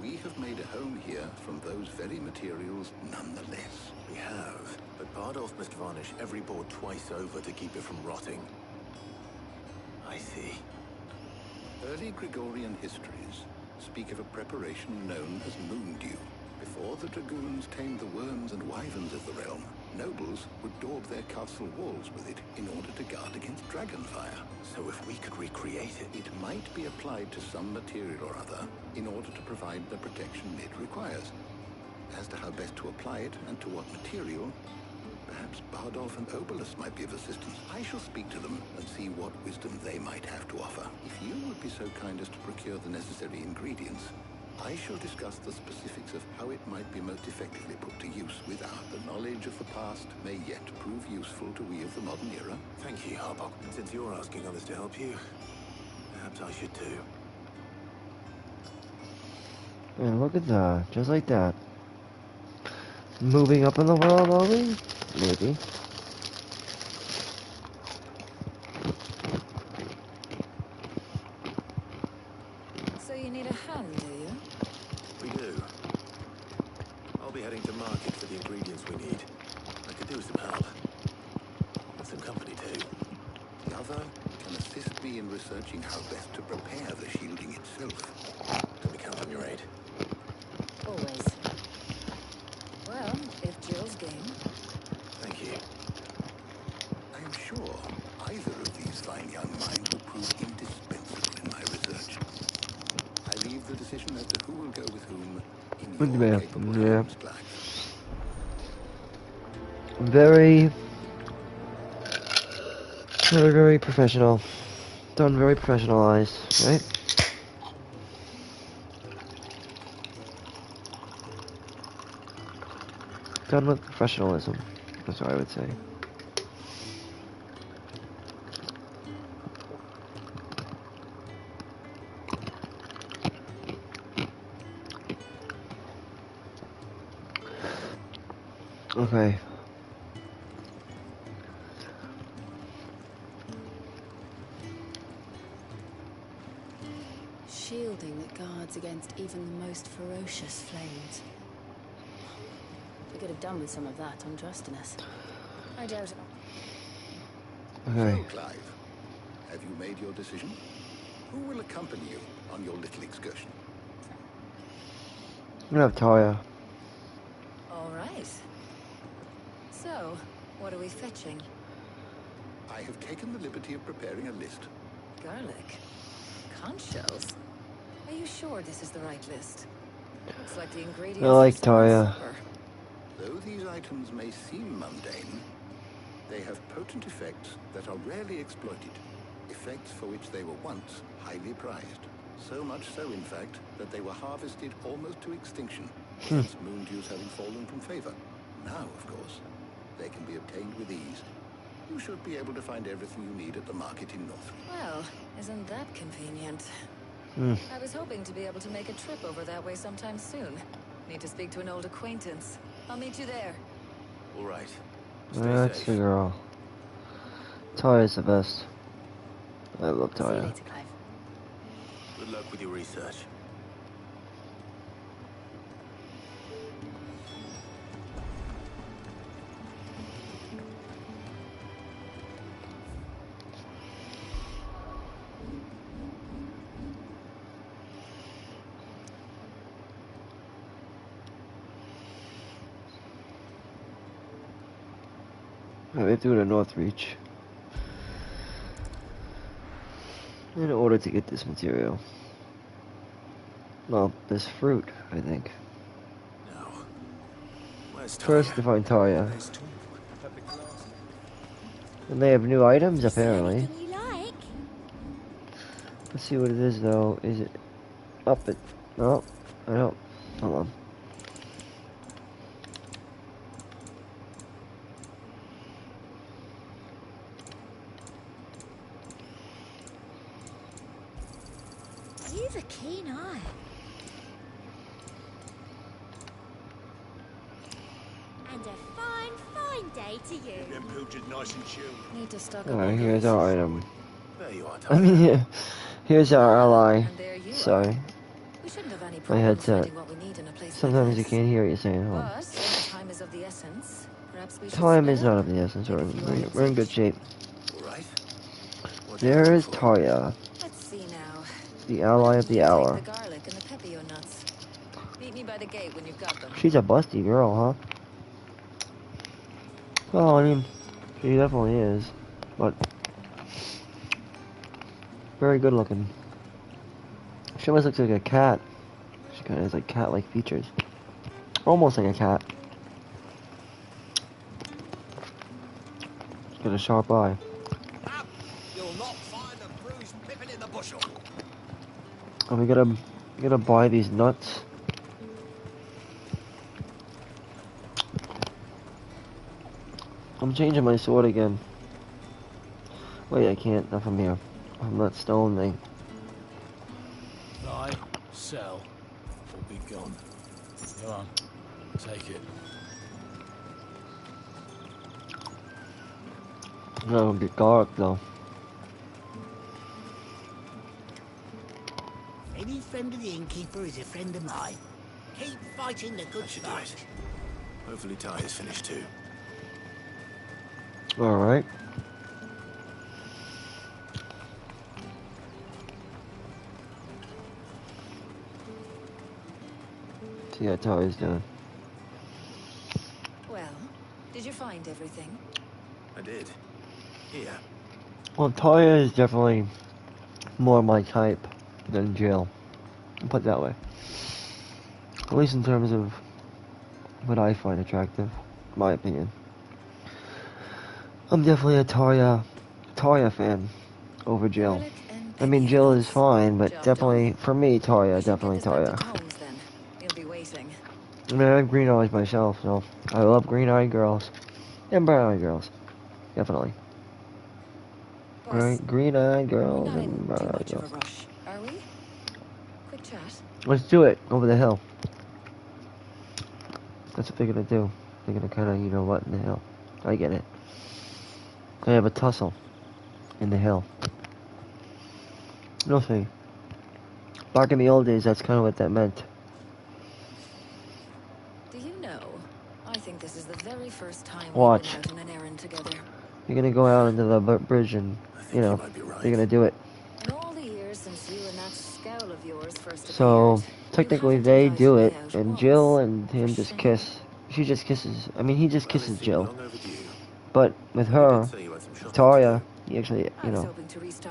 we have made a home here from those very materials nonetheless. We have, but Bardolph must varnish every board twice over to keep it from rotting. I see. Early Gregorian histories speak of a preparation known as moon dew. Before the dragoons tamed the worms and wyverns of the realm, nobles would daub their castle walls with it in order to guard against dragon fire. So if we could recreate it, it might be applied to some material or other in order to provide the protection it requires. As to how best to apply it and to what material, perhaps Bardolph and Obolus might be of assistance. I shall speak to them and see what wisdom they might have to offer. If you would be so kind as to procure the necessary ingredients, I shall discuss the specifics of how it might be most effectively put to use without the knowledge of the past may yet prove useful to we of the modern era. Thank you, Harbok. Since you're asking others to help you, perhaps I should too. And look at that, just like that. Moving up in the world, are we? Maybe. So you need a hand, do you? We do. I'll be heading to market for the ingredients we need. I could do with some help. And some company too. The other can assist me in researching how best to prepare the shielding itself. Can we count on your aid? Always. Well, if Jill's game. Thank you. I am sure either of these fine young minds will prove indispensable in my research. I leave the decision as to who will go with whom in your capable hands, Clive. Very professional. Done very professionalized, right? Done with professionalism, that's what I would say. Okay. Shielding that guards against even the most ferocious flames. We could have done with some of that on Justinus. I doubt it. Okay. So, Clive, have you made your decision? Who will accompany you on your little excursion? I'm gonna have Taya. All right. So, what are we fetching? I have taken the liberty of preparing a list. Garlic. Conch shells. Are you sure this is the right list? Looks like the ingredients. I like Taya. Though these items may seem mundane, they have potent effects that are rarely exploited. Effects for which they were once highly prized. So much so, in fact, that they were harvested almost to extinction, since moon dews having fallen from favor. Now, of course, they can be obtained with ease. You should be able to find everything you need at the market in Northrend. Well, isn't that convenient? I was hoping to be able to make a trip over that way sometime soon. Need to speak to an old acquaintance. I'll meet you there. All right. That's the girl. Taya's the best. I love See you Taya. later, Clive. Good luck with your research. We have to go to Northreach in order to get this material. Well, this fruit, I think. Now, where's First to find Taya. And they have new items, apparently. You like? Let's see what it is, though. Is it up it? No, I don't. Hold on. You've a keen eye. And a fine fine day to you. Them pilchers nice and chill. Need to stock up Alright, on here's those. our item. There you are, I mean, yeah, here's our ally. And there you Sorry. are. We shouldn't have any My problem headset. finding what we need in a place Sometimes like you this. can't hear what you're saying at home. But since time is of the essence, perhaps we should Time split is up. not of the essence. We're in good shape. All right. There is Tarja, Let's see now. the ally of the You hour. take the garlic and the pepio nuts. Meet me by the gate when you've got them. She's a busty girl, huh? Well, I mean, she definitely is. But very good looking. She almost looks like a cat. She kind of has like cat-like features. Almost like a cat. She's got a sharp eye. You'll not find a bruised pippin in the bushel. And we gotta buy these nuts. I'm changing my sword again. Wait, I can't. Not from here. From that stone thing. Buy, sell, or be gone. Go on, take it. No, get garlic though. Any friend of the innkeeper is a friend of mine. Keep fighting the good fight. Hopefully Ty is finished too. Alright. See how Ty's doing. Well, did you find everything? I did. Here. Well, Taya is definitely more my type than Jill. I'll put it that way. At least in terms of what I find attractive, in my opinion. I'm definitely a Taya fan over Jill. I mean, Jill is fine, but definitely, for me, Taya, definitely Taya. You'll be waiting. I mean, I have green eyes myself, so I love green-eyed girls. And brown-eyed girls. Definitely. Right? Green-eyed girls and brown-eyed girls. Rush, are we? Quick chat. Let's do it, over the hill. That's what they're gonna do. They're gonna kinda, you know what, in the hill. I get it. They have a tussle in the hill. No thing. Back in the old days, that's kind of what that meant. Do you know, I think this is the very first time Watch. we've been out on an errand together. You're gonna go out into the bridge and, you know, they're gonna do it. In all the years since you and that scowl of yours first So, technically they do it, and Jill and him just kiss. She just kisses. I mean, he just kisses Jill. But with her, Tarja, he actually, you know,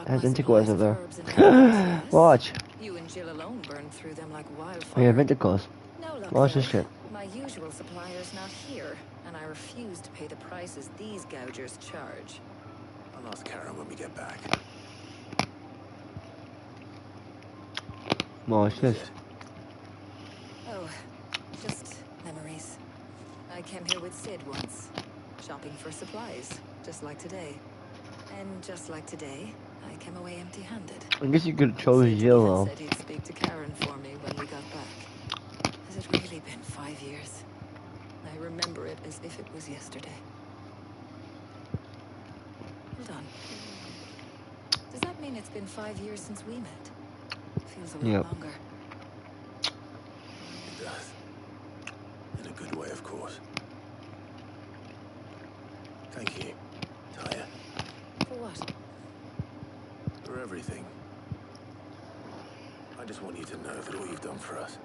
has intercourse with her. Watch. You and Jill alone burned through them like We wildfire. have intercourse. No luck Watch though. this shit. My usual supplier's not here, and I refuse to pay the prices these gougers charge. I'll ask Karen when we get back. Watch this. Oh, just memories. I came here with Sid once, shopping for supplies, just like today. And just like today, I came away empty-handed. I guess you could have chosen Jill though. Said he'd speak to Karen for me when we got back. Has it really been 5 years? I remember it as if it was yesterday. Hold on. Does that mean it's been 5 years since we met? Feels a lot longer. It does. In a good way, of course. Thank you, Taya. For what? For everything. I just want you to know that all you've done for us,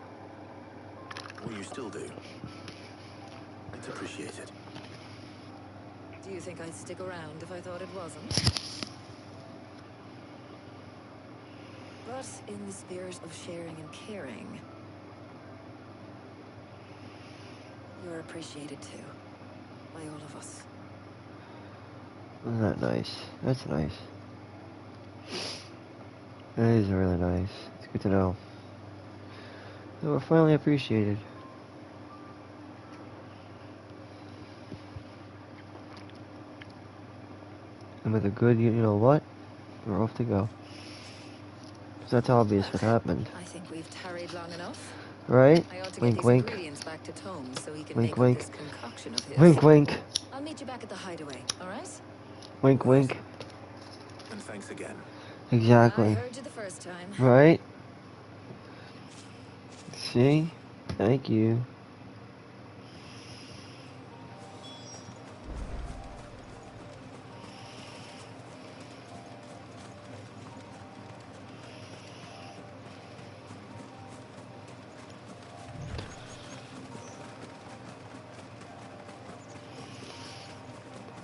all you still do, it's appreciated. Do you think I'd stick around if I thought it wasn't? But in the spirit of sharing and caring, you're appreciated too, by all of us. Isn't that nice? That's nice. That is really nice. It's good to know that we're finally appreciated. And with a good, you know what? We're off to go. 'Cause that's obvious what happened. I think we've tarried long enough. Right? I ought to get Wink, these wink. ingredients back to Tom so he can Wink, make wink. up this concoction of his. Wink, wink. I'll meet you back at the hideaway, all right? Wink, wink. And thanks again. Exactly. I heard you the first time. Right? See? Thank you.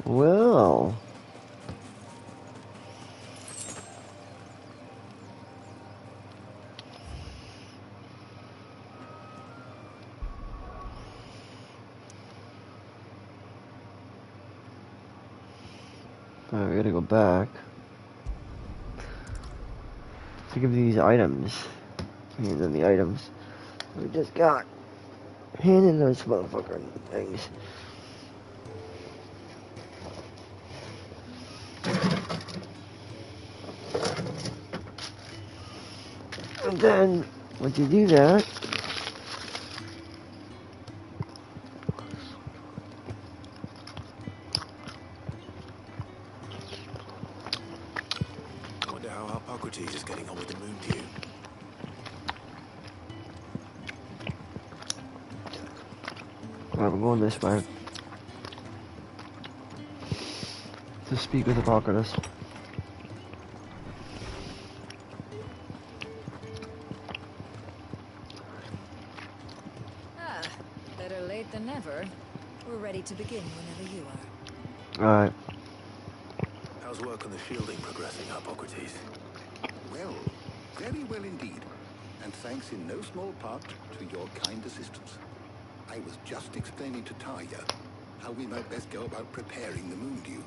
Well. Alright, we gotta go back. Think of these items. And then the items we just got. Handing those motherfucking things. And then, once you do that, I wonder how Hippocrates is getting on with the moon dew. alright, we're going this way. To speak with Hippocrates. Ah, better late than never. We're ready to begin whenever you are. Alright. How's work on the shielding progressing, Hippocrates? Well, very well indeed. And thanks in no small part to your kind assistance. I was just explaining to Tarja how we might best go about preparing the moon dew.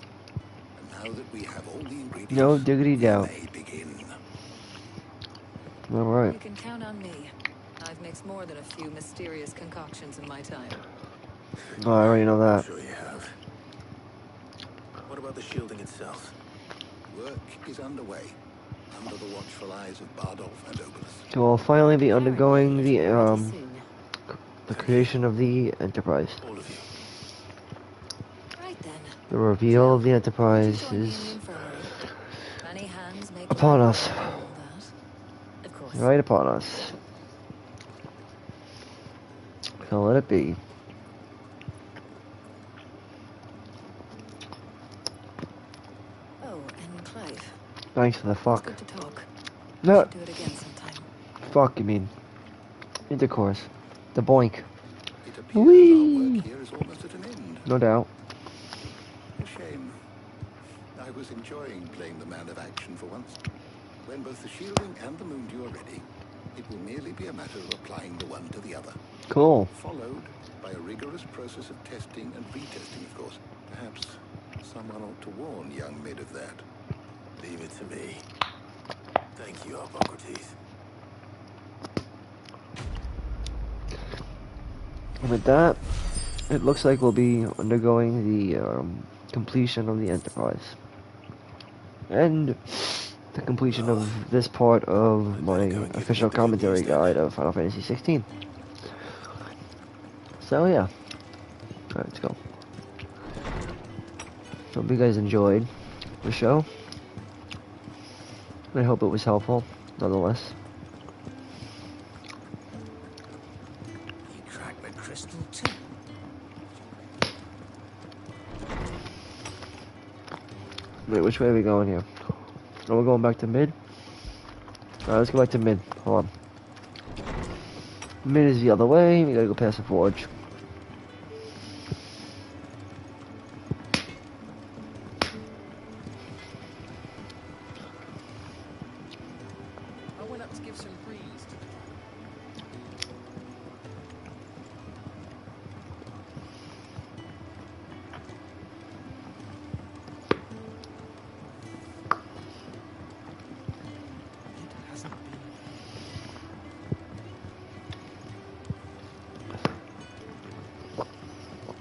And now that we have all the ingredients, No diggity doubt. we may begin. Alright. You can count on me. I've mixed more than a few mysterious concoctions in my time. Oh, I already know that. Sure you have. What about the shielding itself? Work is underway, under the watchful eyes of Bardolph and Obelus. So we'll finally be undergoing the creation of the Enterprise. All of you. Right then. The reveal of the Enterprise is Many hands make upon us. Of course. Right upon us. So let it be. Oh, and Clive. Thanks for the fuck. Good to talk. No. Do it again sometime. Fuck, you mean. Intercourse. The boink. It appears Whee! our work here is almost at an end. No doubt. A shame. I was enjoying playing the man of action for once. When both the shielding and the moon dew are ready, it will merely be a matter of applying the one to the other. Cool. Followed by a rigorous process of testing and retesting, of course. Perhaps someone ought to warn young Mid of that. Leave it to me. Thank you, Hippocrates. With that, it looks like we'll be undergoing the completion of the Enterprise. And the completion of this part of my official commentary guide of Final Fantasy 16. So yeah. Alright, let's go. Hope you guys enjoyed the show. I hope it was helpful, nonetheless. You cracked the crystal too. Wait, which way are we going here? Oh, we're going back to mid? Alright, let's go back to mid. Hold on. Mid is the other way, we gotta go past the forge. I went up to give some breeze to the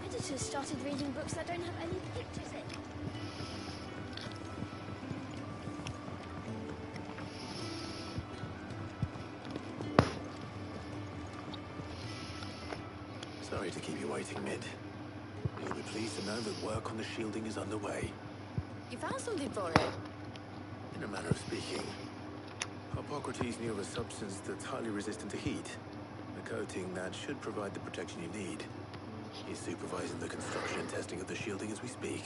Editors started reading books that don't have any pictures in. Sorry to keep you waiting, Mid. You'll be pleased to know that work on the shielding is underway. You found something for it? In a manner of speaking, Hippocrates knew of a substance that's highly resistant to heat. A coating that should provide the protection you need. He's supervising the construction and testing of the shielding as we speak.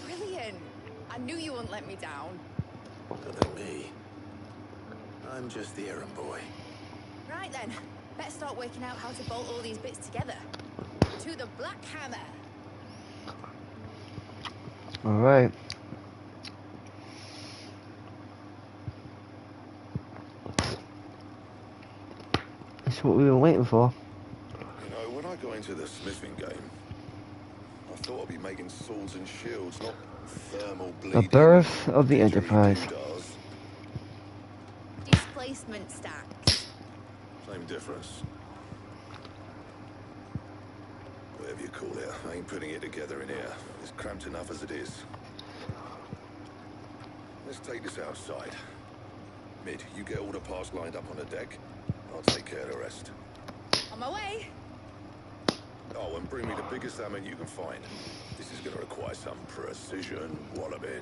Brilliant! I knew you wouldn't let me down. Don't thank me. I'm just the errand boy. Right then, let's start working out how to bolt all these bits together. To the Black Hammer! Alright. That's what we were waiting for. You know, when I got into the smithing game, I thought I'd be making swords and shields, not thermal bleeding. The birth of the Enterprise. Displacement stacks. Same difference. Whatever you call it, I ain't putting it together in here. It's cramped enough as it is. Let's take this outside. Mid, you get all the parts lined up on the deck. I'll take care of the rest. On my way. Oh, and bring me the biggest hammer you can find. This is going to require some precision walloping.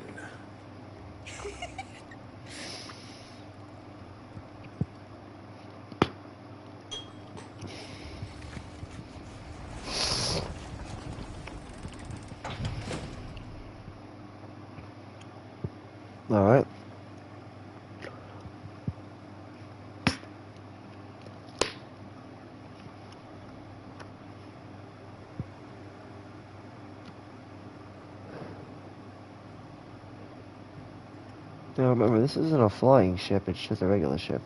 All right. Now remember, this isn't a flying ship, it's just a regular ship.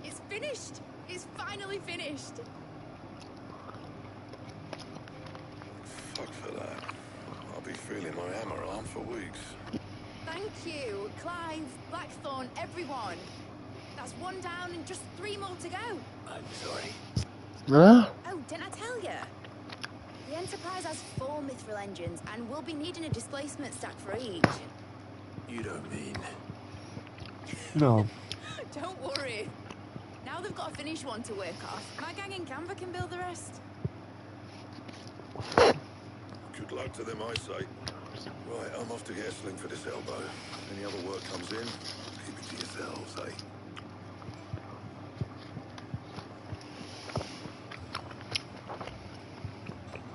It's finished! It's finally finished! Fuck for that. I'll be feeling my hammer arm for weeks. Thank you, Clive, Blackthorn, everyone. That's one down and just 3 more to go. I'm sorry. Huh? Oh, didn't I tell you? The Enterprise has 4 mithril engines, and we'll be needing a displacement stack for each. You don't mean... No. Don't worry. Now they've got a finished one to work off. My gang in Canva can build the rest. Good luck to them, I say. Right, I'm off to get a sling for this elbow. Any other work comes in, keep it to yourselves, eh?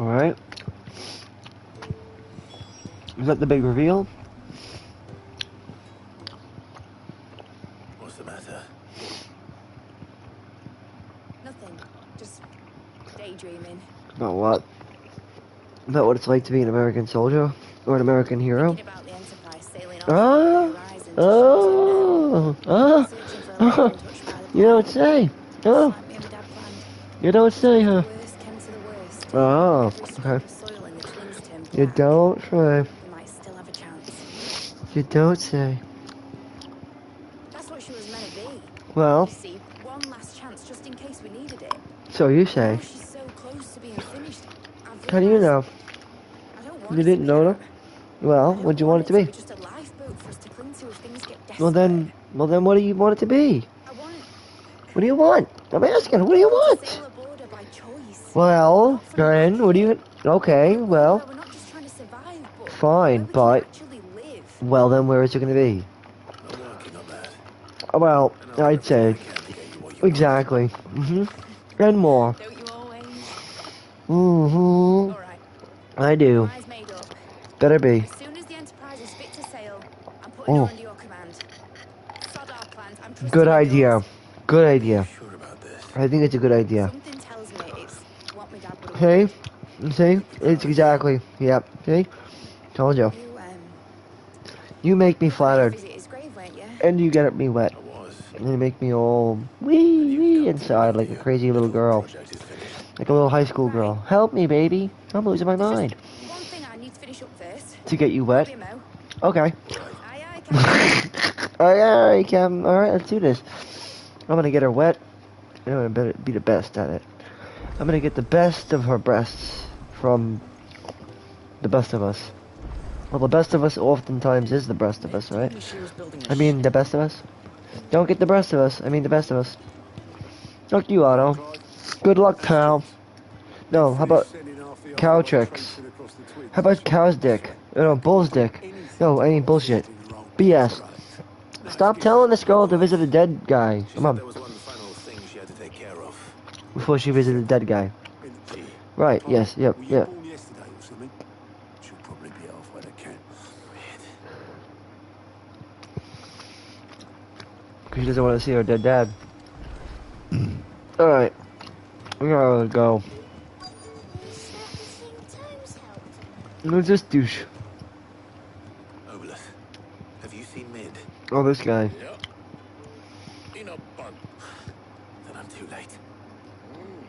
Alright. Is that the big reveal? What's the matter? Nothing. Just daydreaming. About what? About what it's like to be an American soldier? Or an American hero? Thinking about the Enterprise sailing off Oh! Oh! You don't say! Oh! You don't say, huh? Oh, okay. You don't say. You don't say. That's what she was meant to be. Well. You see, one last chance just in case we needed it. So you say. Now she's so close to being finished. How do you know? You didn't know that? Well, what do you want it to be? Just a lifeboat for us to cling to if things get desperate. Well then what do you want it to be? What do you want? I'm asking, what do you want? Well, then, what do you... Okay, well... Fine, but... Well, then, where is it going to be? Well, I'd say... Exactly. And more. I do. Better be. Oh. Good idea. Good idea. I think it's a good idea. Okay? See? It's exactly. Yep. See? Told you. You make me flattered. And you get me wet. And you make me all wee inside like a crazy little girl. Like a little high school girl. Help me, baby. I'm losing my mind. To get you wet? Okay. Alright, Cam. Alright, let's do this. I'm gonna get her wet. I'm gonna be the best at it. I'm gonna get the best of her breasts from the best of us. Well, the best of us oftentimes is the best of us, right? I mean, the best of us. Don't get the best of us. I mean, the best of us. Fuck you, Otto. Good luck, pal. No, how about cow tricks? How about cow's dick? No, bull's dick. No, I mean bullshit. BS. Stop telling this girl to visit a dead guy. Come on. Before she visited a dead guy. Right, yes, yep, yep. Because she doesn't want to see her dead dad. Alright. We gotta go. Who's this douche? Obolus, have you seen Mid? Oh, this guy. Yep. In a boat. Then I'm too late.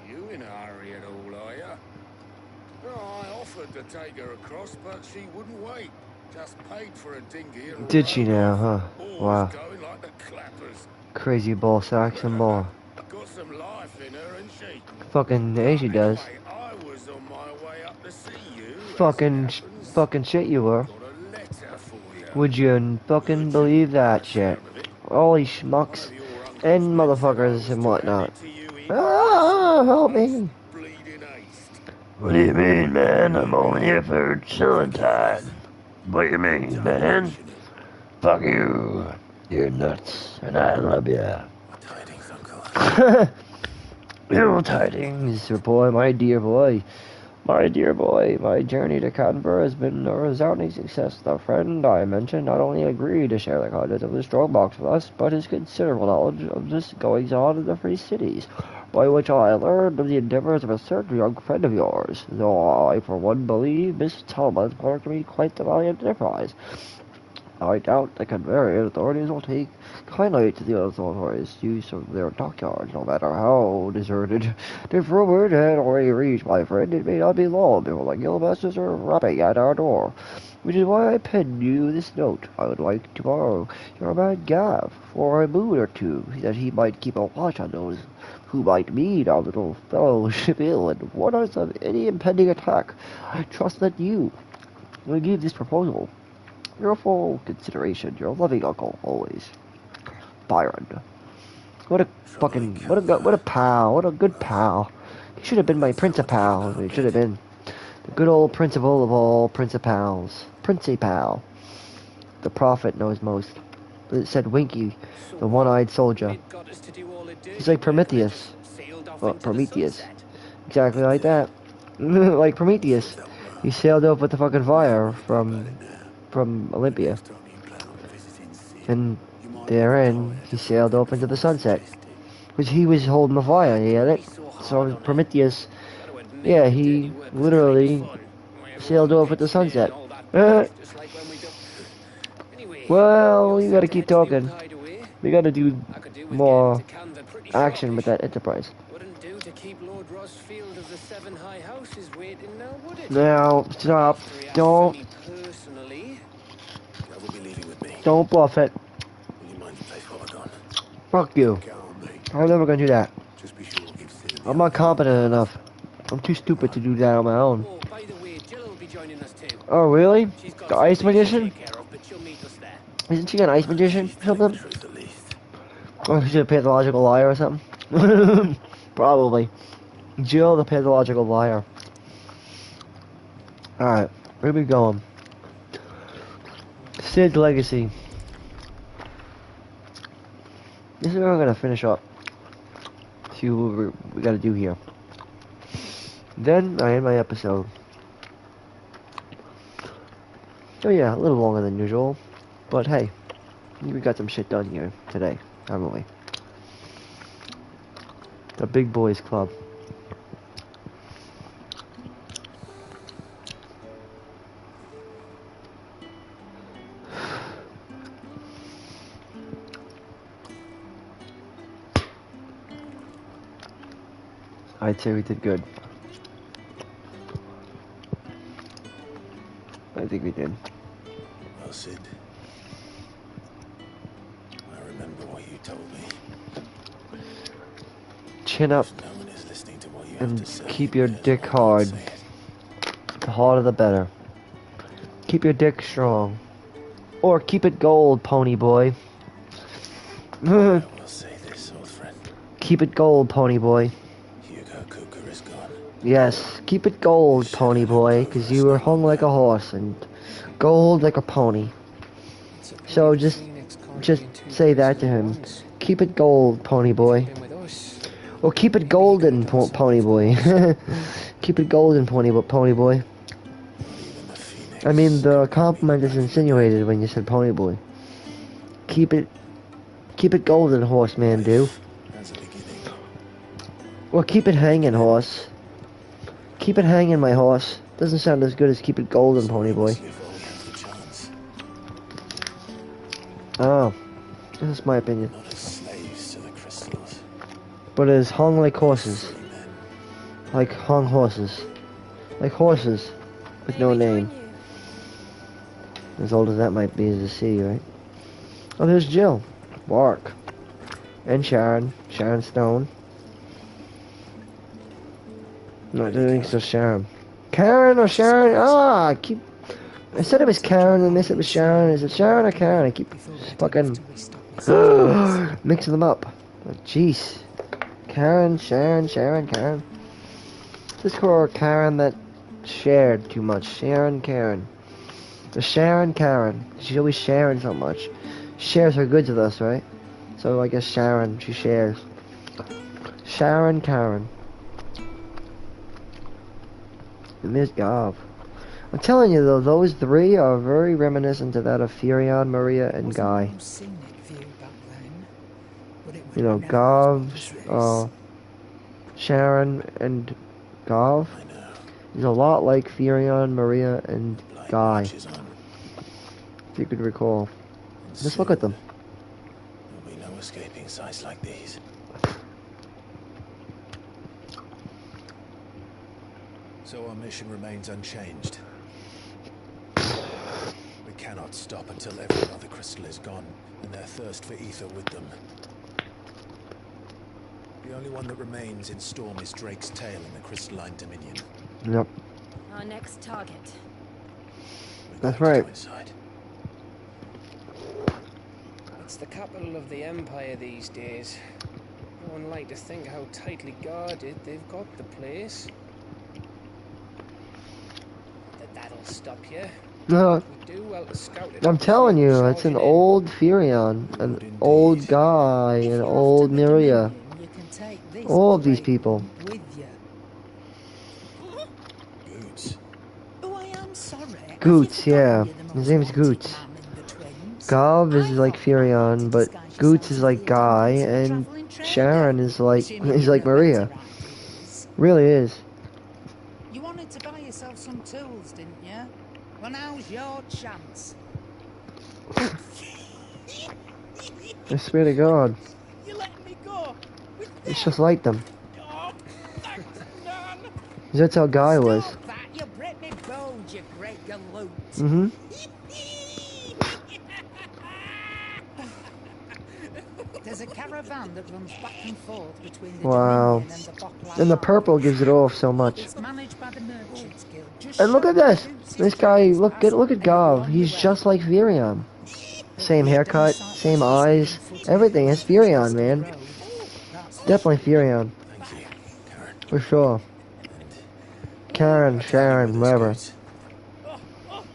You in a hurry at all, are you? Oh, I offered to take her across, but she wouldn't wait. Just paid for a dinghy and Did she now, huh? Wow. going like the clappers. Crazy ball sacks and more. Got some life in her, ain't she? Fucking A she does. I was on my way up to see you. Fucking shit you were. Would you fucking believe that shit? Holy schmucks. And motherfuckers and whatnot. Ah, help me. What do you mean, man? I'm only here for chilling time. What do you mean, man? Fuck you. You're nuts, and I love ya. Ill tidings, boy, my dear boy. My dear boy, my journey to Canberra has been a resounding success. The friend I mentioned not only agreed to share the contents of the strong box with us, but his considerable knowledge of this goings-on in the Free Cities, by which I learned of the endeavors of a certain young friend of yours, though I for one believe Miss Talbot proved to be quite the valiant enterprise. I doubt the Canberra authorities will take kindly to the authorities' use of their dockyards, no matter how deserted. If rumor had already reached my friend, it may not be long before the guildmasters are rapping at our door. Which is why I penned you this note. I would like to borrow your man Gav for a moon or two, that he might keep a watch on those who might meet our little fellowship ill and warn us of any impending attack. I trust that you will give this proposal your full consideration. Your loving uncle, always, Byron. What a pal. What a good pal. He should have been my principal. He should have been the good old principal of all principals. Principal. The prophet knows most. But it said Winky, the one-eyed soldier. He's like Prometheus. Well, Prometheus. Exactly like that. Like Prometheus. He sailed up with the fucking fire from Olympia. And therein, he sailed off into the sunset. Because he was holding the fire, he had it. So Prometheus, yeah, he literally sailed off with the sunset. Well, you gotta keep talking. We gotta do more action with that Enterprise. Now, stop. Don't bluff it. Fuck you. I'm never gonna do that. I'm not competent enough. I'm too stupid to do that on my own. Oh, really? The ice magician? Isn't she an ice magician or something? Or is she a pathological liar or something? Probably. Jill, the pathological liar. Alright, where are we going? Sid's Legacy. This is where we're gonna finish up. See what we gotta do here. Then I end my episode. Oh yeah, a little longer than usual. But hey, we got some shit done here today, haven't we? The Big Boys Club. I'd say we did good. I think we did. Well, Sid, I remember what you told me. Chin up and keep your dick hard. The harder the better. Keep your dick strong. Or keep it gold, pony boy. We'll say this, old friend. Keep it gold, pony boy. Hugo Cougar is gone. Yes, keep it gold, pony boy, because you were hung like a horse and gold like a pony. So just say that to him. Keep it gold, pony boy. Or keep it golden, pony boy. Keep it golden, pony boy. I mean, the compliment is insinuated when you said pony boy. Keep it golden, horseman, do. Well, keep it hanging, horse. Keep it hanging, my horse. Doesn't sound as good as keep it golden, pony boy. Oh, this is my opinion. But it is hung like horses. Like hung horses. Like horses. With no name. As old as that might be as the sea, right? Oh, there's Jill. Bark. And Sharon. Sharon Stone. No, I don't think so, Sharon. Karen or Sharon? Ah, I said it was Karen and they said it was Sharon. Is it Sharon or Karen? I keep fucking mixing them up. Oh, jeez. Karen, Sharon, Karen. Just call her Karen that shared too much. Sharon, Karen. The Sharon, Karen. She's always sharing so much. She shares her goods with us, right? So I guess Sharon, she shares. Sharon, Karen. And there's Gav. I'm telling you though, those three are very reminiscent to that of Furion, Maria, and Guy. You know, Gav, Sharon, and Gav. He's a lot like Furion, Maria, and Guy. If you could recall. Just look at them. There'll be no escaping sights like these. So our mission remains unchanged. We cannot stop until every other crystal is gone, and their thirst for ether with them. The only one that remains in Storm is Drake's tail in the crystalline dominion. Yep. Our next target. That's right. It's the capital of the Empire these days. No one like to think how tightly guarded they've got the place. That'll stop you. No. We do well to scout it. I'm telling you, it's an old Furion, an old Guy, an old Maria. All of these people. Goots, yeah. His name's Goots. Gav is like Furion, but Goots is like Guy, and Sharon is like Maria. Really is. You wanted to buy yourself some tools, didn't you? Well, now's your chance. I swear to God. You let me go. It's just like them. That's how Guy was. That you break me bones, you great galoot. Mm-hmm. There's a caravan that runs back and forth between the Wow. Dominion and the Bokla. And the purple gives it off so much. It's managed by the Merchants Guild. Just And look at this. This guy, look at Gav. He's just like Furion. Same haircut, same eyes, everything. It's Furion, man. Definitely Furion. For sure. Karen, Sharon, whatever.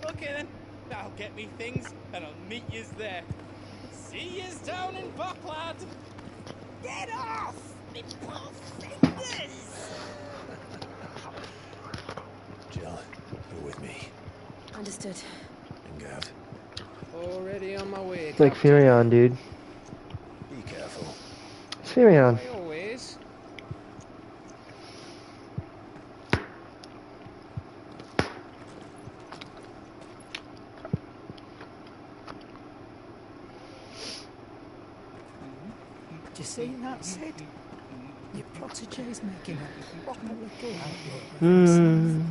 Okay then. That'll get me things, and I'll meet yous there. See yous down in Bucklad. Get off! Me poor fingers! Jill, you're with me. Understood. And Gav. Already on my way. It's like Furion, dude. Be careful. It's Furion. Always. Do you see that, Sid? Your protege's making a proper little outlook.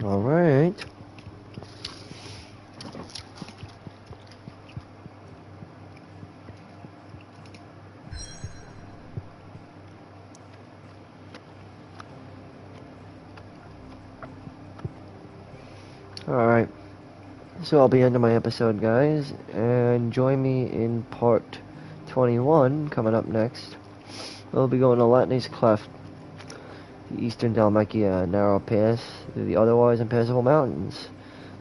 All right. Alright. So I'll be ending my episode, guys, and join me in part 21 coming up next. We'll be going to Latney's Cleft, the eastern Dalmatia narrow pass through the otherwise impassable mountains,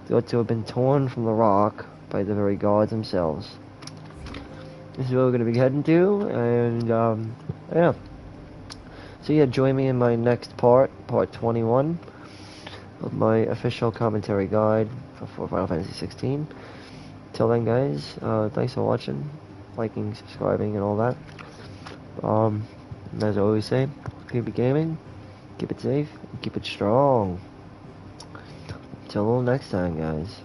thought to have been torn from the rock by the very gods themselves. This is where we're going to be heading to, and yeah. So yeah, join me in my next part 21, of my official commentary guide for Final Fantasy 16. Till then, guys, thanks for watching, liking, subscribing, and all that. As I always say, keep it gaming, keep it safe, and keep it strong. Till next time, guys.